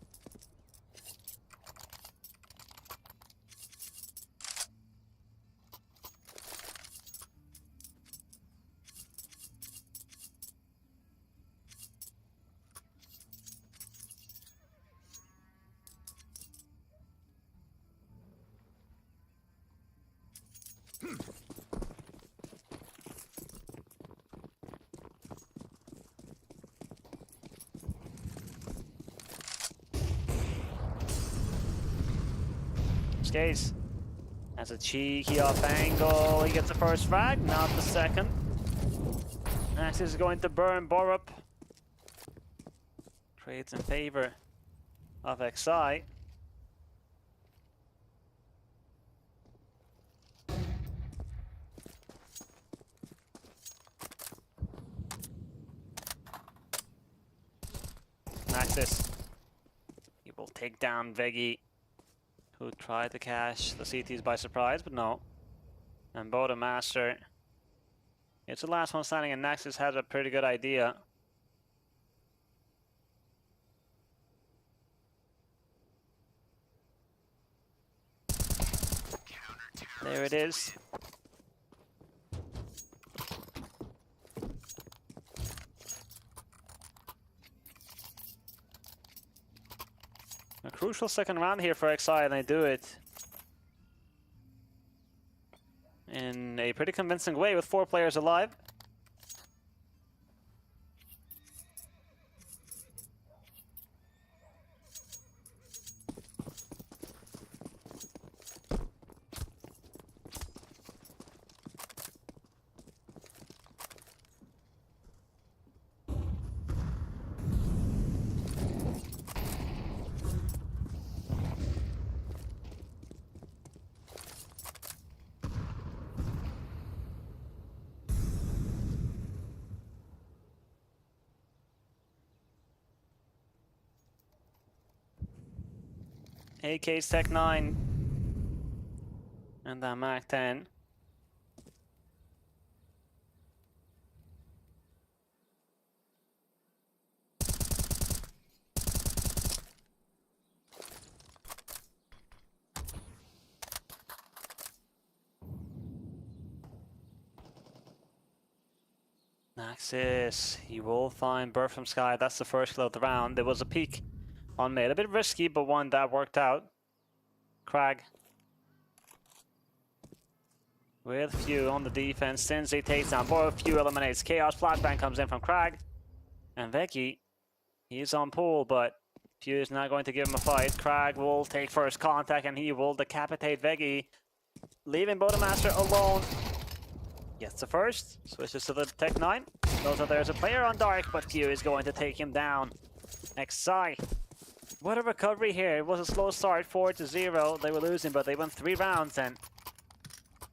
Skates has a cheeky off angle. He gets the first frag, not the second. Naxxus is going to burn Borup. Trades in favor of XI. Naxxus. He will take down Veggie, who tried to cash the CTs by surprise, but no. And Bottom Master. It's the last one standing, and Naxxus has a pretty good idea. There it is. A crucial second round here for XI, and they do it in a pretty convincing way with 4 players alive. AK's Tech 9 and that Mac 10. Naxis, he will find Birth from Sky. That's the first kill of the round. There was a peek on mid. A bit risky, but one that worked out. Crag with Few on the defense. Sensei takes down both. Few eliminates Chaos. Flashbang comes in from Crag. And Veki, he's on pool, but Few is not going to give him a fight. Crag will take first contact and he will decapitate Veki, leaving Bodemaster alone. Gets the first, switches to the Tech 9. Knows that there's a player on Dark, but Few is going to take him down. XI. What a recovery here. It was a slow start, 4-0. They were losing, but they won 3 rounds, and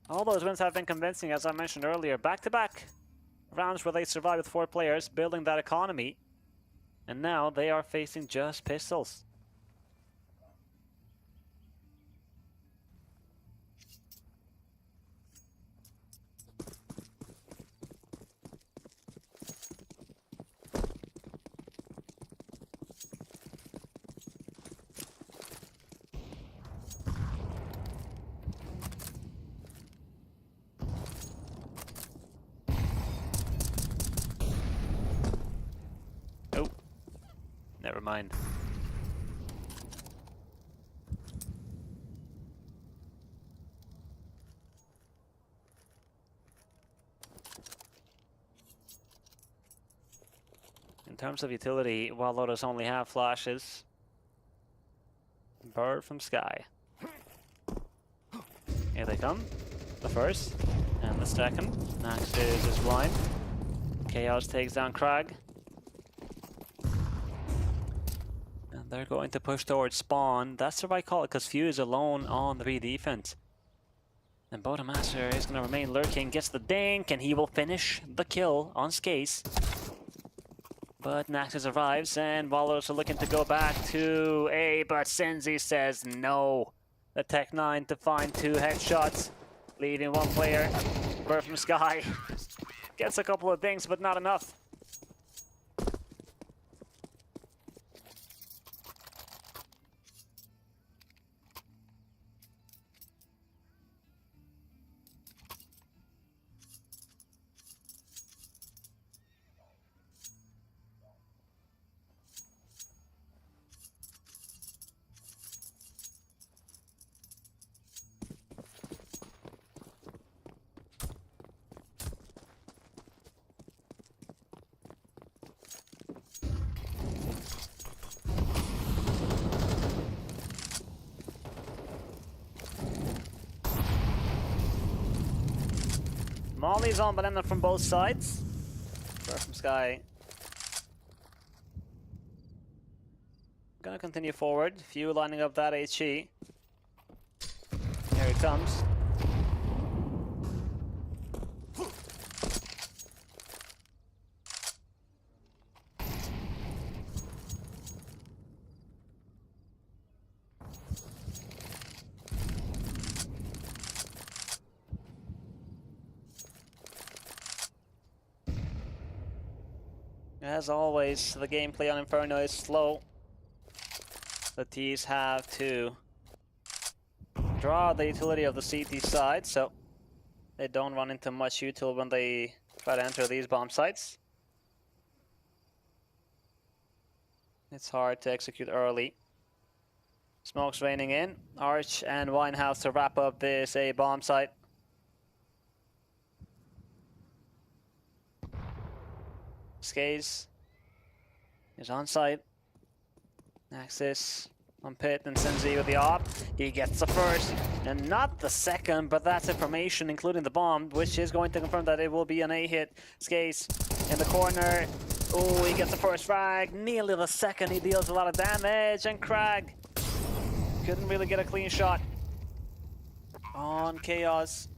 all those wins have been convincing, as I mentioned earlier. Back-to-back rounds where they survived with 4 players, building that economy. And now they are facing just pistols. Never mind. In terms of utility, WildLotus only have flashes. Bird from Sky. Here they come. The first and the second. Naxis is blind. Chaos takes down Crag. They're going to push towards spawn. That's the right call because Few is alone on the B defense. And Bodemaster is going to remain lurking, gets the dink, and he will finish the kill on Skase. But Naxis arrives, and WildLotus are looking to go back to A, but Senzi says no. The Tech 9 to find 2 headshots, leaving 1 player. Bird from Sky gets a couple of dinks, but not enough. Molly's on banana from both sides. Bird from Sky gonna continue forward. Few lining up that HE. Here it comes. As always, the gameplay on Inferno is slow. The T's have to draw the utility of the CT side, so they don't run into much util when they try to enter these bomb sites. It's hard to execute early. Smoke's raining in. Arch and Winehouse to wrap up this A bomb site. Skaze is on site. Axis on Pit and Senzi with the op. He gets the first and not the second, but that's information including the bomb, which is going to confirm that it will be an A hit. Skaze in the corner. Oh, he gets the first frag. Nearly the second. He deals a lot of damage, and Crag couldn't really get a clean shot on Chaos.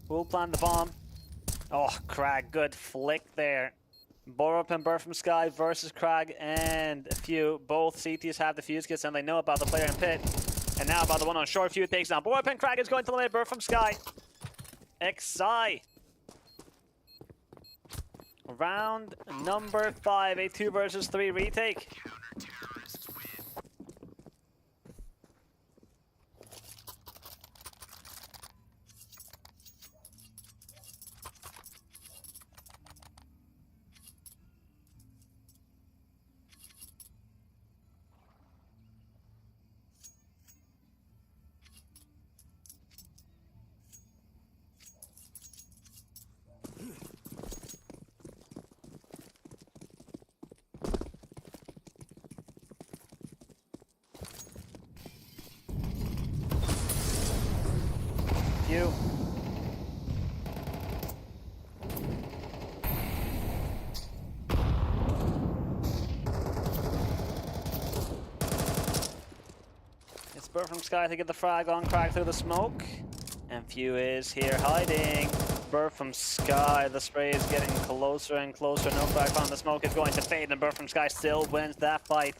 Will plant the bomb. Oh, Crag, good flick there. Borup and Birth from Sky versus Crag and Few. Both CTs have the fuse kits and they know about the player in Pit. And now about the one on short. Few takes down Borup, and Crag is going to eliminate Birth from Sky. XI. Round number 5, a 2 versus 3 retake. Few. It's Birth from Sky to get the frag on Crag through the smoke. And Few is here hiding. Birth from Sky, the spray is getting closer and closer. No frag found. The smoke is going to fade, and Birth from Sky still wins that fight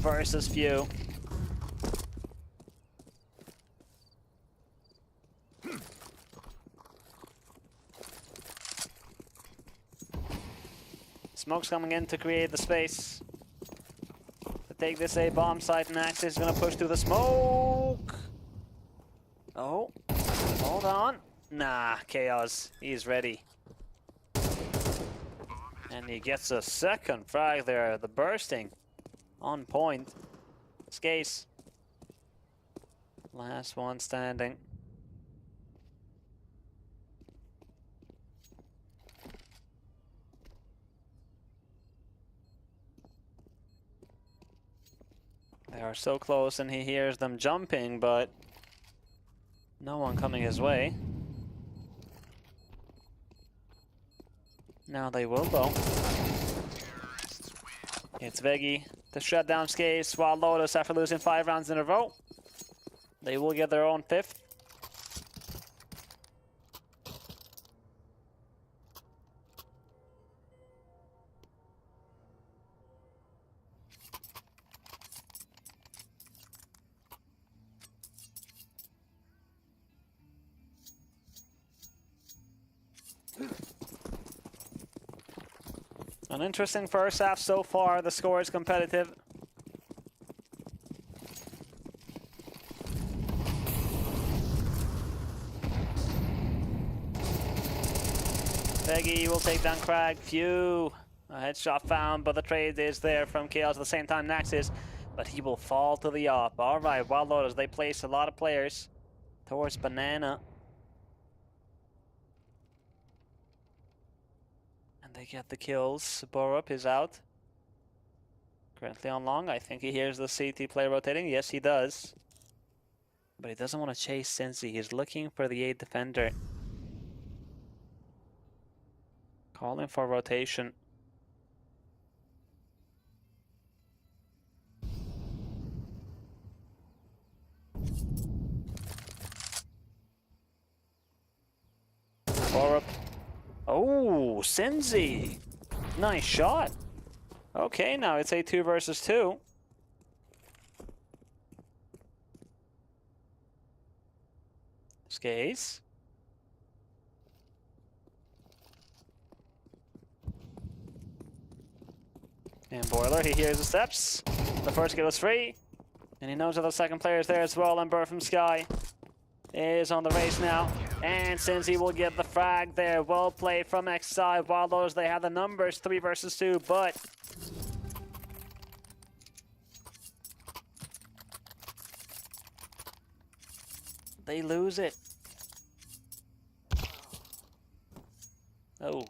versus Few. Smoke's coming in to create the space to take this A bomb site, and Axis is going to push through the smoke. Oh, hold on. Nah, Chaos, he's ready. And he gets a second frag there, the bursting on point. Skaze, last one standing. They are so close, and he hears them jumping, but no one coming his way. Now they will, though. It's Veggie to shut down Skaze. WildLotus, after losing 5 rounds in a row, they will get their own 5th. An interesting first half so far. The score is competitive. Veggie will take down Crag. Few. A headshot found, but the trade is there from Chaos at the same time. Naxis, but he will fall to the op. Alright, WildLotus, they place a lot of players towards Banana. They get the kills. Borup is out. Currently on long. I think he hears the CT player rotating. Yes, he does. But he doesn't want to chase Sensi. He's looking for the 8 defender. Calling for rotation. Borup. Oh, Senzi! Nice shot. Okay, now it's a 2 versus 2. Skaze. And Boiler, he hears the steps. The first kill is free. And he knows that the second player is there as well, and Birth from Sky. is on the race now. And Cincy will get the frag there. Well played from X-Side. WildLotus, they have the numbers, 3 versus 2, but they lose it. Oh.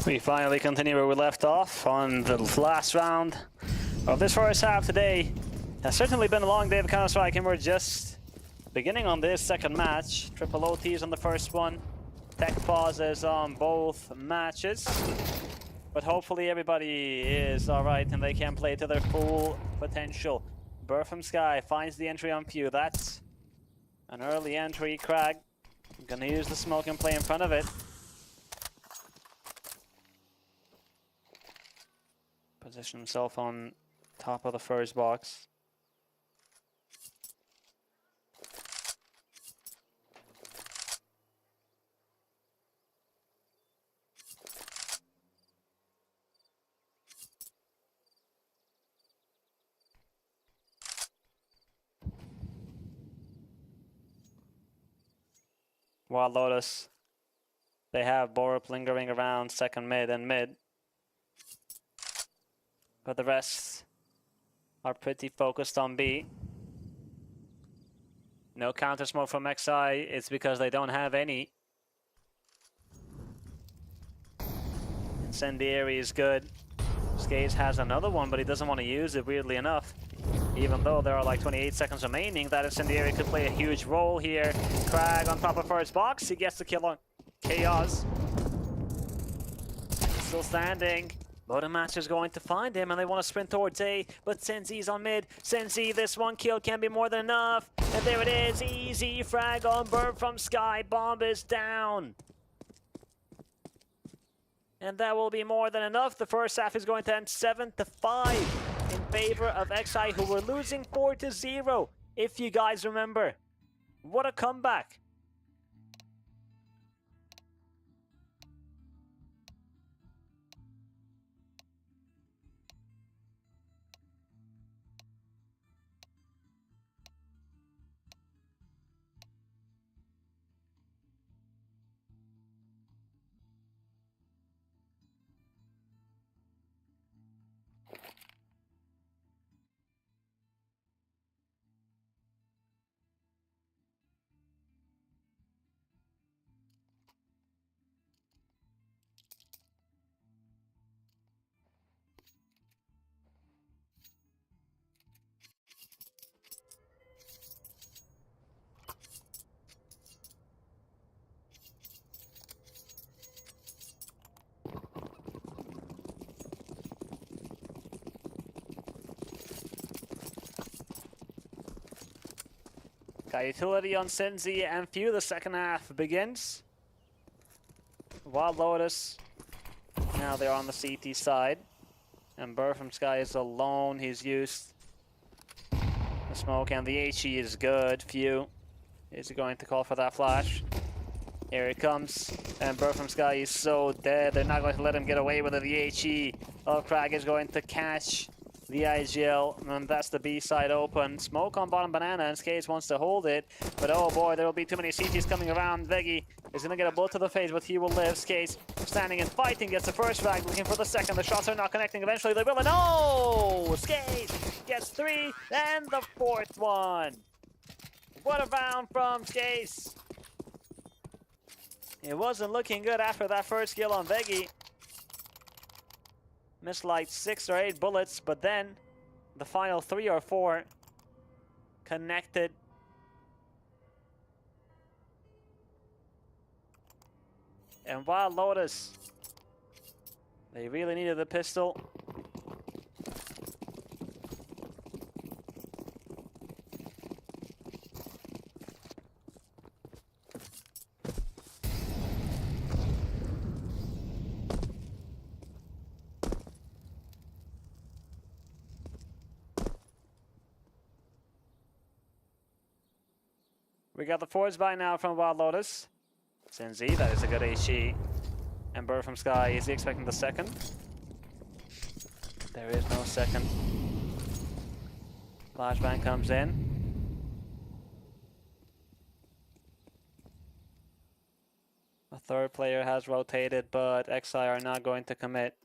We finally continue where we left off on the last round of this first half today. Has certainly been a long day of Counter-Strike, and we're just beginning on this second match. Triple OTs on the first one, tech pauses on both matches. But hopefully everybody is alright and they can play to their full potential. Bird from Sky finds the entry on Pew. That's an early entry. Crag gonna use the smoke and play in front of it. Position himself on top of the first box. WildLotus, they have Borup lingering around second mid and mid. But the rest are pretty focused on B. No counter smoke from XI, it's because they don't have any. Incendiary is good. Skates has another one, but he doesn't want to use it, weirdly enough. Even though there are like 28 seconds remaining, that Incendiary could play a huge role here. Crag on top of first box, he gets the kill on Chaos. Still standing. Loading Match is going to find him, and they want to sprint towards A, but Senzi's on mid. Senzi, this one kill can be more than enough. And there it is, easy frag on Bird from Sky. Bomb is down. And that will be more than enough. The first half is going to end 7-5 in favor of XI, who were losing 4-0, if you guys remember. What a comeback. Got utility on Senzi and Few. The second half begins. WildLotus, now they're on the CT side. And Bird from Sky is alone. He's used the smoke, and the HE is good. Few is going to call for that flash. Here it comes, and Bird from Sky is so dead. They're not going to let him get away with it. The HE of Crag is going to catch the IGL, and that's the B side open. Smoke on bottom banana, and Skates wants to hold it, but oh boy, there will be too many CTs coming around. Veggie is gonna get a bullet to the face, but he will live. Skates standing and fighting, gets the first frag, looking for the second. The shots are not connecting. Eventually they will, and oh! Skates gets 3, and the fourth one. What a round from Skates. It wasn't looking good after that first kill on Veggie. Missed like 6 or 8 bullets, but then the final 3 or 4 connected. And WildLotus, they really needed the pistol. We got the forwards by now from WildLotus. Senzi, that is a good HE. And Bird from Sky, is he expecting the second? There is no second. Flashbang comes in. A third player has rotated, but XI are not going to commit.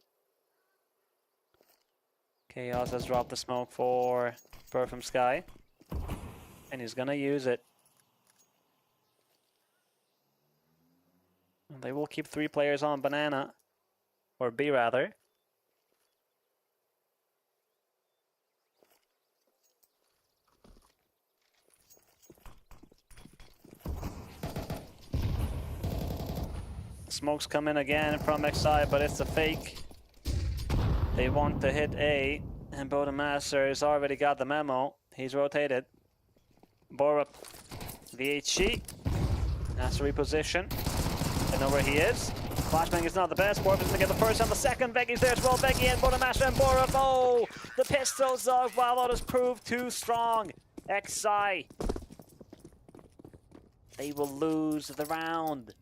Chaos has dropped the smoke for Bird from Sky. And he's gonna use it. They will keep 3 players on banana. Or B, rather. Smoke's coming again from XI, but it's a fake. They want to hit A, and Bodemaster has already got the memo. He's rotated. Borup, the HG, has to reposition. They know where he is. Flashbang is not the best. Borup is going to get the first and the second. Veggy's there as well. Veggy and Bodemaster and Borup. Oh, the pistols of WildLotus proved too strong. XI. They will lose the round.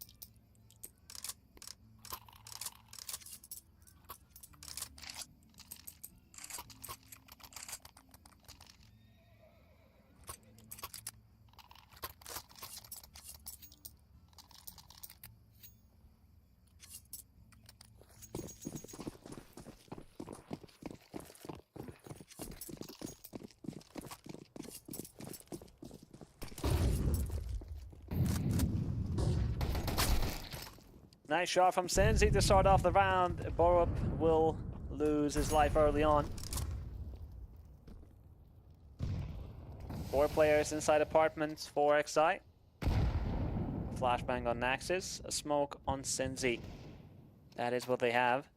Nice shot from Senzi to start off the round. Borup will lose his life early on. 4 players inside apartments for XI. Flashbang on Naxxis, a smoke on Senzi. That is what they have.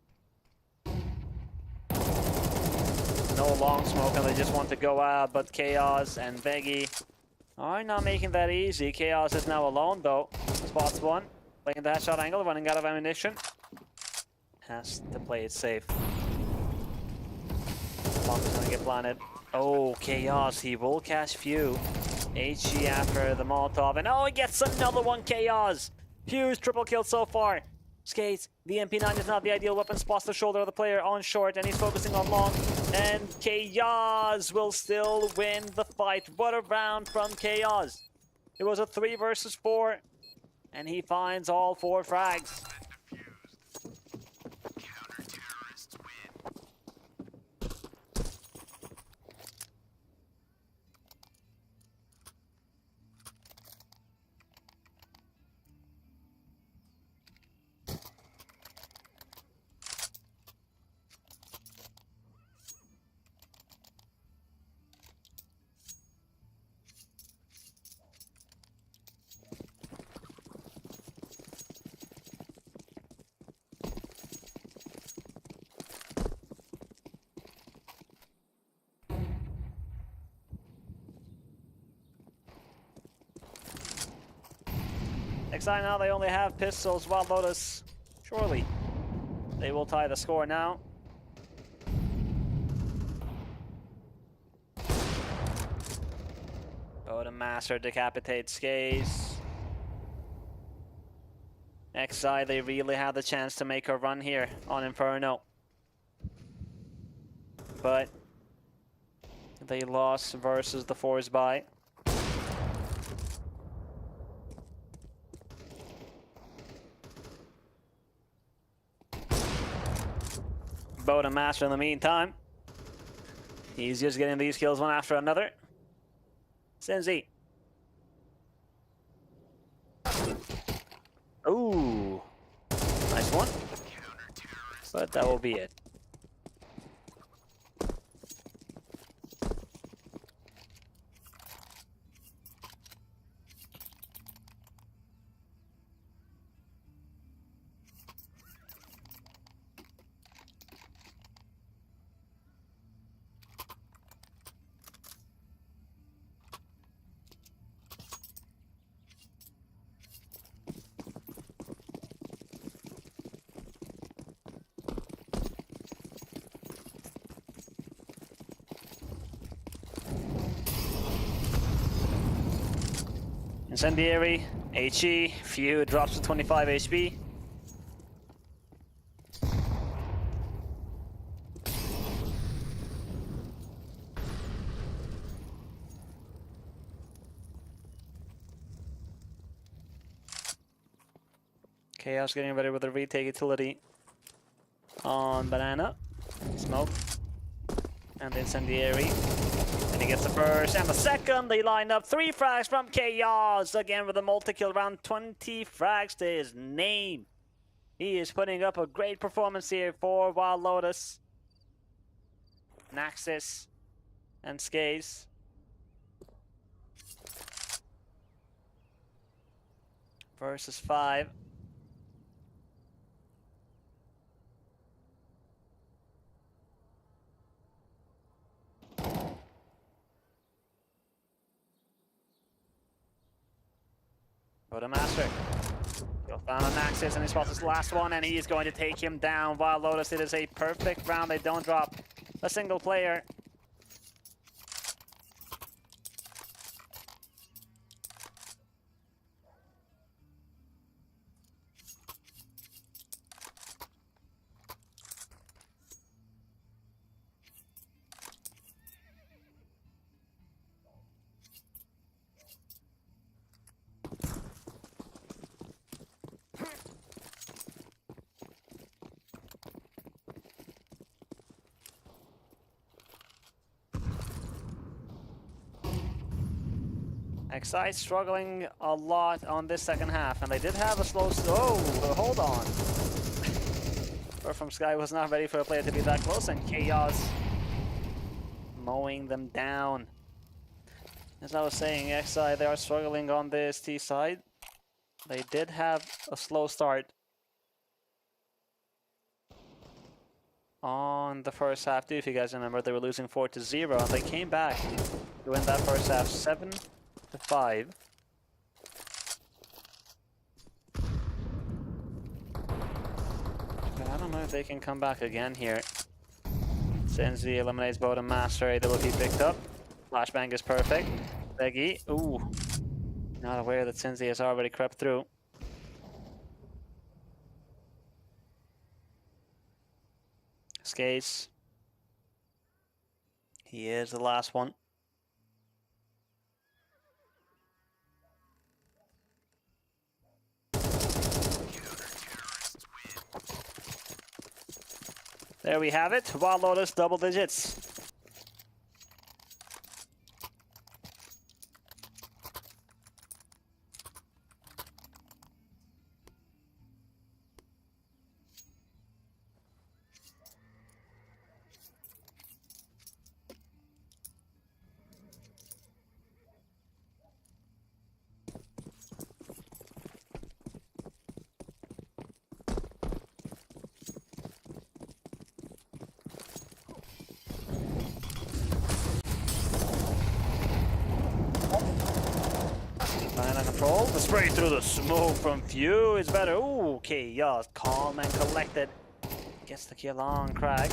No long smoke and they just want to go out, but Chaos and Veggy are not making that easy. Chaos is now alone though. Spots one. Playing the headshot angle, running out of ammunition. Has to play it safe. Bomb is gonna get planted. Oh, Chaos, he will catch Few. HG after the Molotov, and oh, he gets another one, Chaos! Few's triple kill so far. Skates, the MP9 is not the ideal weapon, spots the shoulder of the player on short, and he's focusing on long. And Chaos will still win the fight. What a round from Chaos. It was a 3 versus 4. And he finds all 4 frags. Counter-terrorists win. XI now, they only have pistols. WildLotus, surely they will tie the score now. Bodemaster decapitates Skaze. XI, they really had the chance to make a run here on Inferno. But they lost versus the Force Buy. Bodemaster in the meantime. He's just getting these kills one after another. Senzi. Ooh. Nice one. But that will be it. Incendiary, HE, Few drops to 25 HP. Chaos getting ready with a retake utility on Banana. Smoke. And the Incendiary. And he gets the first and the second. They line up 3 frags from Chaos. Again with a multi-kill round. 20 frags to his name. He is putting up a great performance here for WildLotus. Naxis and Skaze. Versus 5. Master. He'll found on Naxis and he spots his last one and he is going to take him down. WildLotus, it is a perfect round. They don't drop a single player. XI struggling a lot on this second half, and they did have a slow... Oh, hold on. Or from Sky was not ready for a player to be that close, and Chaos mowing them down. As I was saying, XI, they are struggling on this T side. They did have a slow start on the first half too, if you guys remember. They were losing 4-0, and they came back to win that first half 7-5. But I don't know if they can come back again here. Senzi eliminates Bodum Master, AWP picked up. Flashbang is perfect. Beggy, ooh. Not aware that Senzi has already crept through. Skates. He is the last one. There we have it. WildLotus double digits. Under control. The spray through the smoke from Few is better. Ooh, Chaos, calm and collected. Gets the kill on Crag.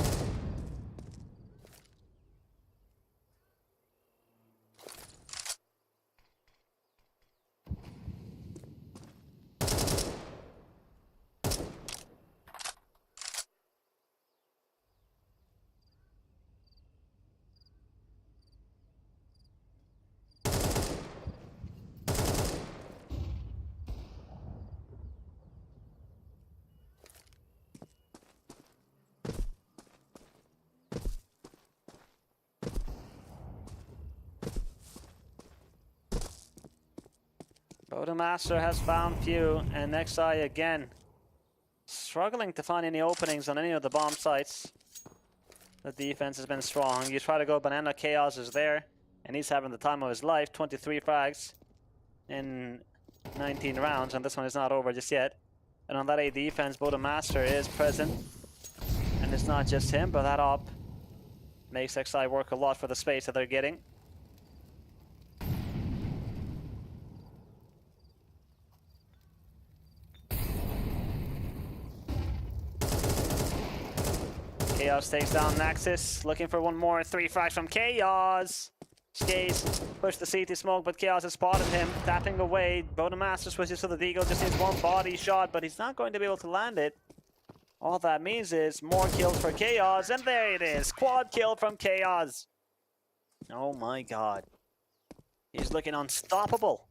Bodum Master has found Few, and XI again struggling to find any openings on any of the bomb sites. The defense has been strong. You try to go banana, Chaos is there, and he's having the time of his life. 23 frags in 19 rounds, and this one is not over just yet. And on that A defense, Bodum Master is present, and it's not just him, but that op makes XI work a lot for the space that they're getting. Chaos takes down Naxis, looking for one more. 3 frags from Chaos. Skaze push the CT smoke, but Chaos has spotted him, tapping away. Bodum Master switches to the Deagle, just needs one body shot, but he's not going to be able to land it. All that means is more kills for Chaos, and there it is. Quad kill from Chaos. Oh my god. He's looking unstoppable.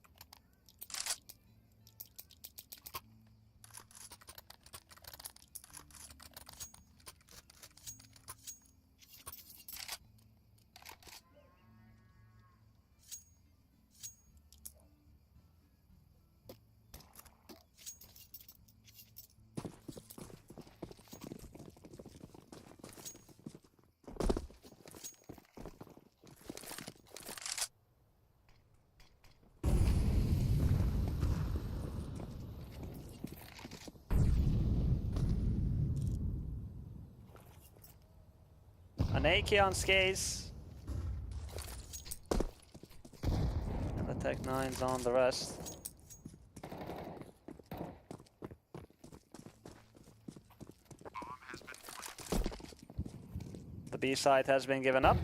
AK on Skaze. And the Tech 9's on the rest. The B side has been given up.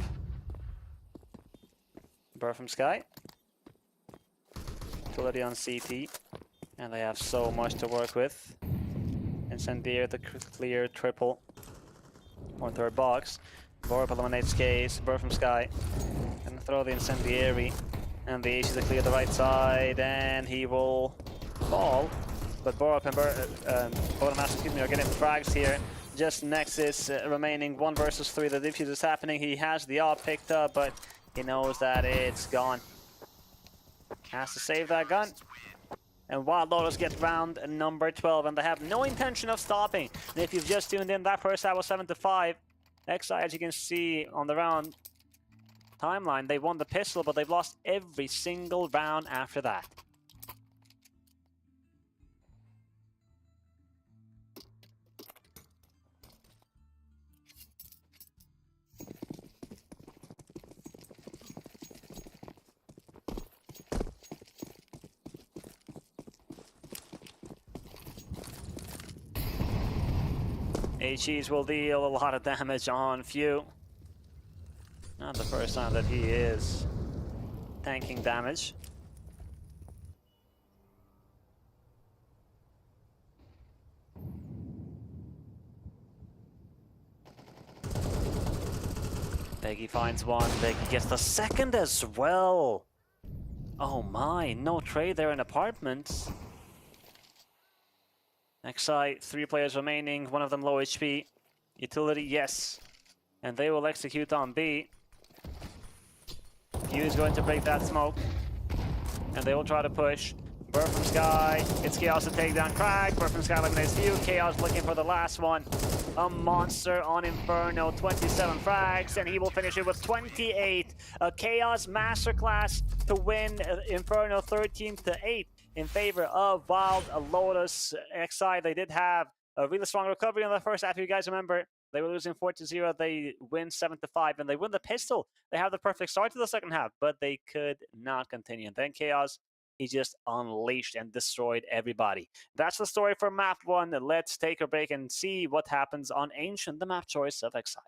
Burr from Sky. Utility on CT. And they have so much to work with. Incendiary to clear triple. Or third box. Borp eliminates Case. Burr from Sky. And throw the Incendiary. And the H to clear the right side. And he will fall. But Borp and Bodemaster, excuse me, are getting frags here. Just Nexus remaining 1 versus 3. The defuse is happening. He has the AWP picked up, but he knows that it's gone. Has to save that gun. And WildLotus get round number 12, and they have no intention of stopping. And if you've just tuned in, that first half was 7-5. XI, as you can see on the round timeline, they won the pistol, but they've lost every single round after that. HEs will deal a lot of damage on Few. Not the first time that he is tanking damage. Beggy finds one, Beggy gets the second as well. Oh my, no trade there in apartments. Next side, 3 players remaining, one of them low HP. Utility, yes. And they will execute on B. Few is going to break that smoke. And they will try to push. Burr from Sky, it's Chaos to take down Crack. Burr from Sky eliminates Few. Chaos looking for the last one. A monster on Inferno, 27 frags, and he will finish it with 28. A Chaos masterclass to win Inferno 13-8. In favor of WildLotus. XI, they did have a really strong recovery in the first half. If you guys remember, they were losing 4-0. They win 7-5, and they win the pistol. They have the perfect start to the second half, but they could not continue. And then Chaos, he just unleashed and destroyed everybody. That's the story for map 1. Let's take a break and see what happens on Ancient, the map choice of XI.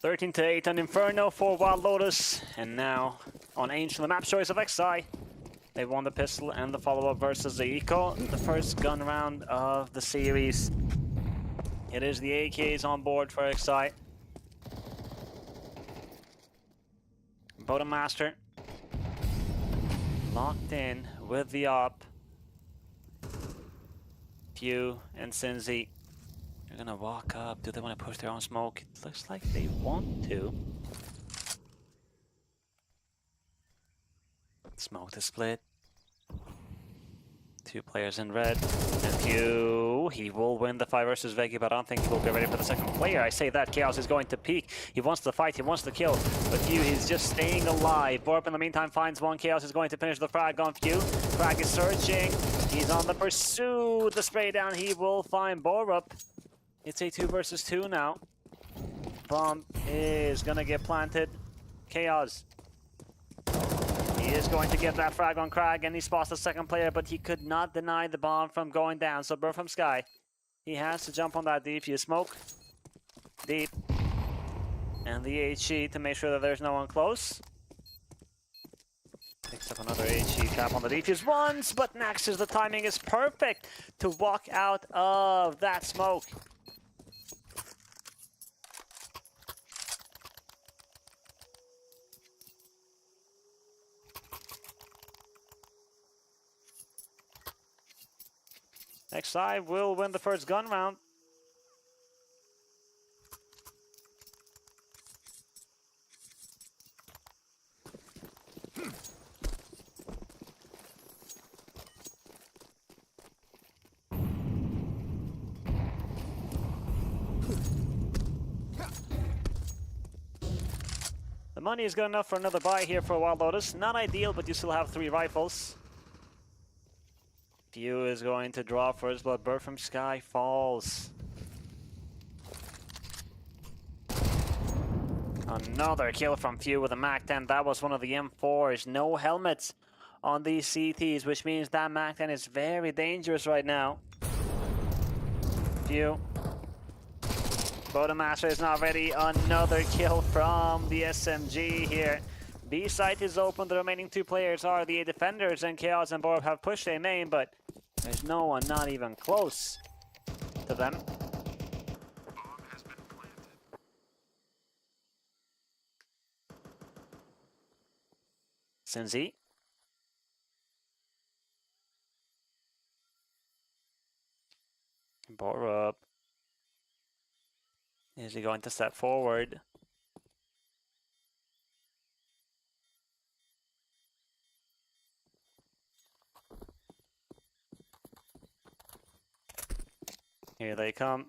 13-8 on Inferno for WildLotus, and now on Angel, the map choice of XI. They won the pistol and the follow-up versus the Eco, the first gun round of the series. It is the AKs on board for XI. Master locked in with the op. Few and Cinzy. They're gonna walk up. Do they want to push their own smoke? It looks like they want to. Smoke the split. 2 players in red. And Few, he will win the 5 versus Veggie, but I don't think he will be ready for the second player. I say that Chaos is going to peek. He wants to fight, he wants to kill. But Few, he's just staying alive. Borp in the meantime finds one. Chaos is going to finish the frag on Few. Frag is searching. He's on the pursuit. The spray down, he will find Borup. It's a 2 versus 2 now. Bomb is gonna get planted. Chaos. He is going to get that frag on Crag, and he spots the second player, but he could not deny the bomb from going down. So Burr from Sky, he has to jump on that deep. You smoke deep, and the HE to make sure that there's no one close. Picks up another HE trap on the defuse once, but Nax's the timing is perfect to walk out of that smoke. XI will win the first gun round. The money is good enough for another buy here for WildLotus. Not ideal, but you still have 3 rifles. Few is going to draw first blood. Bird from Sky falls. Another kill from Few with a MAC-10. That was one of the M4s. No helmets on these CTs, which means that MAC-10 is very dangerous right now. Few. Master is not ready. Another kill from the SMG here. B site is open. The remaining 2 players are the defenders, and Chaos and Borb have pushed a main, but there's no one, not even close to them. Bomb has been planted. Cinzy. Borb. Is he going to step forward? Here they come.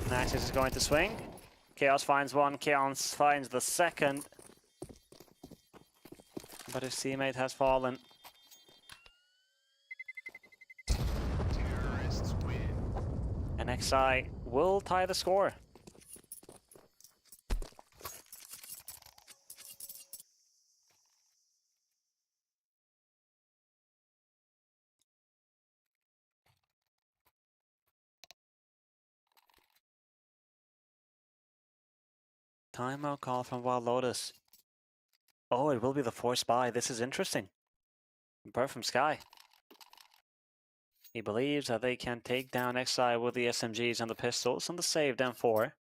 Naxis is going to swing. Chaos finds one. Chaos finds the second. But his teammate has fallen. Terrorists win. And XI will tie the score. Timeout call from WildLotus. Oh, it will be the 4th buy. This is interesting. Bird from Sky. He believes that they can take down XI with the SMGs and the pistols and the saved M4.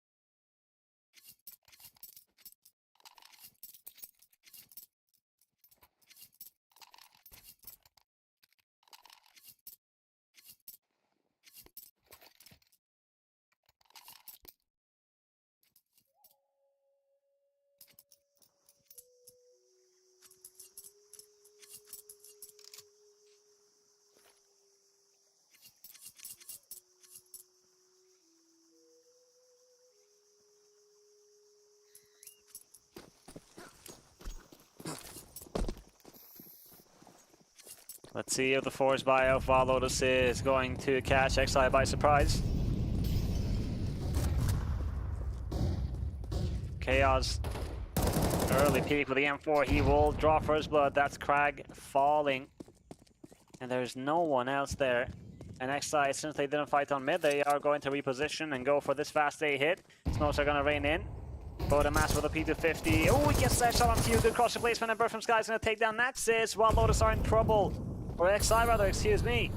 Let's see if the 4th buy of WildLotus is going to catch XI by surprise. Chaos, early peek with the M4. He will draw first blood. That's Crag falling. And there's no one else there. And XI, since they didn't fight on mid, they are going to reposition and go for this fast A hit. Smokes are going to rain in. Bodemas with a P250. Oh, he gets that shot on Few. Good cross replacement, and Bird from Sky is going to take down Naxis. WildLotus are in trouble. Or XI rather, excuse me.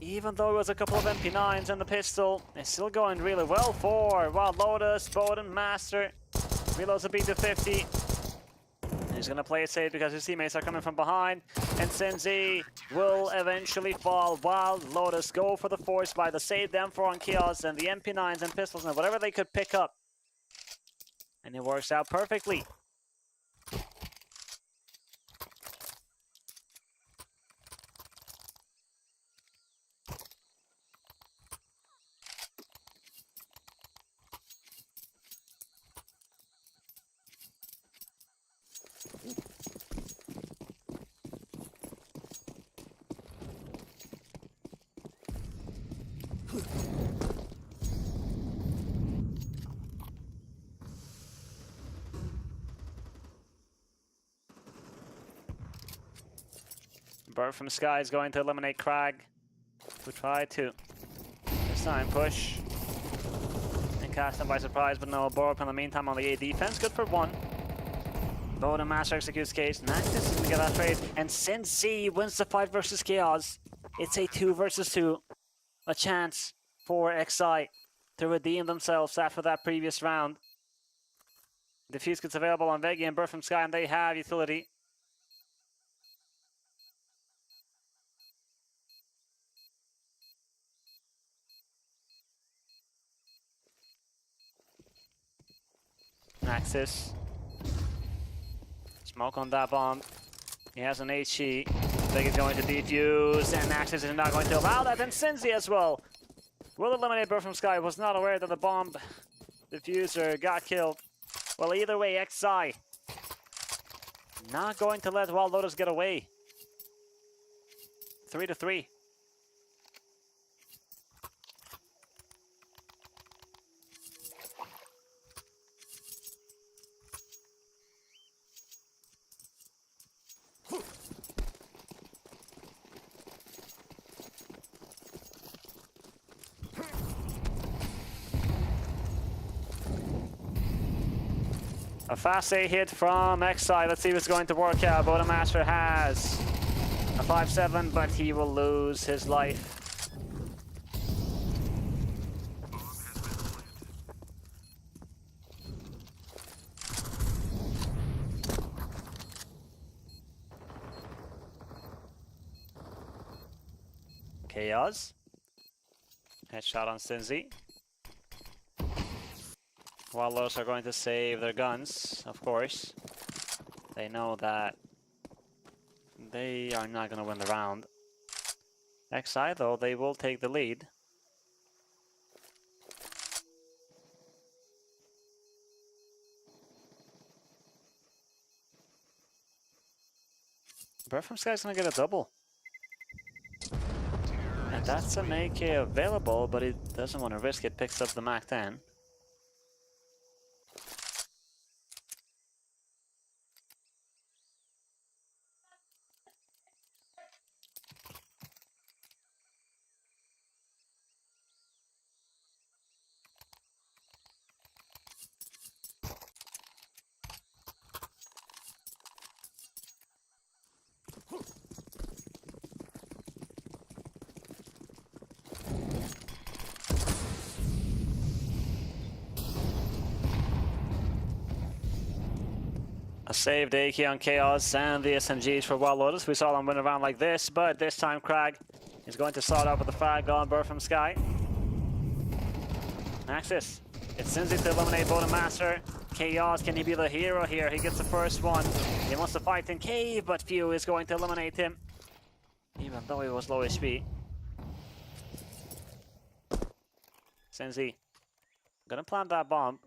Even though it was a couple of MP9s and the pistol, it's still going really well for WildLotus. Boden, Master, reloads a P250. He's going to play it safe because his teammates are coming from behind. And Senzi will eventually fall. WildLotus go for the force buy, the save them for on Chaos and the MP9s and pistols and whatever they could pick up. And it works out perfectly. Bird from Sky is going to eliminate Crag, who tried to this time push and catch them by surprise, but no. Borup in the meantime on the A defense, good for one. Boden Master executes Case. Naxis is going to get that trade, and Sensi wins the fight versus Chaos. It's a 2 versus 2, a chance for XI to redeem themselves after that previous round. Defuse gets available on Veggie and Bird from Sky, and they have utility. Naxis. Smoke on that bomb. He has an HE. Veggie's going to defuse, and Naxis is not going to allow that, and Senzi as well will eliminate Bird from Sky. Was not aware that the bomb diffuser got killed. Well, either way, XI not going to let WildLotus get away. 3-3. A fast A hit from XI. Let's see if it's going to work out. Bodemaster has a 5-7, but he will lose his life. Chaos. Headshot on Stinzy. WildLotus are going to save their guns, of course. They know that they are not going to win the round. XI, though, they will take the lead. Bird from Sky is going to get a double. And that's an AK available, but he doesn't want to risk it. Picks up the Mac 10. A saved AK on Chaos and the SMGs for WildLotus. We saw them win around like this, but this time Crag is going to start off with the frag on Bird from Sky. Naxis. It's Sinzi to eliminate Bodemaster. Chaos, can he be the hero here? He gets the first one. He wants to fight in cave, but Few is going to eliminate him, even though he was low HP. Sinzi gonna plant that bomb.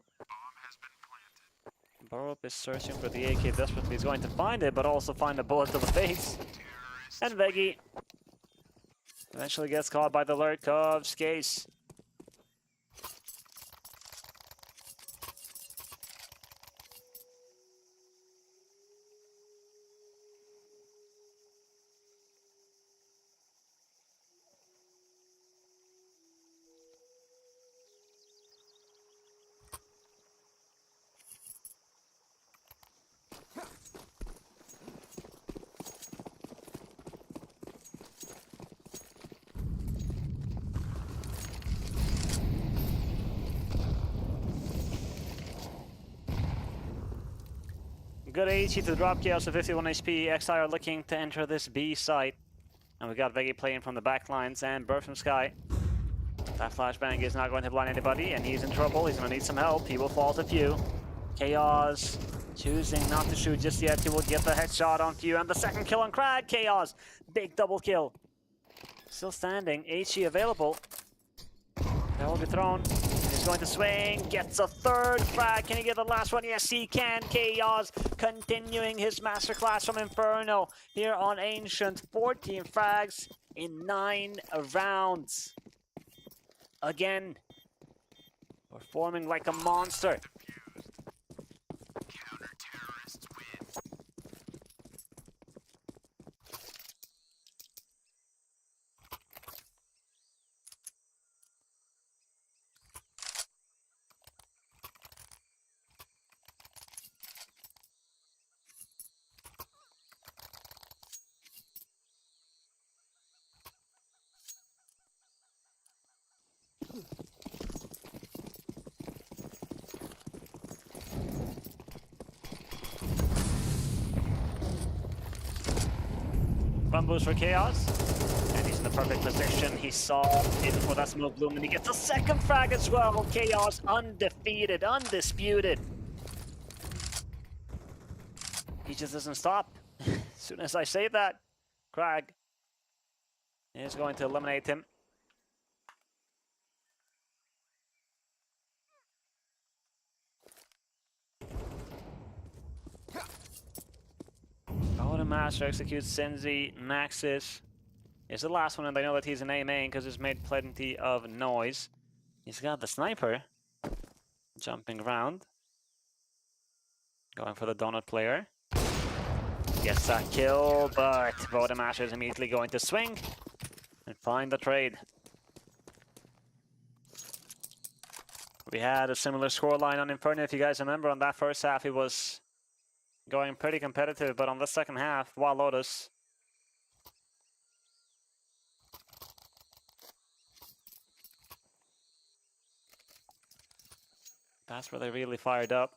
Borup is searching for the AK desperately. He's going to find it, but also find a bullet to the face. And Veggie eventually gets caught by the lurk of Skace. Good HE to drop kills to 51 HP. XI are looking to enter this B site. And we got Veggie playing from the back lines and Bird from Sky. That flashbang is not going to blind anybody, and he's in trouble. He's going to need some help. He will fall to Few. Chaos choosing not to shoot just yet. He will get the headshot on Few, and the second kill on Crag. Chaos, big double kill. Still standing. HE available. That will be thrown. He's going to swing. Gets a third frag. Can he get the last one? Yes, he can. Chaos continuing his masterclass from Inferno here on Ancient. 14 frags in 9 rounds. Again, performing like a monster. Counter-terrorists win. One boost for Chaos. And he's in the perfect position. He saw it before that smoke bloom, and he gets a second frag as well. Chaos undefeated, undisputed. He just doesn't stop. As soon as I say that, Crag is going to eliminate him. Master executes Senzi. Naxis is the last one, and I know that he's an A main because he's made plenty of noise. He's got the sniper jumping around, going for the donut player. Gets that kill, but Master is immediately going to swing and find the trade. We had a similar scoreline on Inferno, if you guys remember. On that first half, it was going pretty competitive, but on the second half, WildLotus that's where they really fired up.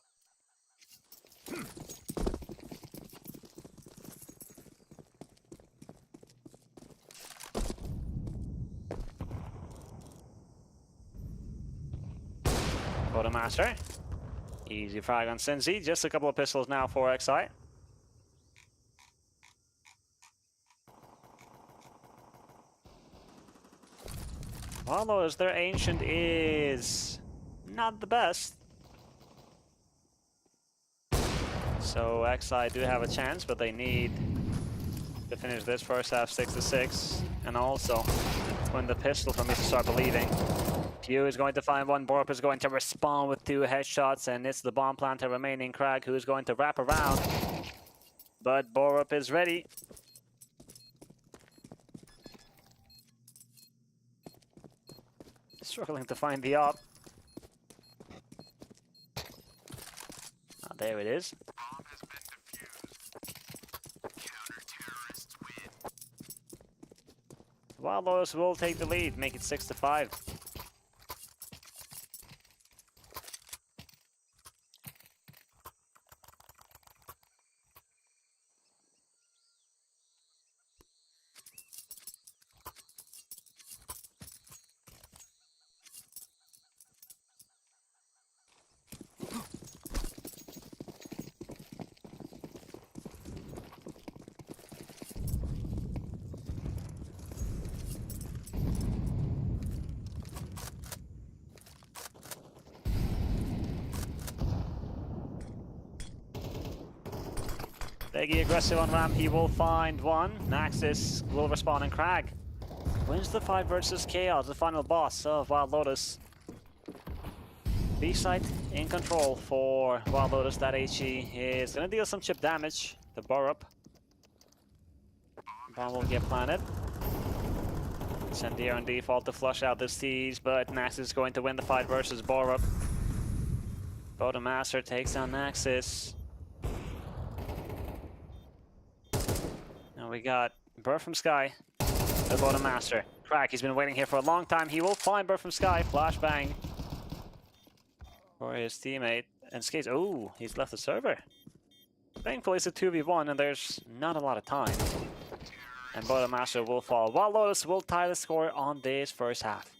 Master. Easy frag on Senzi. Just a couple of pistols now for XI. WildLotus, their Ancient is not the best. So XI do have a chance, but they need to finish this first half 6-6. And also win the pistol for me to start believing. Pew is going to find one. Borup is going to respond with 2 headshots, and it's the bomb planter remaining Crag who is going to wrap around. But Borup is ready. Struggling to find the op. Ah, there it is. Bomb has been defused. Counter-terrorists win. WildLotus will take the lead, make it 6-5. Veggie aggressive on ramp, he will find one. Naxis will respond, and Crag wins the fight versus Chaos, the final boss of WildLotus. B-site in control for WildLotus. That HE is going to deal some chip damage to Borup. Bomb will get planted. Sendier on default to flush out this tease, but Naxis is going to win the fight versus Borup. Master takes down Naxis. Now we got Bird from Sky, the Master. Crack, he's been waiting here for a long time. He will find Bird from Sky. Flashbang for his teammate. And Skates, oh, he's left the server. Thankfully, it's a 2v1, and there's not a lot of time. And Master will fall. WildLotus will tie the score on this first half.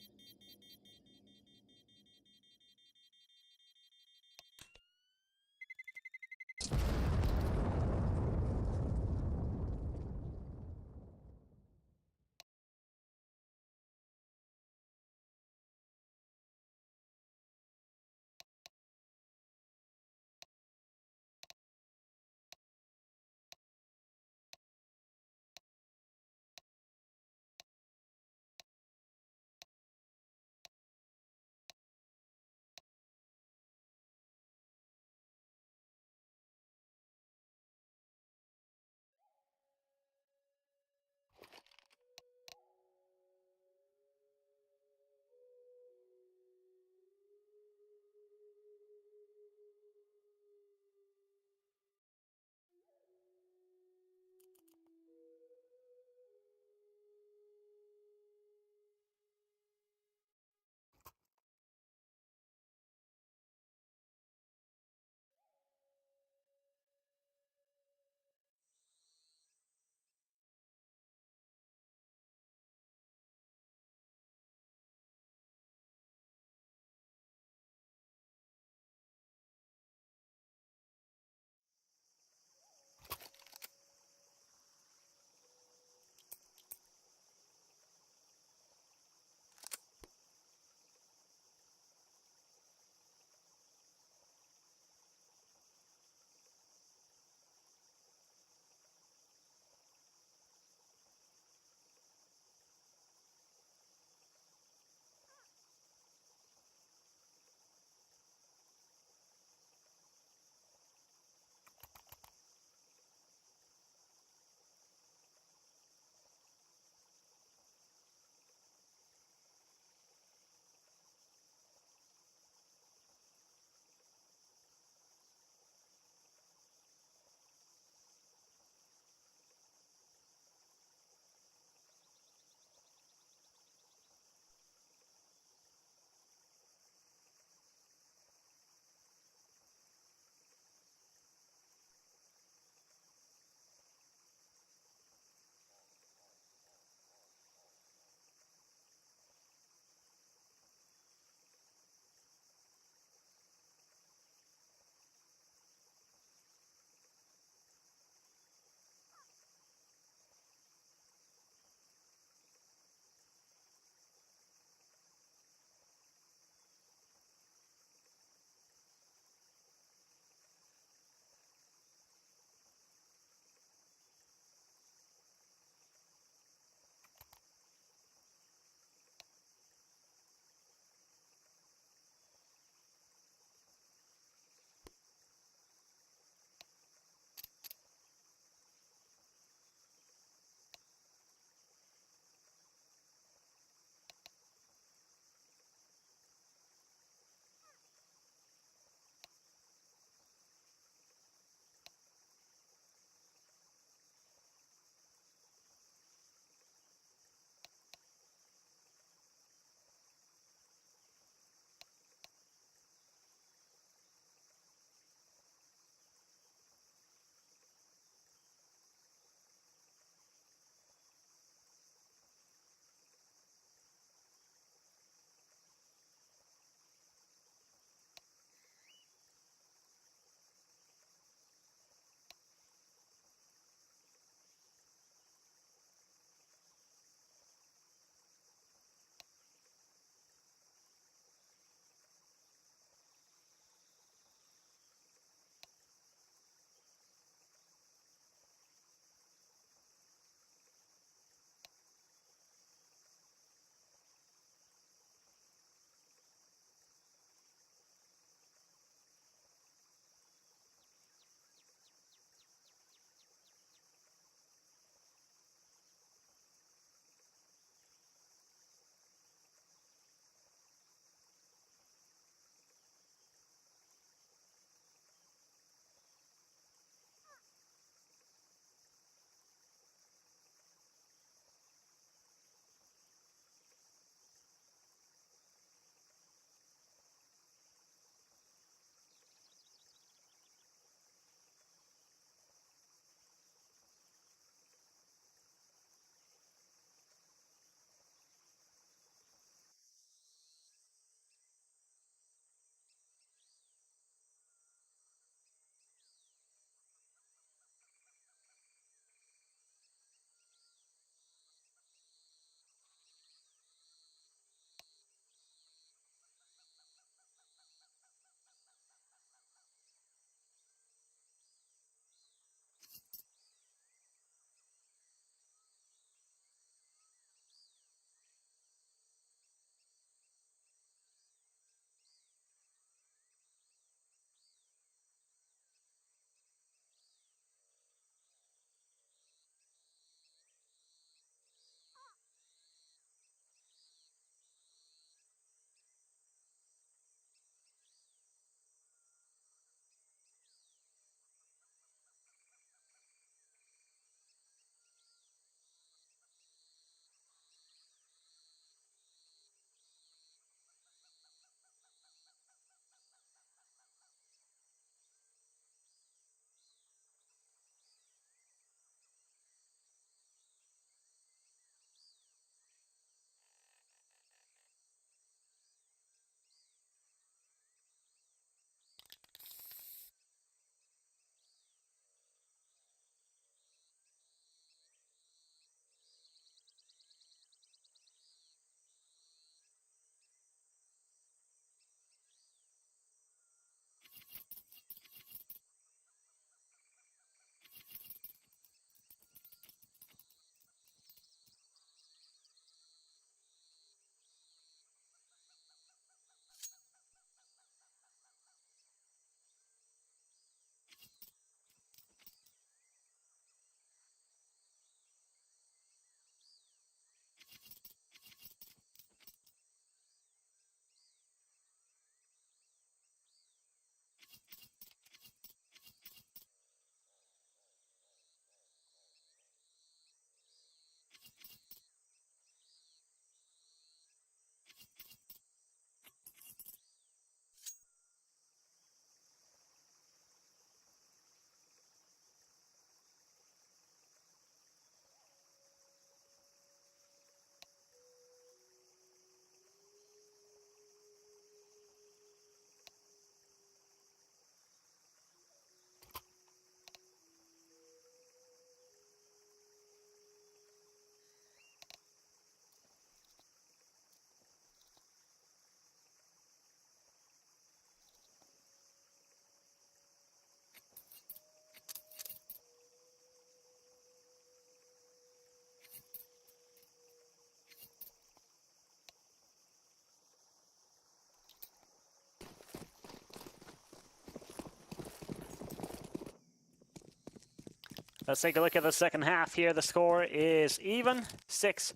Let's take a look at the second half here. The score is even, 6.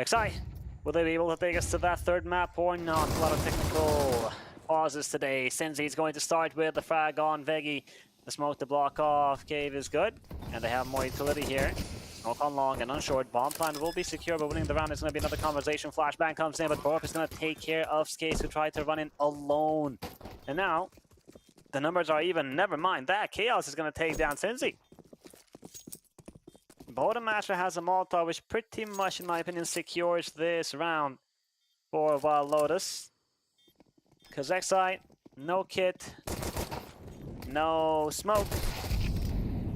XI, will they be able to take us to that third map or not? A lot of technical pauses today. Senzi's going to start with the frag on Veggie. The smoke to block off Cave is good, and they have more utility here. Smoke on long and on short. Bomb plant will be secure, but winning the round is going to be another conversation. Flashbang comes in, but Borp is going to take care of Skates, who tried to run in alone. And now, the numbers are even. Never mind that. Chaos is going to take down Senzi. Master has a Molotov, which pretty much, in my opinion, secures this round for WildLotus. Because XI, no kit, no smoke.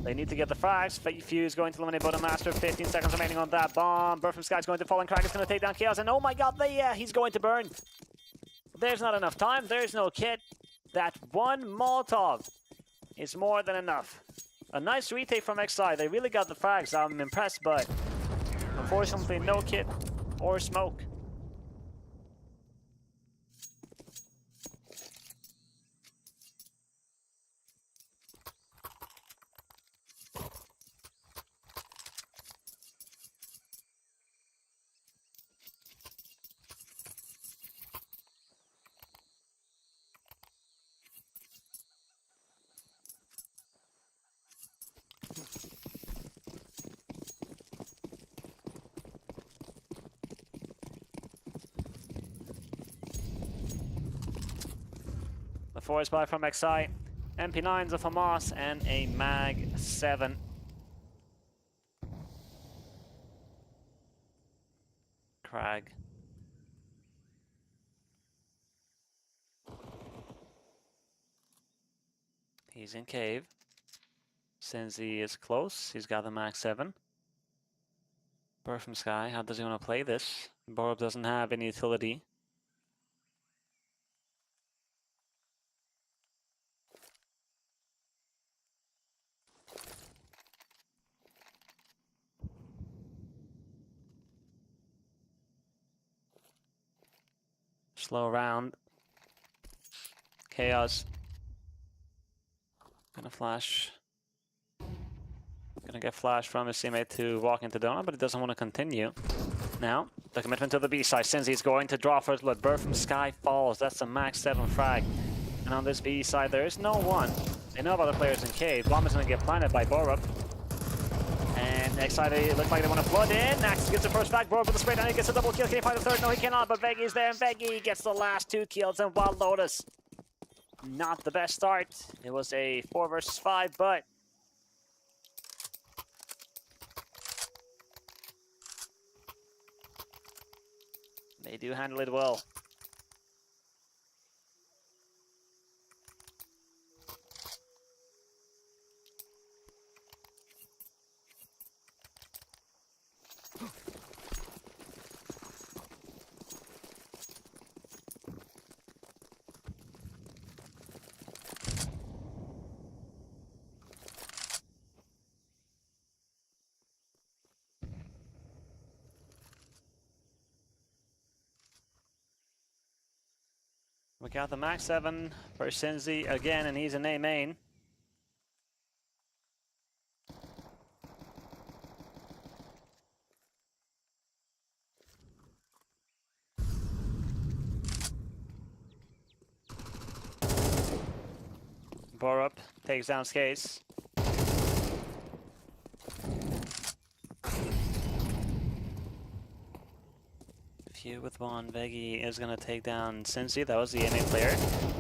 They need to get the frags. Fuse going to eliminate Master. 15 seconds remaining on that bomb. Bird from Sky is going to fall, and Crack is going to take down Chaos. And oh my god, he's going to burn. There's not enough time. There's no kit. That one Molotov is more than enough. A nice retake from XI. They really got the frags. I'm impressed, but unfortunately, no kit or smoke. The force buy from XI, MP9s of Hamas, and a Mag 7. Crag. He's in cave. Senzi is close. He's got the Mag 7. Bird from Sky, how does he want to play this? Borb doesn't have any utility. Slow round. Chaos. Gonna flash. Gonna get flash from his teammate to walk into Donut, but he doesn't want to continue. Now, the commitment to the B side. Senzi's going to draw first blood. Bird from Sky falls. That's a Max 7 frag. And on this B side, there is no one. They know about the players in cave. Bomb is gonna get planted by Borup. And excited, it looks like they want to flood in. Nax gets the first frag. Borup with the spray down. He gets a double kill. Can he find the third? No, he cannot. But Veggie's there, and Veggie gets the last 2 kills. And WildLotus, not the best start. It was a 4 versus 5, but they do handle it well. We got the Max 7 for Senzi again, and he's in A main. Borup takes down Skates. Few with one. Veggie is going to take down Senzi. That was the A main player.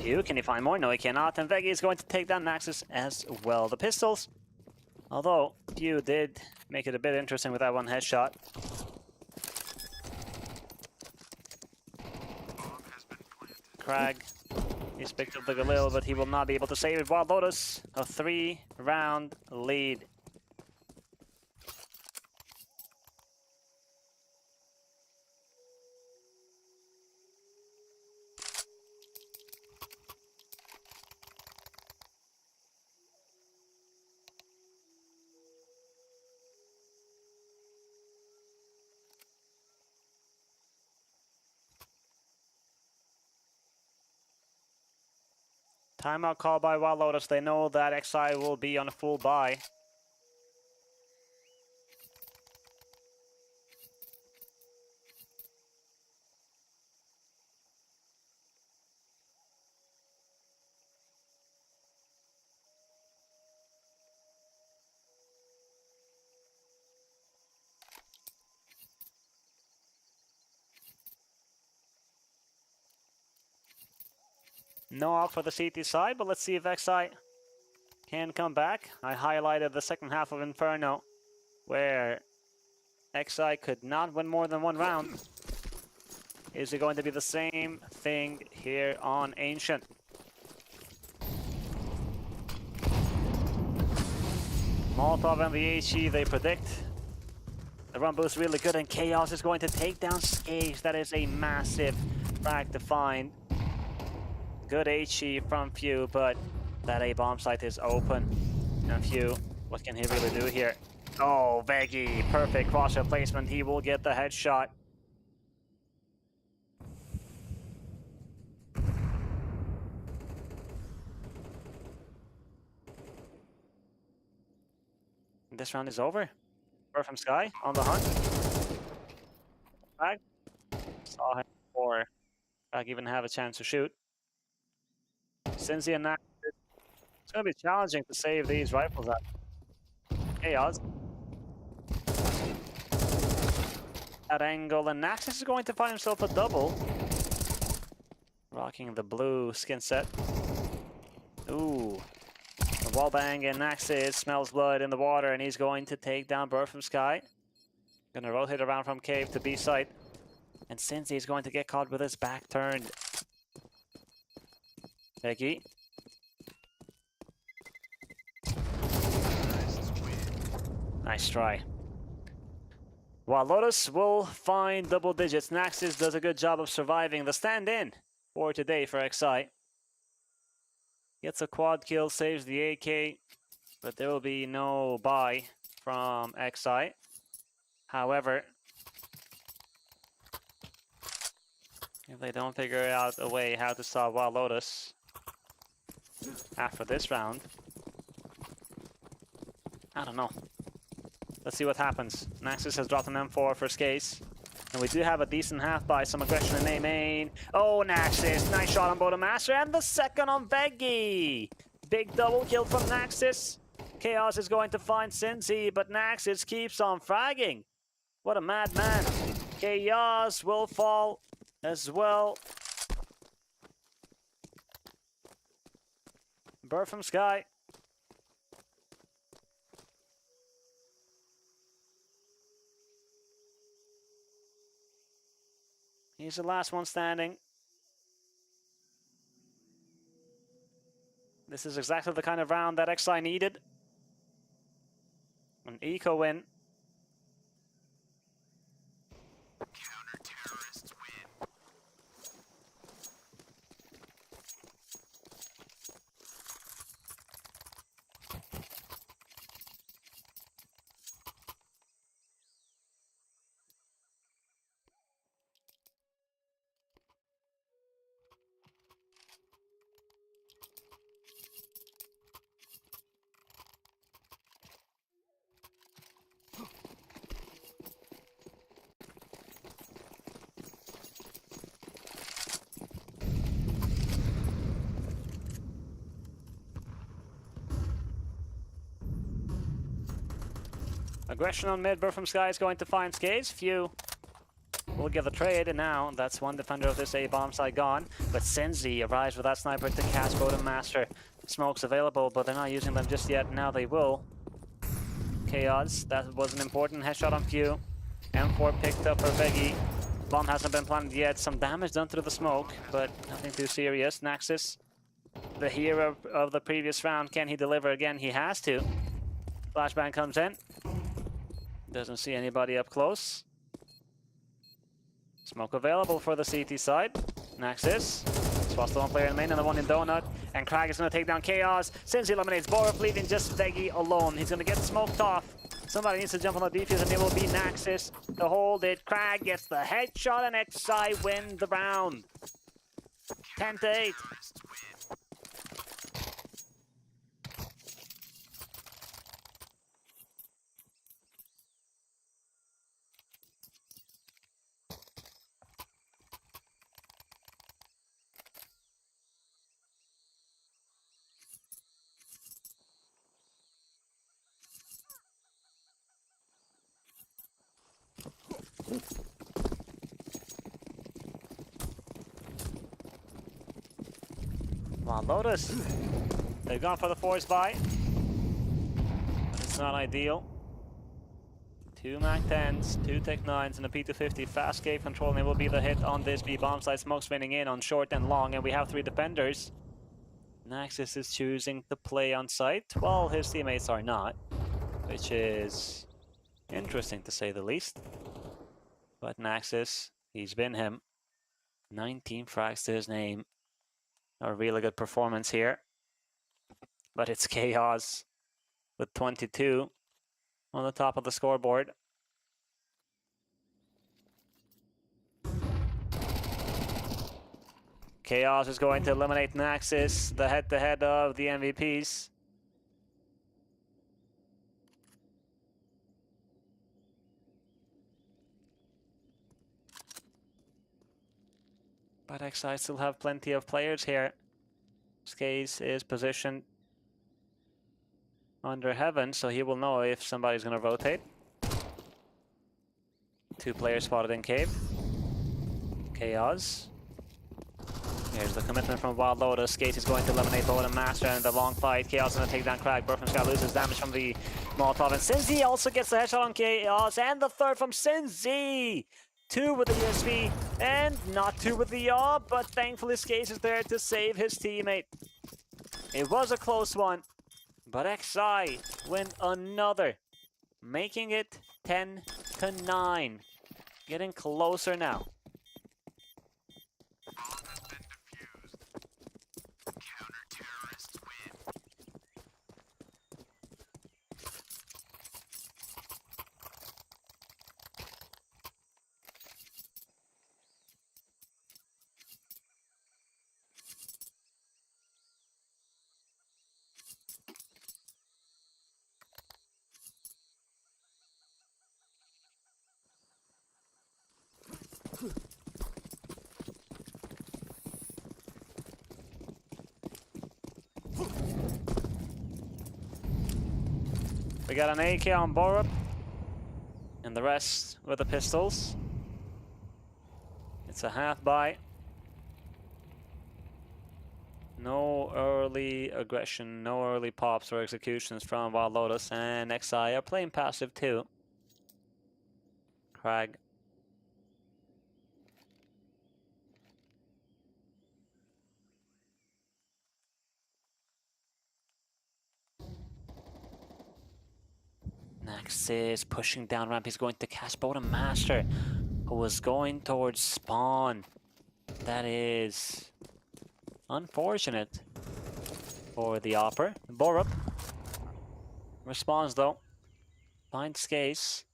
Few, can he find more? No, he cannot. And Veggie is going to take down Naxus as well. The pistols, although Few did make it a bit interesting with that one headshot. Crag, he's picked up the Galil, but he will not be able to save it. WildLotus, a 3-round lead. Timeout call by WildLotus. They know that XI will be on a full buy. No out for the CT side, but let's see if XI can come back. I highlighted the second half of Inferno, where XI could not win more than one round. Is it going to be the same thing here on Ancient? Molotov and the HE, they predict. The run boost really good, and Chaos is going to take down Scage. That is a massive frag to find. Good HE from Few, but that A bomb site is open. And Few, what can he really do here? Oh, Veggie, perfect crosshair placement. He will get the headshot. This round is over. Bird from Sky on the hunt. Frag. Saw him before Frag even have a chance to shoot. Cincy and Nax. It's going to be challenging to save these rifles at Chaos. At angle, and Naxis is going to find himself a double. Rocking the blue skin set. Ooh. The wall bang, and Naxis smells blood in the water, and he's going to take down Bird from Sky. Gonna rotate around from cave to B site. And Cincy is going to get caught with his back turned. Becky. Nice try. WildLotus will find double digits. Naxis does a good job of surviving the stand-in for today for XI. Gets a quad kill, saves the AK, but there will be no buy from XI. However, if they don't figure out a way how to stop WildLotus after this round, I don't know. Let's see what happens. Naxis has dropped an M4 for Skace. And we do have a decent half by some aggression in A main. Oh, Naxis. Nice shot on Bodemaster. And the second on Veggie. Big double kill from Naxis. Chaos is going to find Cincy, but Naxis keeps on fragging. What a madman. Chaos will fall as well. Bird from Sky. He's the last one standing. This is exactly the kind of round that XI needed. An eco win. Counter-terrorists win. Aggression on mid. Bird from Sky is going to find Skaze. Few will give a trade, and now that's one defender of this A bomb side gone. But Cincy arrives with that sniper to catch Bodemaster. Smokes available, but they're not using them just yet. Now they will. Chaos, that was an important headshot on Few. M4 picked up for Veggie. Bomb hasn't been planted yet. Some damage done through the smoke, but nothing too serious. Naxis, the hero of the previous round, can he deliver again? He has to. Flashbang comes in. Doesn't see anybody up close. Smoke available for the CT side. Naxis. Spots the one player in main and the one in Donut. And Crag is going to take down Chaos. Since he eliminates Borov, leaving just Veggie alone. He's going to get smoked off. Somebody needs to jump on the defuse, and it will be Naxis to hold it. Crag gets the headshot, and XI win the round. 10-8. WildLotus. They've gone for the force buy. But it's not ideal. 2 MAC-10s, 2 Tech-9s, and a P250. Fast gate control, and it will be the hit on this B bomb site. Smoke spinning in on short and long, and we have 3 defenders. Naxxis is choosing to play on site, while his teammates are not, which is interesting to say the least. But Naxxis, he's been him. 19 frags to his name. A really good performance here. But it's Chaos with 22 on the top of the scoreboard. Chaos is going to eliminate Naxxis, the head-to-head of the MVPs. But XI still have plenty of players here. Skaze is positioned under heaven, so he will know if somebody's going to rotate. 2 players spotted in cave. Chaos. Here's the commitment from WildLotus. Skate is going to eliminate Bowen and Master in the long fight. Chaos going to take down Crag. Burr from Sky loses damage from the Molotov. And Sinzi also gets the headshot on Chaos. And the third from Sinzi. 2 with the USV. And not 2 with the yaw. But thankfully Skate is there to save his teammate. It was a close one. But XI win another. Making it 10-9. Getting closer now. Counter-terrorists win. We got an AK on Borup. And the rest with the pistols. It's a half buy. No early aggression, no early pops or executions from WildLotus, and XI are playing passive too. Crag. Naxxis pushing down ramp. He's going to catch Bodem Master, who was going towards spawn. That is unfortunate for the Opper. Borup responds though. Finds Skaze.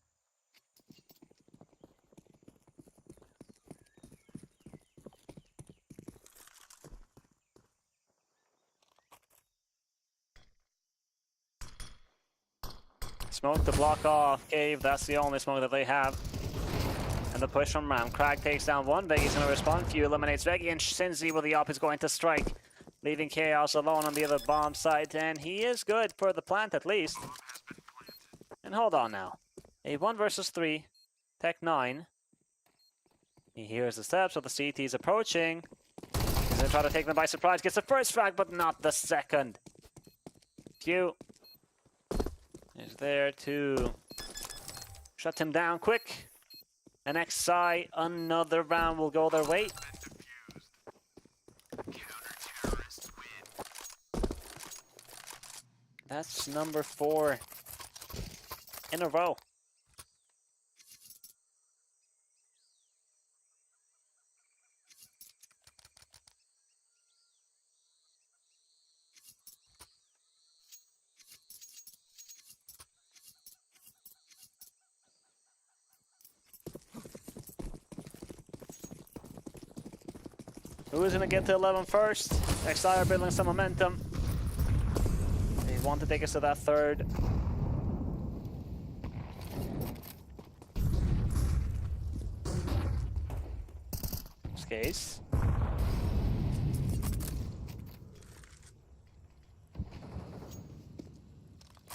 Smoke to block off cave. That's the only smoke that they have. And the push from Ram. Crag takes down one. Vegi's going to respond. Few eliminates Vegi, and Sinzi with the op is going to strike, leaving Chaos alone on the other bomb site. And he is good for the plant at least. And hold on now. A 1 versus 3. Tech-9. He hears the steps of the CT is approaching. He's going to try to take them by surprise. Gets the first frag, but not the second. Few is there to shut him down quick. And XI, another round will go their way. That's number 4 in a row. Who is going to get to 11 first? XI are building some momentum. They want to take us to that third. Skaze.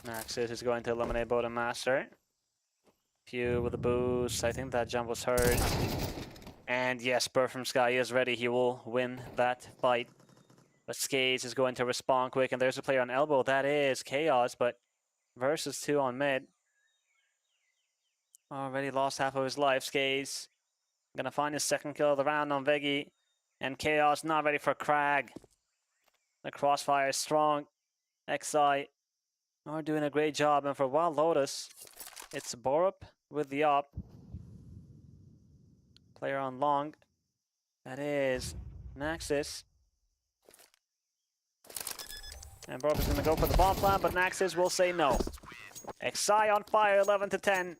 Naxxis is going to eliminate Bodem Master. Few with a boost. I think that jump was heard. And yes, Burr from Sky is ready. He will win that fight. But Skates is going to respond quick, and there's a player on elbow. That is Chaos, but versus 2 on mid. Already lost half of his life. Skates gonna find his second kill of the round on Veggie. And Chaos not ready for Crag. The crossfire is strong. XI are doing a great job. And for WildLotus, it's Borup with the op. Player on long. That is Naxxis. And Borup is going to go for the bomb plant, but Naxxis will say no. XI on fire, 11 to 10.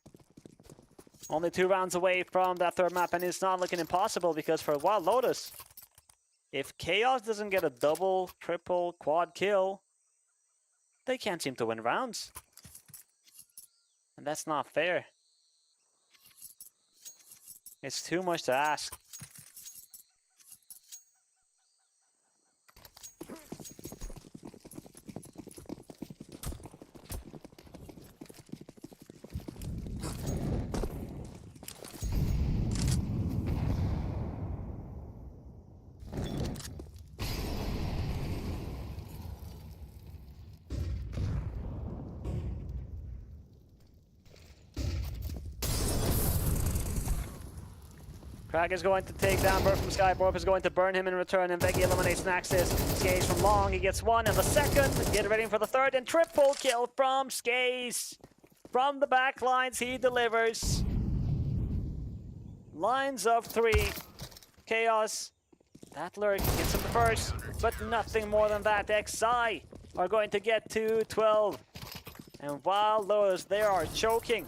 Only 2 rounds away from that third map, and it's not looking impossible because for WildLotus, if Chaos doesn't get a double, triple, quad kill, they can't seem to win rounds. And that's not fair. It's too much to ask. Crag is going to take down Burp from Sky. Borup is going to burn him in return, and Veggie eliminates Naxxis. Skaze from long, he gets 1, and the second. Get ready for the third, and triple kill from Skaze. From the back lines, he delivers. Lines of 3. Chaos. That lurk gets him the first, but nothing more than that. XI are going to get to 12. And WildLotus, they are choking.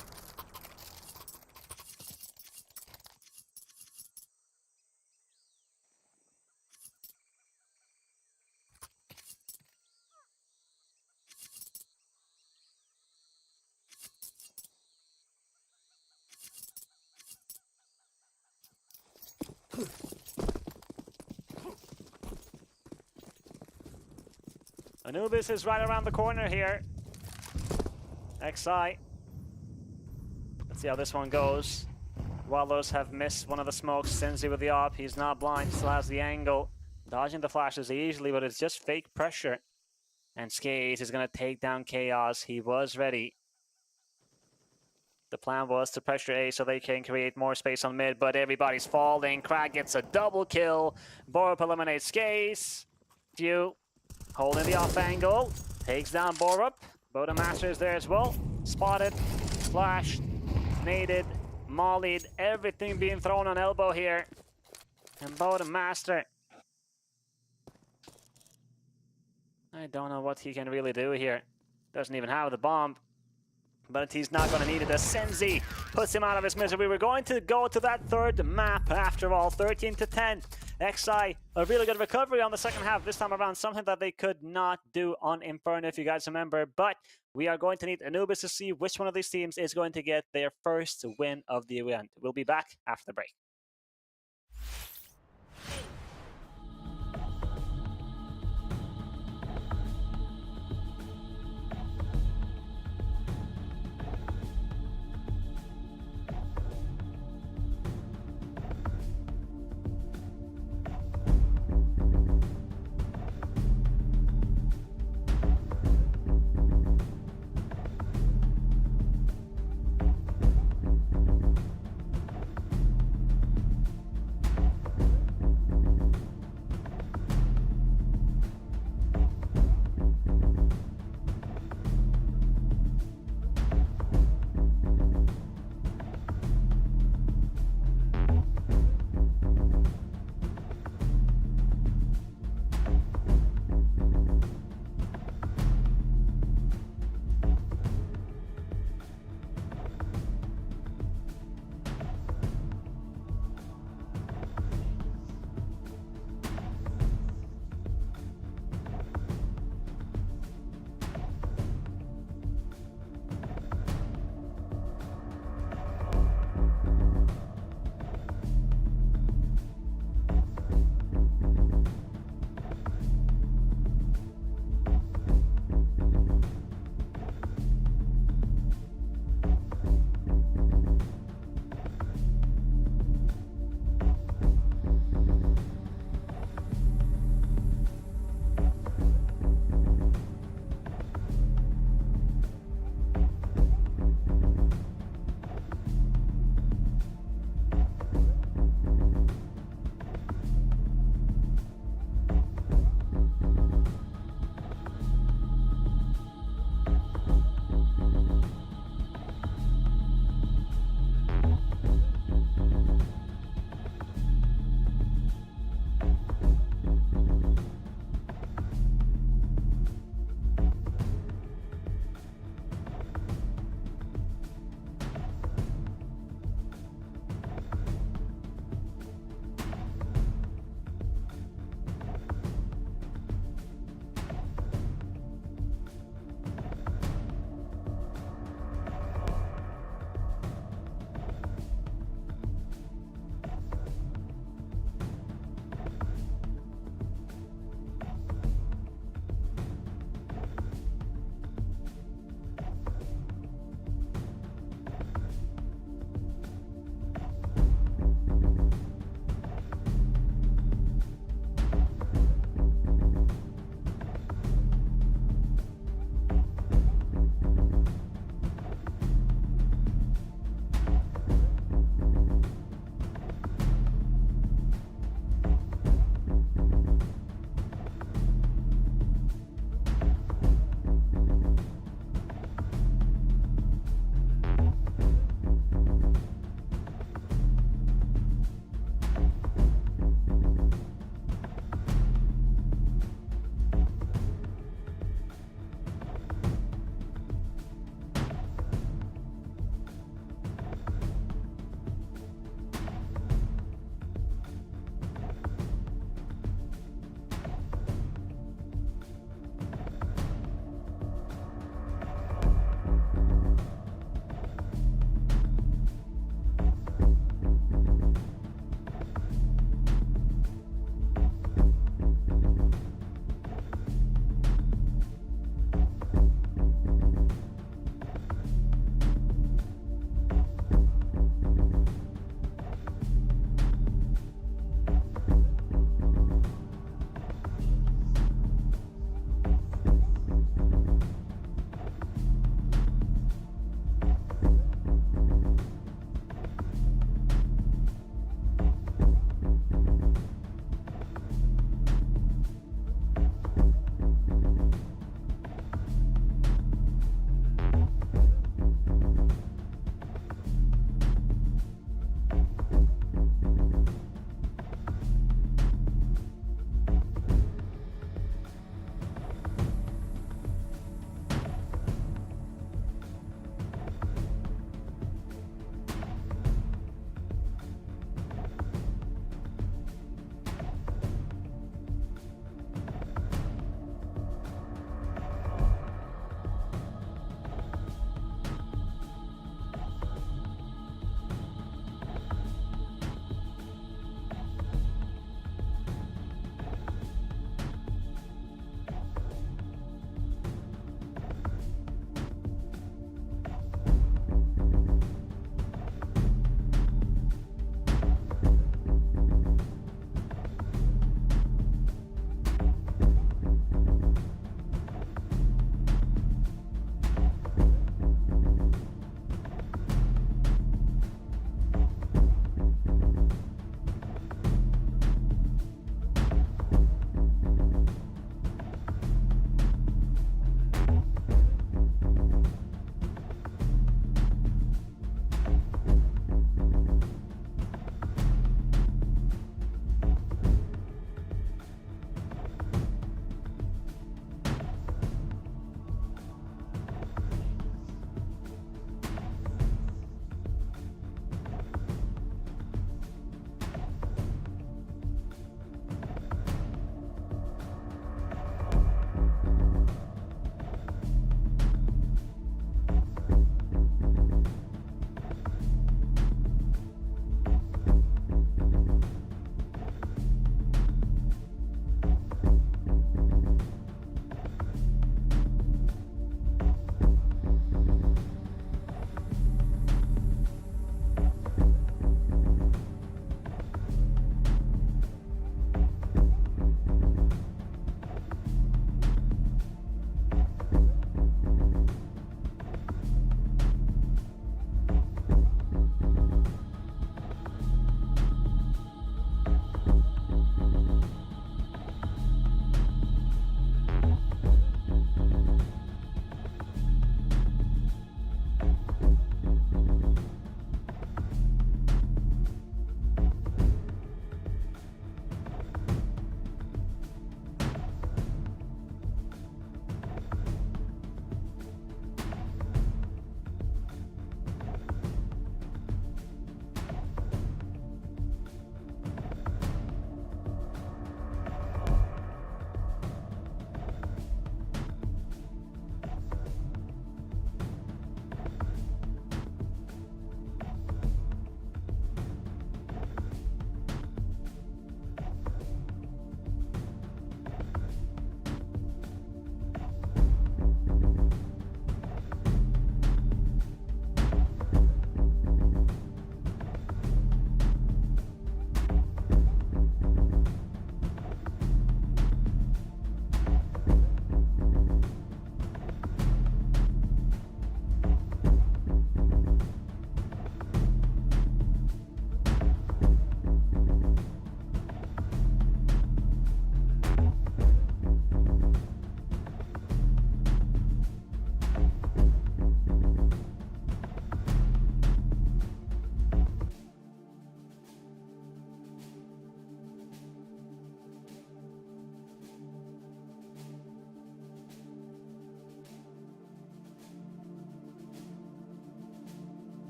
Anubis is right around the corner here. XI. Let's see how this one goes. WildLotus have missed one of the smokes. Senzi with the op. He's not blind, still has the angle. Dodging the flashes easily, but it's just fake pressure. And Skaze is going to take down Chaos. He was ready. The plan was to pressure A so they can create more space on mid, but everybody's falling. Crag gets a double kill. Borup eliminates Skaze. Few holding the off angle. Takes down Borup. Bodemaster is there as well. Spotted, flashed, naded, mollied. Everything being thrown on elbow here. And Bodemaster, I don't know what he can really do here. Doesn't even have the bomb. But he's not going to need it. The Senzi puts him out of his misery. We're going to go to that third map after all. 13 to 10. XI, a really good recovery on the second half this time around. Something that they could not do on Inferno, if you guys remember. But we are going to need Anubis to see which one of these teams is going to get their first win of the event. We'll be back after the break.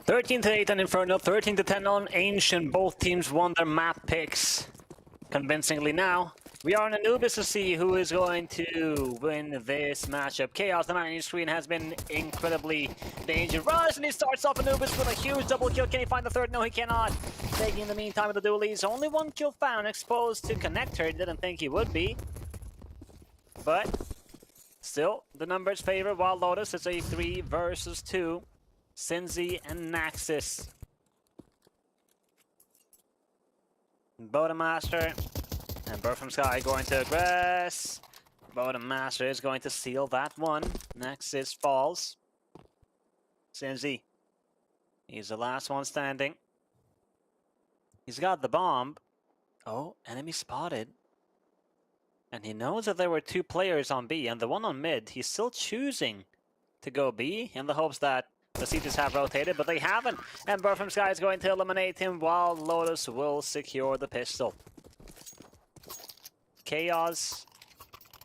13-8 on Inferno, 13-10 on Ancient. Both teams won their map picks convincingly now. We are on Anubis to see who is going to win this matchup. Chaos, the man on your screen, has been incredibly dangerous, and he starts off Anubis with a huge double kill. Can he find the third? No, he cannot. Taking in the meantime with the dualies. Only one kill found, exposed to connector. Didn't think he would be. But still, the numbers favor WildLotus. It's a 3 versus 2. Cinzy and Naxxus. Bodemaster and Bird from Sky going to aggress. Bodemaster is going to seal that one. Naxxus falls. Cinzy. He's the last one standing. He's got the bomb. Oh, enemy spotted. And he knows that there were 2 players on B, and the one on mid, he's still choosing to go B in the hopes that the CTs have rotated, but they haven't. And Bird from Sky is going to eliminate him while Lotus will secure the pistol. Chaos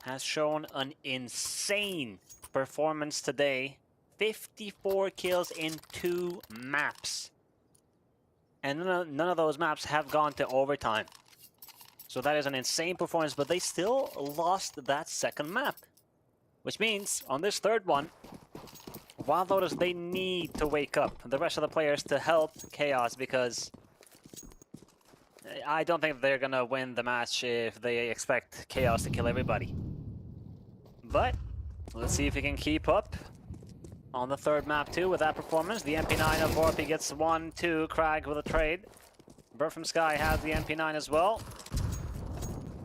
has shown an insane performance today. 54 kills in 2 maps. And none of those maps have gone to overtime. So that is an insane performance, but they still lost that second map. Which means, on this third one, WildLotus, they need to wake up the rest of the players to help Chaos, because I don't think they're gonna win the match if they expect Chaos to kill everybody. But let's see if he can keep up on the third map too with that performance. The MP9 of Vorpy gets 1-2. Crag with a trade. Bird from Sky has the MP9 as well.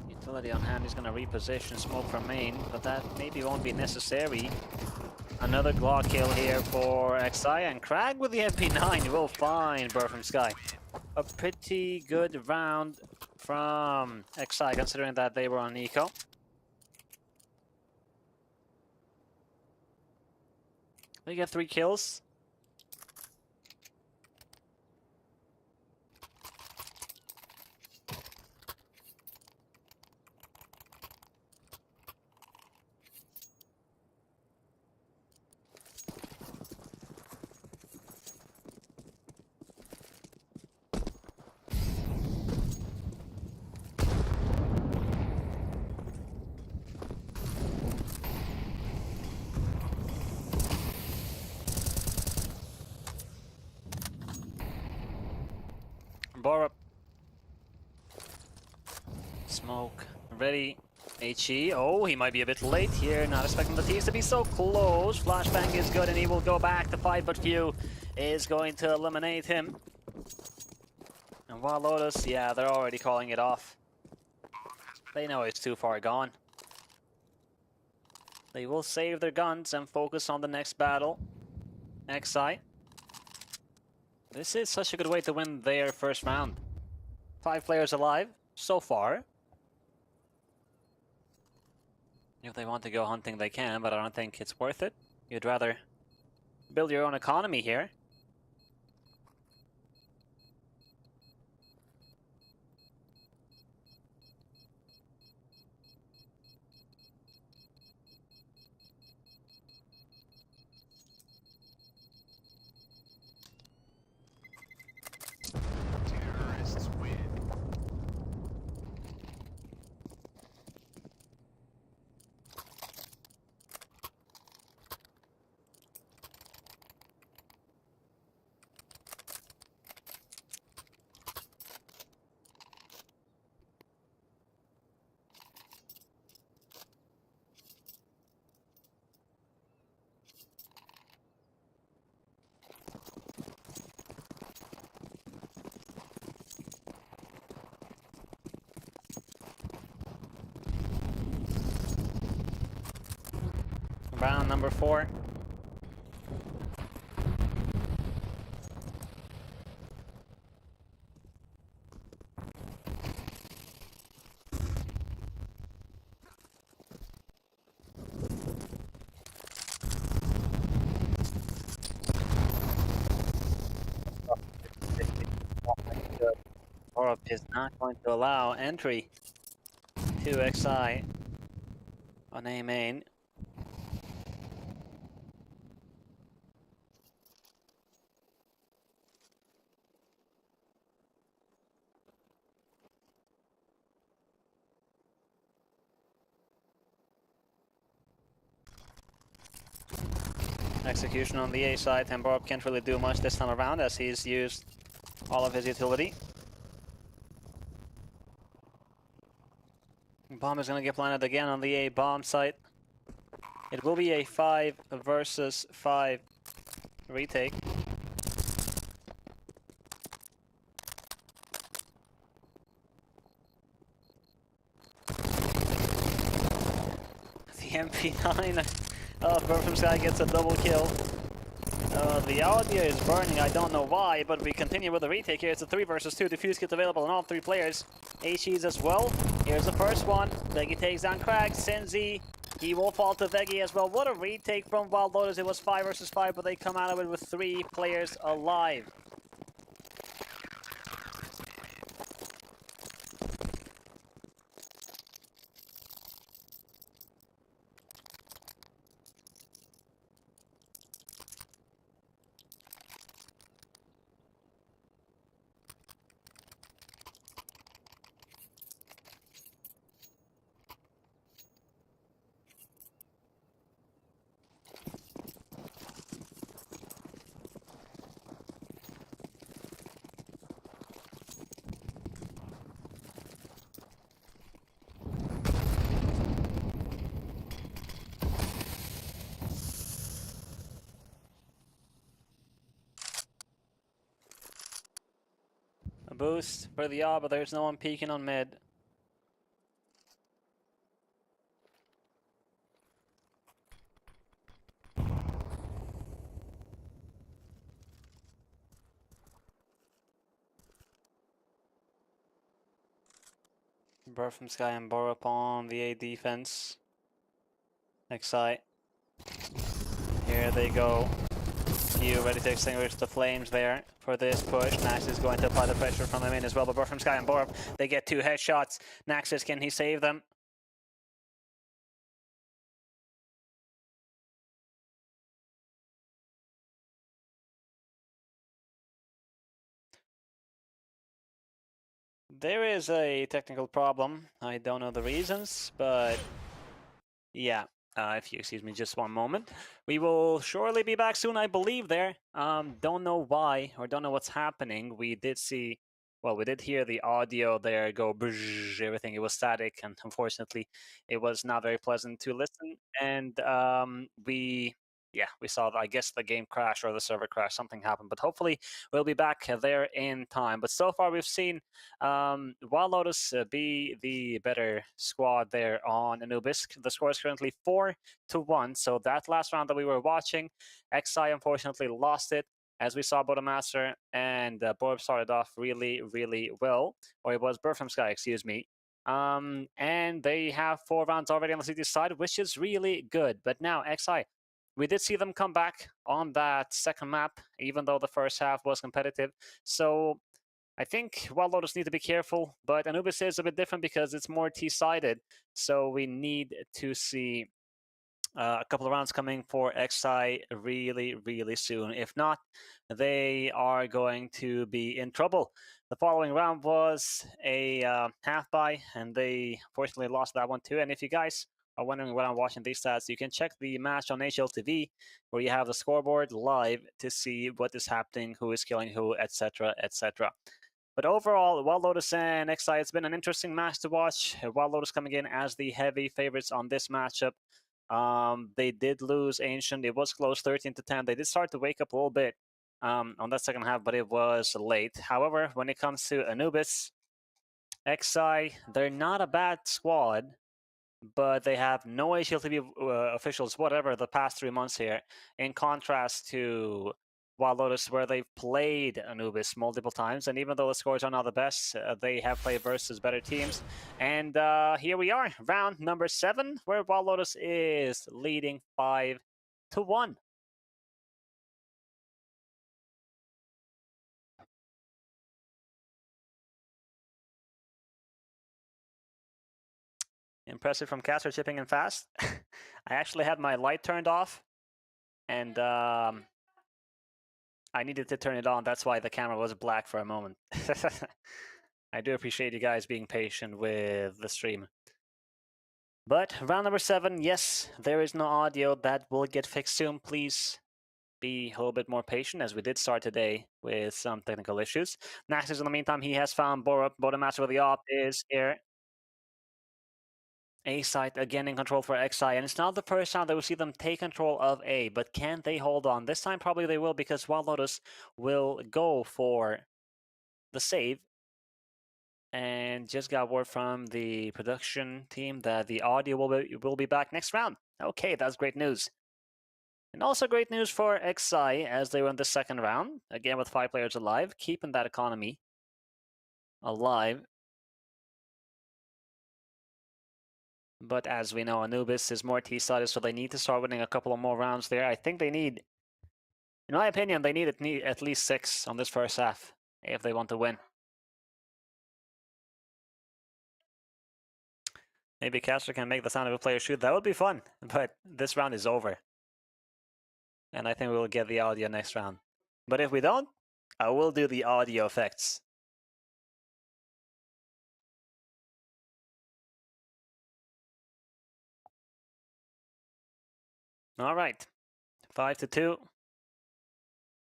Utility on hand, he's gonna reposition smoke from main, but that maybe won't be necessary. Another Glock kill here for XI, and Crag with the MP9 will find Bird from Sky. A pretty good round from XI, considering that they were on eco. They get 3 kills. Borup. Smoke. Ready. HE. Oh, he might be a bit late here. Not expecting the teams to be so close. Flashbang is good and he will go back to fight, but Few is going to eliminate him. And WildLotus, yeah, they're already calling it off. They know it's too far gone. They will save their guns and focus on the next battle. XI. This is such a good way to win their first round. 5 players alive so far. If they want to go hunting, they can, but I don't think it's worth it. You'd rather build your own economy here. Terrorists win. Round number 4. Borup is not going to allow entry to XI on A main. Execution on the A side. Temborp can't really do much this time around as he's used all of his utility. Bomb is going to get planted again on the A bomb site. It will be a 5 versus 5 retake. The MP9 of Bird from Sky gets a double kill. The audio is burning, I don't know why, but we continue with the retake here. It's a 3 versus 2. Defuse kit available on all 3 players. HEs as well. Here's the first one. Veggie takes down Crag. Senzi, he will fall to Veggie as well. What a retake from WildLotus. It was 5 versus 5, but they come out of it with 3 players alive. A boost for the A, but there's no one peeking on mid. Bird from Sky and Borup on the A defense. Excite. Here they go. Few ready to extinguish the flames there for this push. Naxx is going to apply the pressure from them in as well, but Bird from Sky and Borup, they get 2 headshots. Naxx, can he save them? There is a technical problem. I don't know the reasons, but yeah. If you excuse me just one moment. We will surely be back soon, I believe there. Don't know why, or don't know what's happening. We did see, well, we did hear the audio there go brrrr, everything. It was static, and unfortunately, it was not very pleasant to listen. And we saw, I guess, the game crash or the server crash, something happened. But hopefully, we'll be back there in time. But so far, we've seen WildLotus be the better squad there on Anubis. The score is currently 4-1. So that last round that we were watching, XI unfortunately lost it. As we saw Bodomaster and Borb started off really, really well. Or it was Bird from Sky, excuse me. And they have 4 rounds already on the CT side, which is really good. But now, XI, we did see them come back on that second map, even though the first half was competitive. So I think WildLotus need to be careful, but Anubis is a bit different because it's more T-sided. So we need to see a couple of rounds coming for XI really, really soon. If not, they are going to be in trouble. The following round was a half buy, and they fortunately lost that one too. And if you guys are wondering when I'm watching these stats, you can check the match on HLTV, where you have the scoreboard live to see what is happening, who is killing who, etc., etc. But overall, WildLotus and XI, it's been an interesting match to watch. WildLotus coming in as the heavy favorites on this matchup. They did lose Ancient. It was close, 13-10. They did start to wake up a little bit on that second half, but it was late. However, when it comes to Anubis, XI, they're not a bad squad, but they have no HLTV officials, whatever, the past 3 months here, in contrast to WildLotus, where they've played Anubis multiple times, and even though the scores are not the best, they have played versus better teams. And here we are, round number 7, where WildLotus is leading 5-1. Impressive from Caster, chipping in fast. I actually had my light turned off, and I needed to turn it on. That's why the camera was black for a moment. I do appreciate you guys being patient with the stream. But round number 7, yes, there is no audio. That will get fixed soon. Please be a little bit more patient, as we did start today with some technical issues. Naxx, in the meantime, he has found Borup. Bodomaster with the op is here. A site again in control for XI, and it's not the first time that we see them take control of A, but can they hold on? This time probably they will, because WildLotus will go for the save. And just got word from the production team that the audio will be back next round. Okay, that's great news. And also great news for XI as they won the second round, again with 5 players alive, keeping that economy alive. But as we know, Anubis is more T-sided, so they need to start winning a couple of more rounds there. I think they need, in my opinion, they need at least 6 on this first half if they want to win. Maybe Caster can make the sound of a player shoot. That would be fun, but this round is over. And I think we will get the audio next round. But if we don't, I will do the audio effects. All right, 5-2.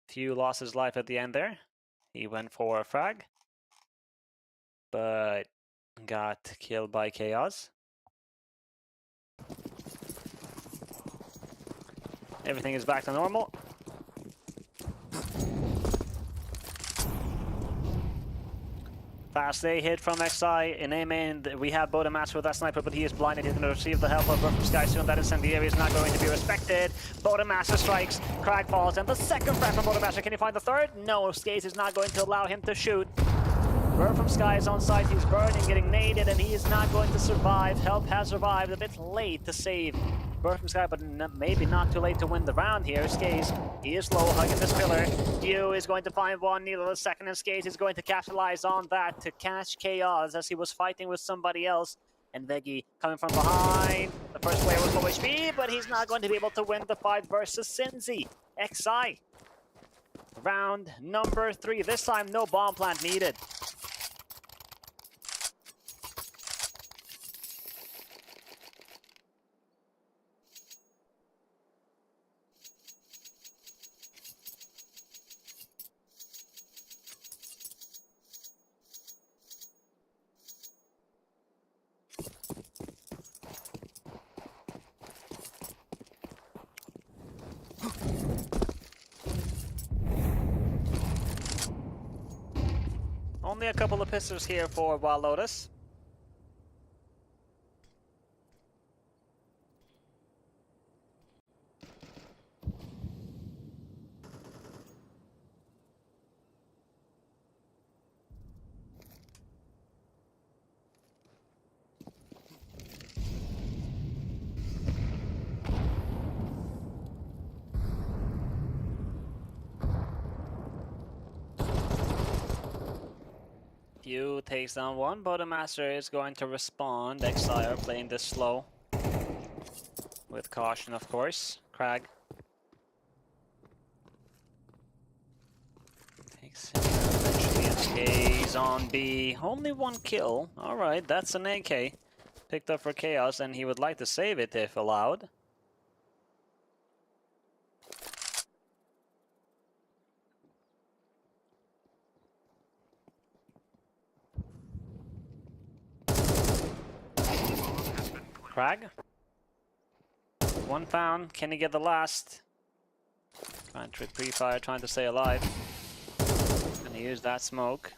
Few losses life at the end there. He went for a frag, but got killed by Chaos. Everything is back to normal. Fast A hit from XI. In A main, we have Bodomaster with that sniper, but he is blinded. He's going to receive the help of from Sky soon. That incendiary is not going to be respected. Bodomaster strikes, Crag falls, and the second frag from Bodomaster. Can he find the third? No, Skaze is not going to allow him to shoot. Burr from Sky is on site. He's burning, getting naded, and he is not going to survive. Help has survived. A bit late to save Burr from Sky, but maybe not too late to win the round here. Skaze, he is low, hugging this pillar. Yu is going to find one, needle a second, and Skaze is going to capitalize on that to catch Chaos as he was fighting with somebody else. And Veggie coming from behind. The first player was low HP, but he's not going to be able to win the fight versus Cinzy. XI. Round number 3. This time, no bomb plant needed. Only a couple of pistols here for WildLotus. Yu takes down one, but the Master is going to respond. XI are playing this slow. With caution, of course. Crag. Takes him eventually and stays on B. Only 1 kill. Alright, that's an AK. Picked up for Chaos, and he would like to save it if allowed. Crag. 1 found. Can he get the last? Trying to pre-fire, trying to stay alive. And he used that smoke.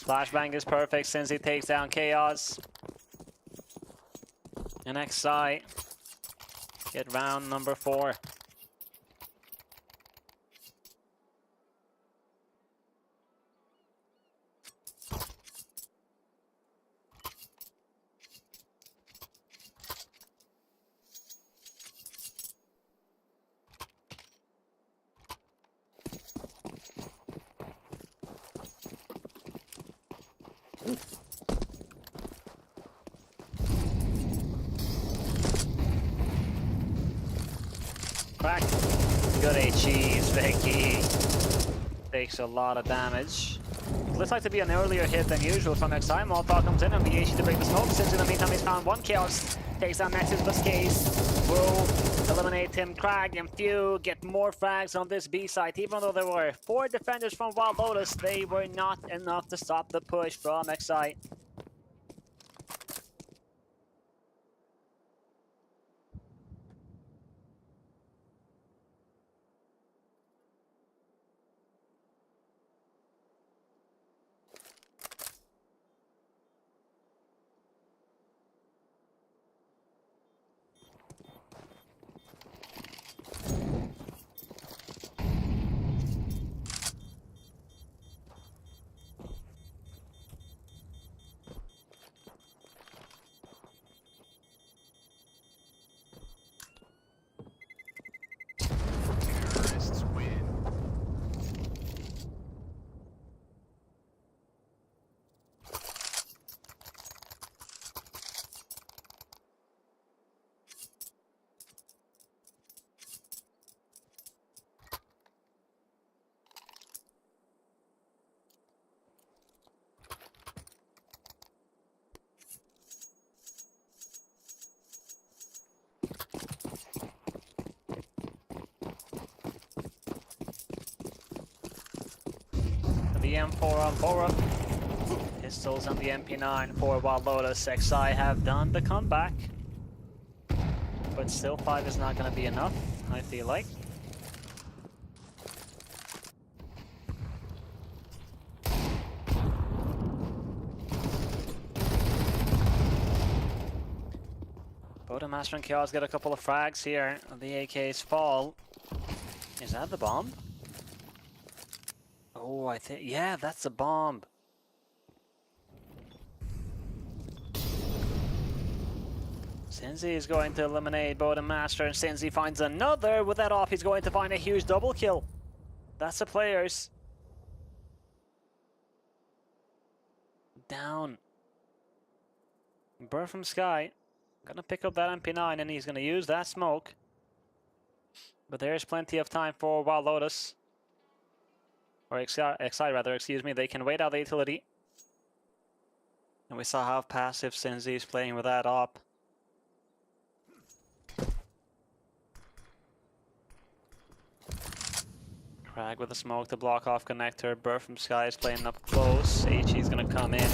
Flashbang is perfect since he takes down Chaos. And XI get round number 4. Crack. Good HEs, Veggie. Takes a lot of damage. Looks like to be an earlier hit than usual from XI. Molotov comes in and the HE to break the smoke. Since in the meantime he's found one chaos. Takes down Nexus, but Case will eliminate him. Crag and Few get more frags on this B site. Even though there were 4 defenders from WildLotus, they were not enough to stop the push from XI. Terrorists win. The M4 on Bora. Pistols on the MP9 for WildLotus. XI have done the comeback. But still 5 is not going to be enough, I feel like. Bodemaster and Chaos get a couple of frags here. The AKs fall. Is that the bomb? Oh, I think, yeah, that's a bomb. Senzi is going to eliminate Bodemaster, and Senzi finds another. With that off, he's going to find a huge double kill. That's the players. Down. Bird from Sky. Gonna pick up that MP9, and he's gonna use that smoke. But there's plenty of time for WildLotus. Or XI rather, excuse me. They can wait out the utility. And we saw how passive Senzi is playing with that op. Crag with a smoke to block off connector. Bird from Sky is playing up close. HE is gonna come in.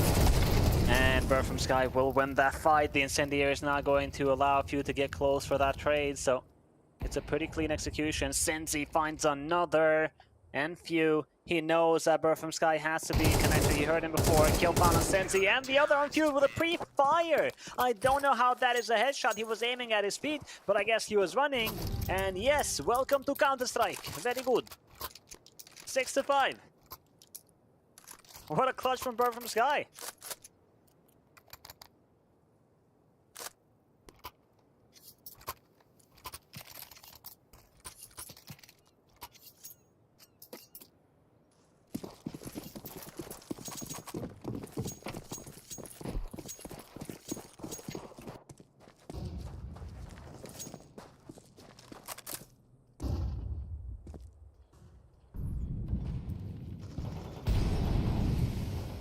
And Bird from Sky will win that fight. The Incendiary is not going to allow Few to get close for that trade. So it's a pretty clean execution. Senzi finds another. And Few, he knows that Bird from Sky has to be connected. You heard him before. Kill found on Senzi, and the other on Few with a pre-fire. I don't know how that is a headshot. He was aiming at his feet, but I guess he was running. And yes, welcome to Counter-Strike. Very good. 6-5. What a clutch from Bird from Sky.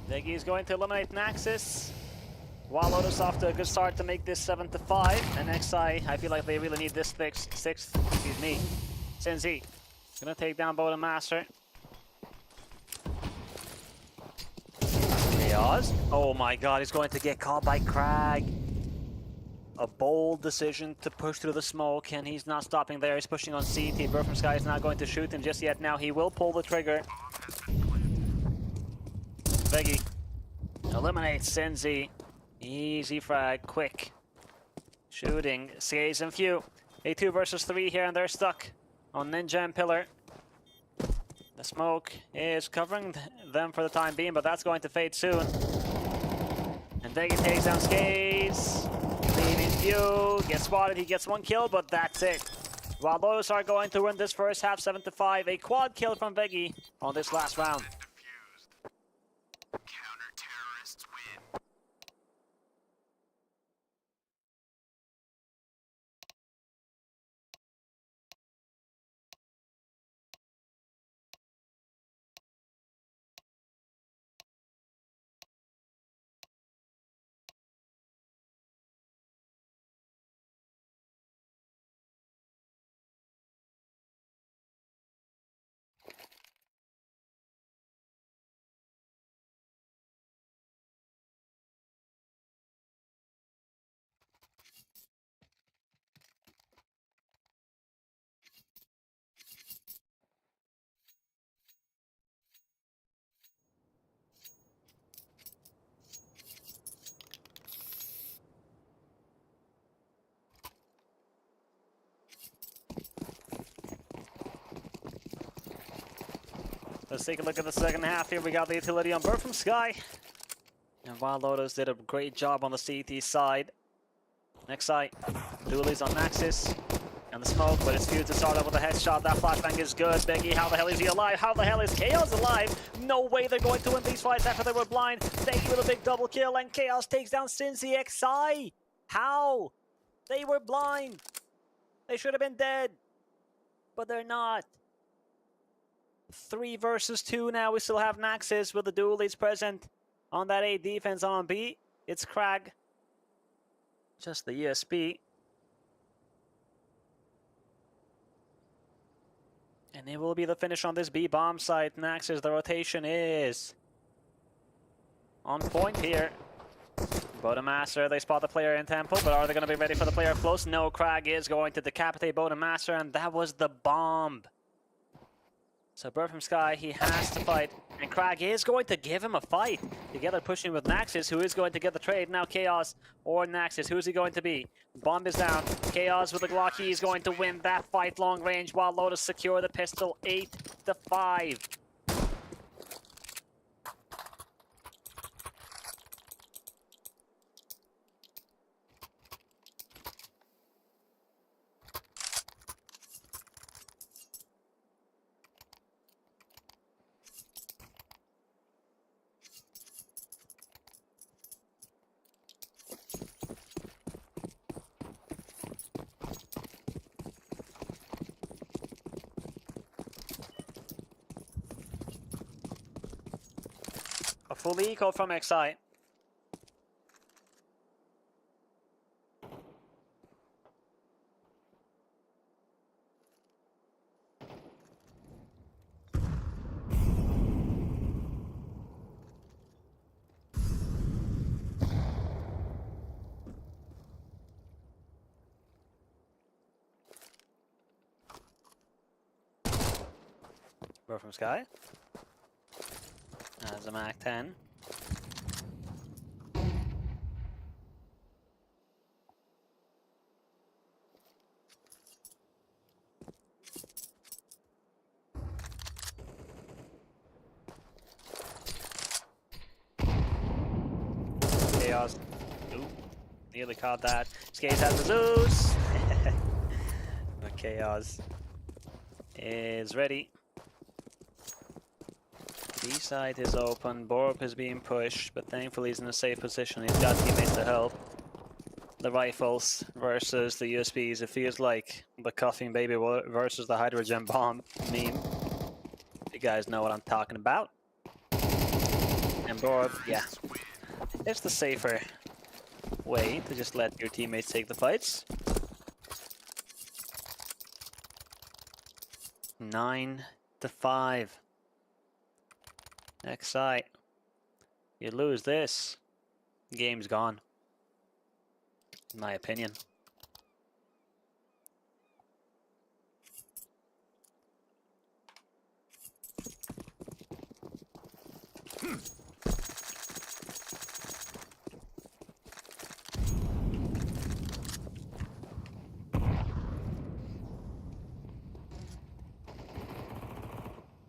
Diggy is going to eliminate Naxxus. WildLotus off to a good start to make this 7-5. And XI, I feel like they really need this sixth, excuse me. Senzi gonna take down Bodemaster. Chaos. Oh my god, he's going to get caught by Crag. A bold decision to push through the smoke, and he's not stopping there. He's pushing on CT. Bird from Sky is not going to shoot him just yet. Now he will pull the trigger. Veggie eliminates Senzi. Easy frag, quick. Shooting, Skaze and Few. A 2 versus 3 here, and they're stuck on Ninja and Pillar. The smoke is covering them for the time being, but that's going to fade soon. And Veggie takes down Skaze. Leaving Few. Gets spotted, he gets 1 kill, but that's it. WildLotus are going to win this first half 7-5. A quad kill from Veggie on this last round. Let's take a look at the second half here. We got the utility on Bird from Sky. And WildLotus did a great job on the CT side. Next side, Dooley's on Naxxis. And the smoke, but it's Feud to start up with a headshot. That flashbang is good. Becky, how the hell is he alive? How the hell is Chaos alive? No way they're going to win these fights after they were blind. Becky with a big double kill, and Chaos takes down Cincy XI. How? They were blind. They should have been dead. But they're not. 3 versus 2 now. We still have Naxxis with the Dooley's present on that A defense on B. It's Crag. Just the ESP. And it will be the finish on this B bomb site. Naxxis, the rotation is on point here. Bodemaster, they spot the player in tempo, but are they going to be ready for the player close? No, Crag is going to decapitate Bodemaster, and that was the bomb. So Bird from Sky, he has to fight, and Crag is going to give him a fight. Together pushing with Naxxis, who is going to get the trade. Now Chaos or Naxxis, who is he going to be? Bomb is down. Chaos with the Glock, he is going to win that fight long range, while WildLotus secure the pistol 8-5. A full eco from XI. Bird from Sky. As a Mac 10. Chaos. Ooh, nearly caught that. Skates has the Zeus. But Chaos is ready. B-side is open, Borup is being pushed, but thankfully he's in a safe position. He's got teammates to help. The rifles versus the USBs, it feels like the coughing baby versus the hydrogen bomb meme. You guys know what I'm talking about. And Borup, yeah, it's the safer way to just let your teammates take the fights. 9-5. Next site. You lose this, game's gone. In my opinion.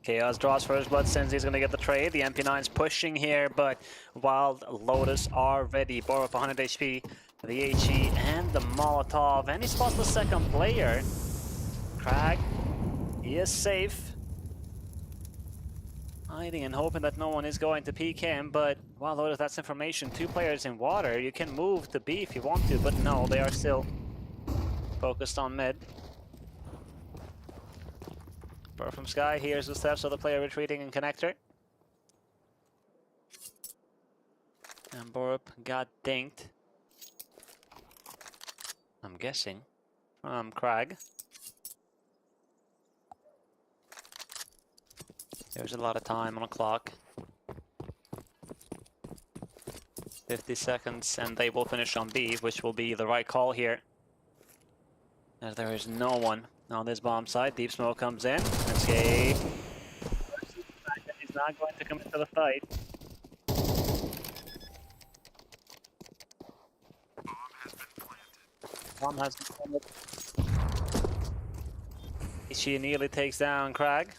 Chaos draws first blood, since he's gonna get the trade. The MP9's pushing here, but WildLotus are ready. Borup 100 HP, the HE and the Molotov, and he spots the second player. Crag, he is safe. Hiding and hoping that no one is going to peek him, but WildLotus, that's information. 2 players in water. You can move to B if you want to, but no, they are still focused on mid. Bird from Sky, here's the steps of the player retreating in connector. And Borup got dinked. I'm guessing from Crag. There's a lot of time on the clock. 50 seconds and they will finish on B, which will be the right call here. As there is no one on this bomb site. Deep smoke comes in. Escape. He's not going to commit to the fight. Bomb has been planted. She nearly takes down Crag.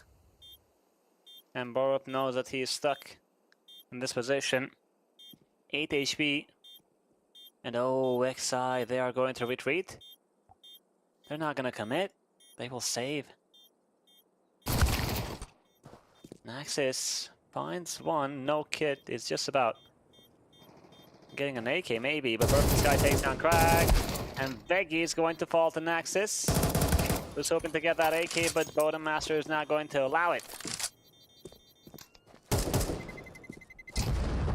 And Borup knows that he is stuck in this position. 8 HP. And oh, XI, they are going to retreat. They're not going to commit. They will save. Naxxis finds one. No kit. It's just about getting an AK maybe, but Perfect Sky takes down Crag. And Veggie is going to fall to Naxxis. Was hoping to get that AK, but Bodemaster is not going to allow it.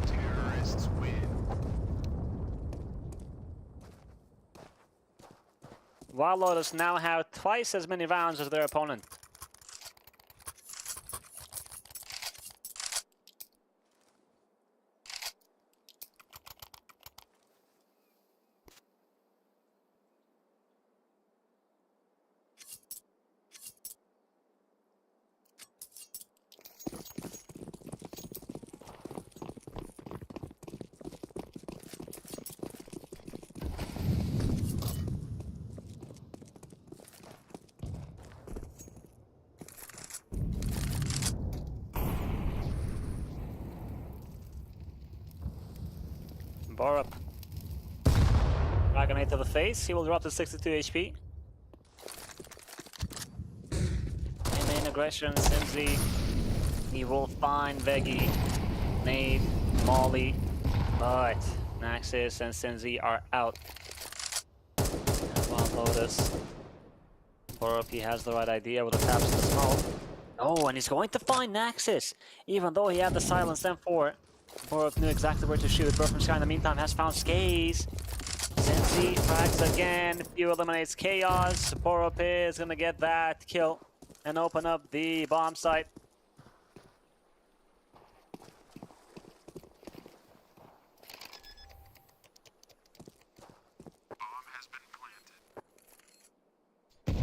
Terrorists win. WildLotus now have twice as many rounds as their opponent. Borup. Dragonite to the face. He will drop to 62 HP. Main aggression, Sinzi. He will find Veggie, Nade, Molly, but Naxxis and Sinzi are out. WildLotus. Borup, he has the right idea with the taps in the smoke. Oh, and he's going to find Naxxis, even though he had the silence M4. Borup knew exactly where to shoot. Burp from Sky in the meantime has found Skaze. Sensi frags again. Few eliminates Chaos. Borup is gonna get that kill and open up the bomb site. Bomb has been planted.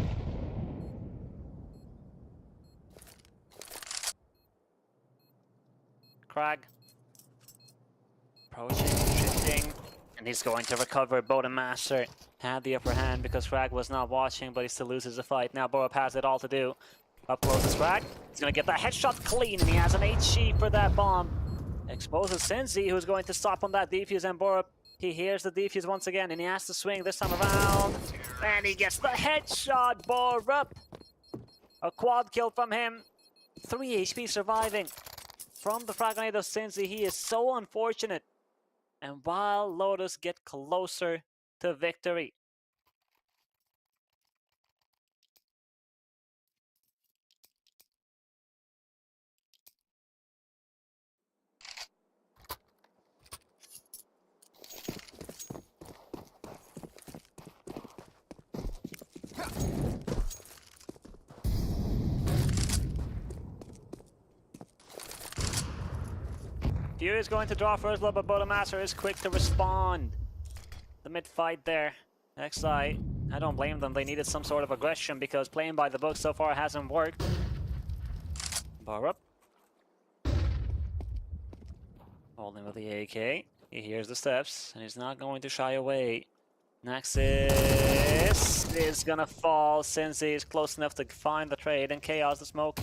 Crag. Approaching, shifting, and he's going to recover. Bodemaster had the upper hand because Crag was not watching, but he still loses the fight. Now Borup has it all to do. Up close is Crag. He's going to get that headshot clean, and he has an HG for that bomb. Exposes Senzi, who's going to stop on that defuse, and Borup, he hears the defuse once again, and he has to swing this time around. And he gets the headshot, Borup. A quad kill from him. 3 HP surviving from the fragment of Senzi. He is so unfortunate. And WildLotus get closer to victory. Fury is going to draw first blood, but Bodemaster is quick to respond. The mid-fight there. XI, I don't blame them. They needed some sort of aggression because playing by the book so far hasn't worked. Borup. Holding with the AK. He hears the steps, and he's not going to shy away. Naxxis is gonna fall since he's close enough to find the trade, and Chaos the smoke.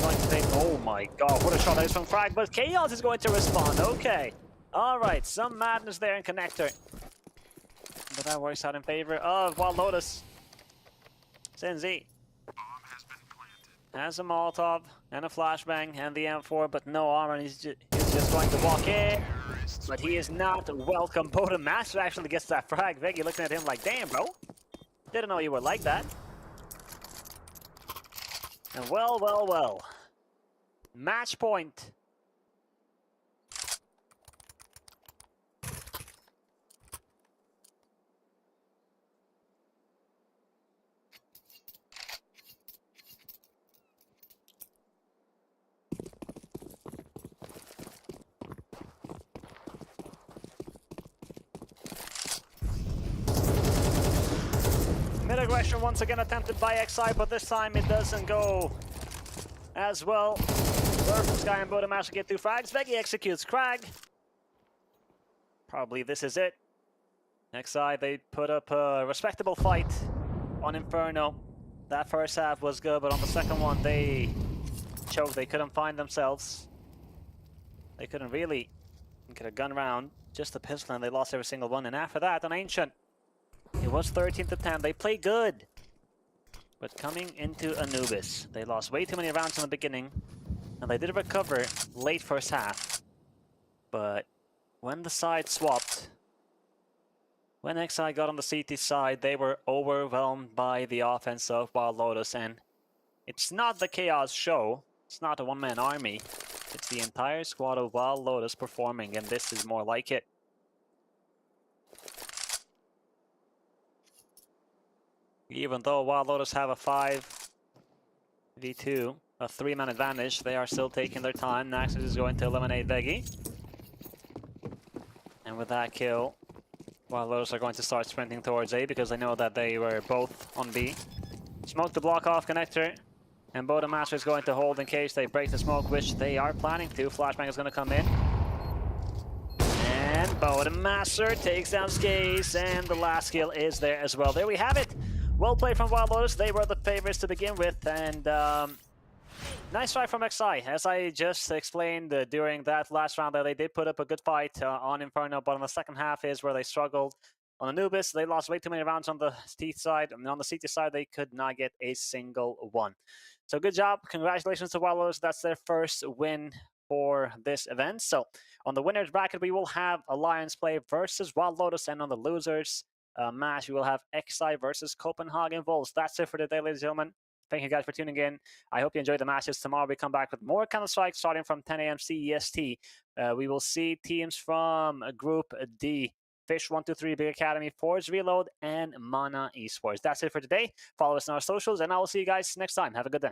Going to take, oh my god, what a shot that is from Frag, but Chaos is going to respond. Okay. Alright, some madness there in Connector. But that works out in favor of WildLotus. Senzi Bomb has been planted. has a Molotov and a flashbang and the M4, but no armor, and he's just going to walk in. Terrorists But he is not welcome. Bodemaster actually gets that frag. Veggie looking at him like, damn, bro. Didn't know you were like that. And well, well, well. Match point. Mid-aggression once again attempted by XI, but this time it doesn't go as well. Burp from Sky and Bodemaster get 2 frags. Veggie executes Crag. Probably this is it. XI, they put up a respectable fight on Inferno. That first half was good, but on the second one, they choked. They couldn't find themselves. They couldn't really get a gun round. Just a pistol, and they lost every single one. And after that, on Ancient, it was 13-10. They played good. But coming into Anubis, they lost way too many rounds in the beginning. And they did recover late first half. But when the side swapped, when XI got on the CT side, they were overwhelmed by the offense of WildLotus. And it's not the Chaos show. It's not a one-man army. It's the entire squad of WildLotus performing, and this is more like it. Even though WildLotus have a 5v2, a 3-man advantage, they are still taking their time. Naxxus is going to eliminate Veggie. And with that kill, WildLotus are going to start sprinting towards A because they know that they were both on B. Smoke to block off connector. And Bodemaster is going to hold in case they break the smoke, which they are planning to. Flashbang is going to come in. And Bodemaster takes down Skaze, and the last kill is there as well. There we have it. Well played from WildLotus. They were the favorites to begin with, and nice try from XI. As I just explained during that last round, they did put up a good fight on Inferno, but on the second half is where they struggled. On Anubis, they lost way too many rounds on the CT side. I mean, on the CT side, they could not get a single one. So good job. Congratulations to WildLotus. That's their first win for this event. So on the winners bracket, we will have Alliance play versus WildLotus, and on the losers match, we will have XI versus Copenhagen Wolves. That's it for today, ladies and gentlemen. Thank you guys for tuning in. I hope you enjoyed the matches. Tomorrow we come back with more Counter-Strike starting from 10 a.m. CEST. We will see teams from Group D. Fish123, Big Academy, Forge Reload, and Mana Esports. That's it for today. Follow us on our socials, and I will see you guys next time. Have a good day.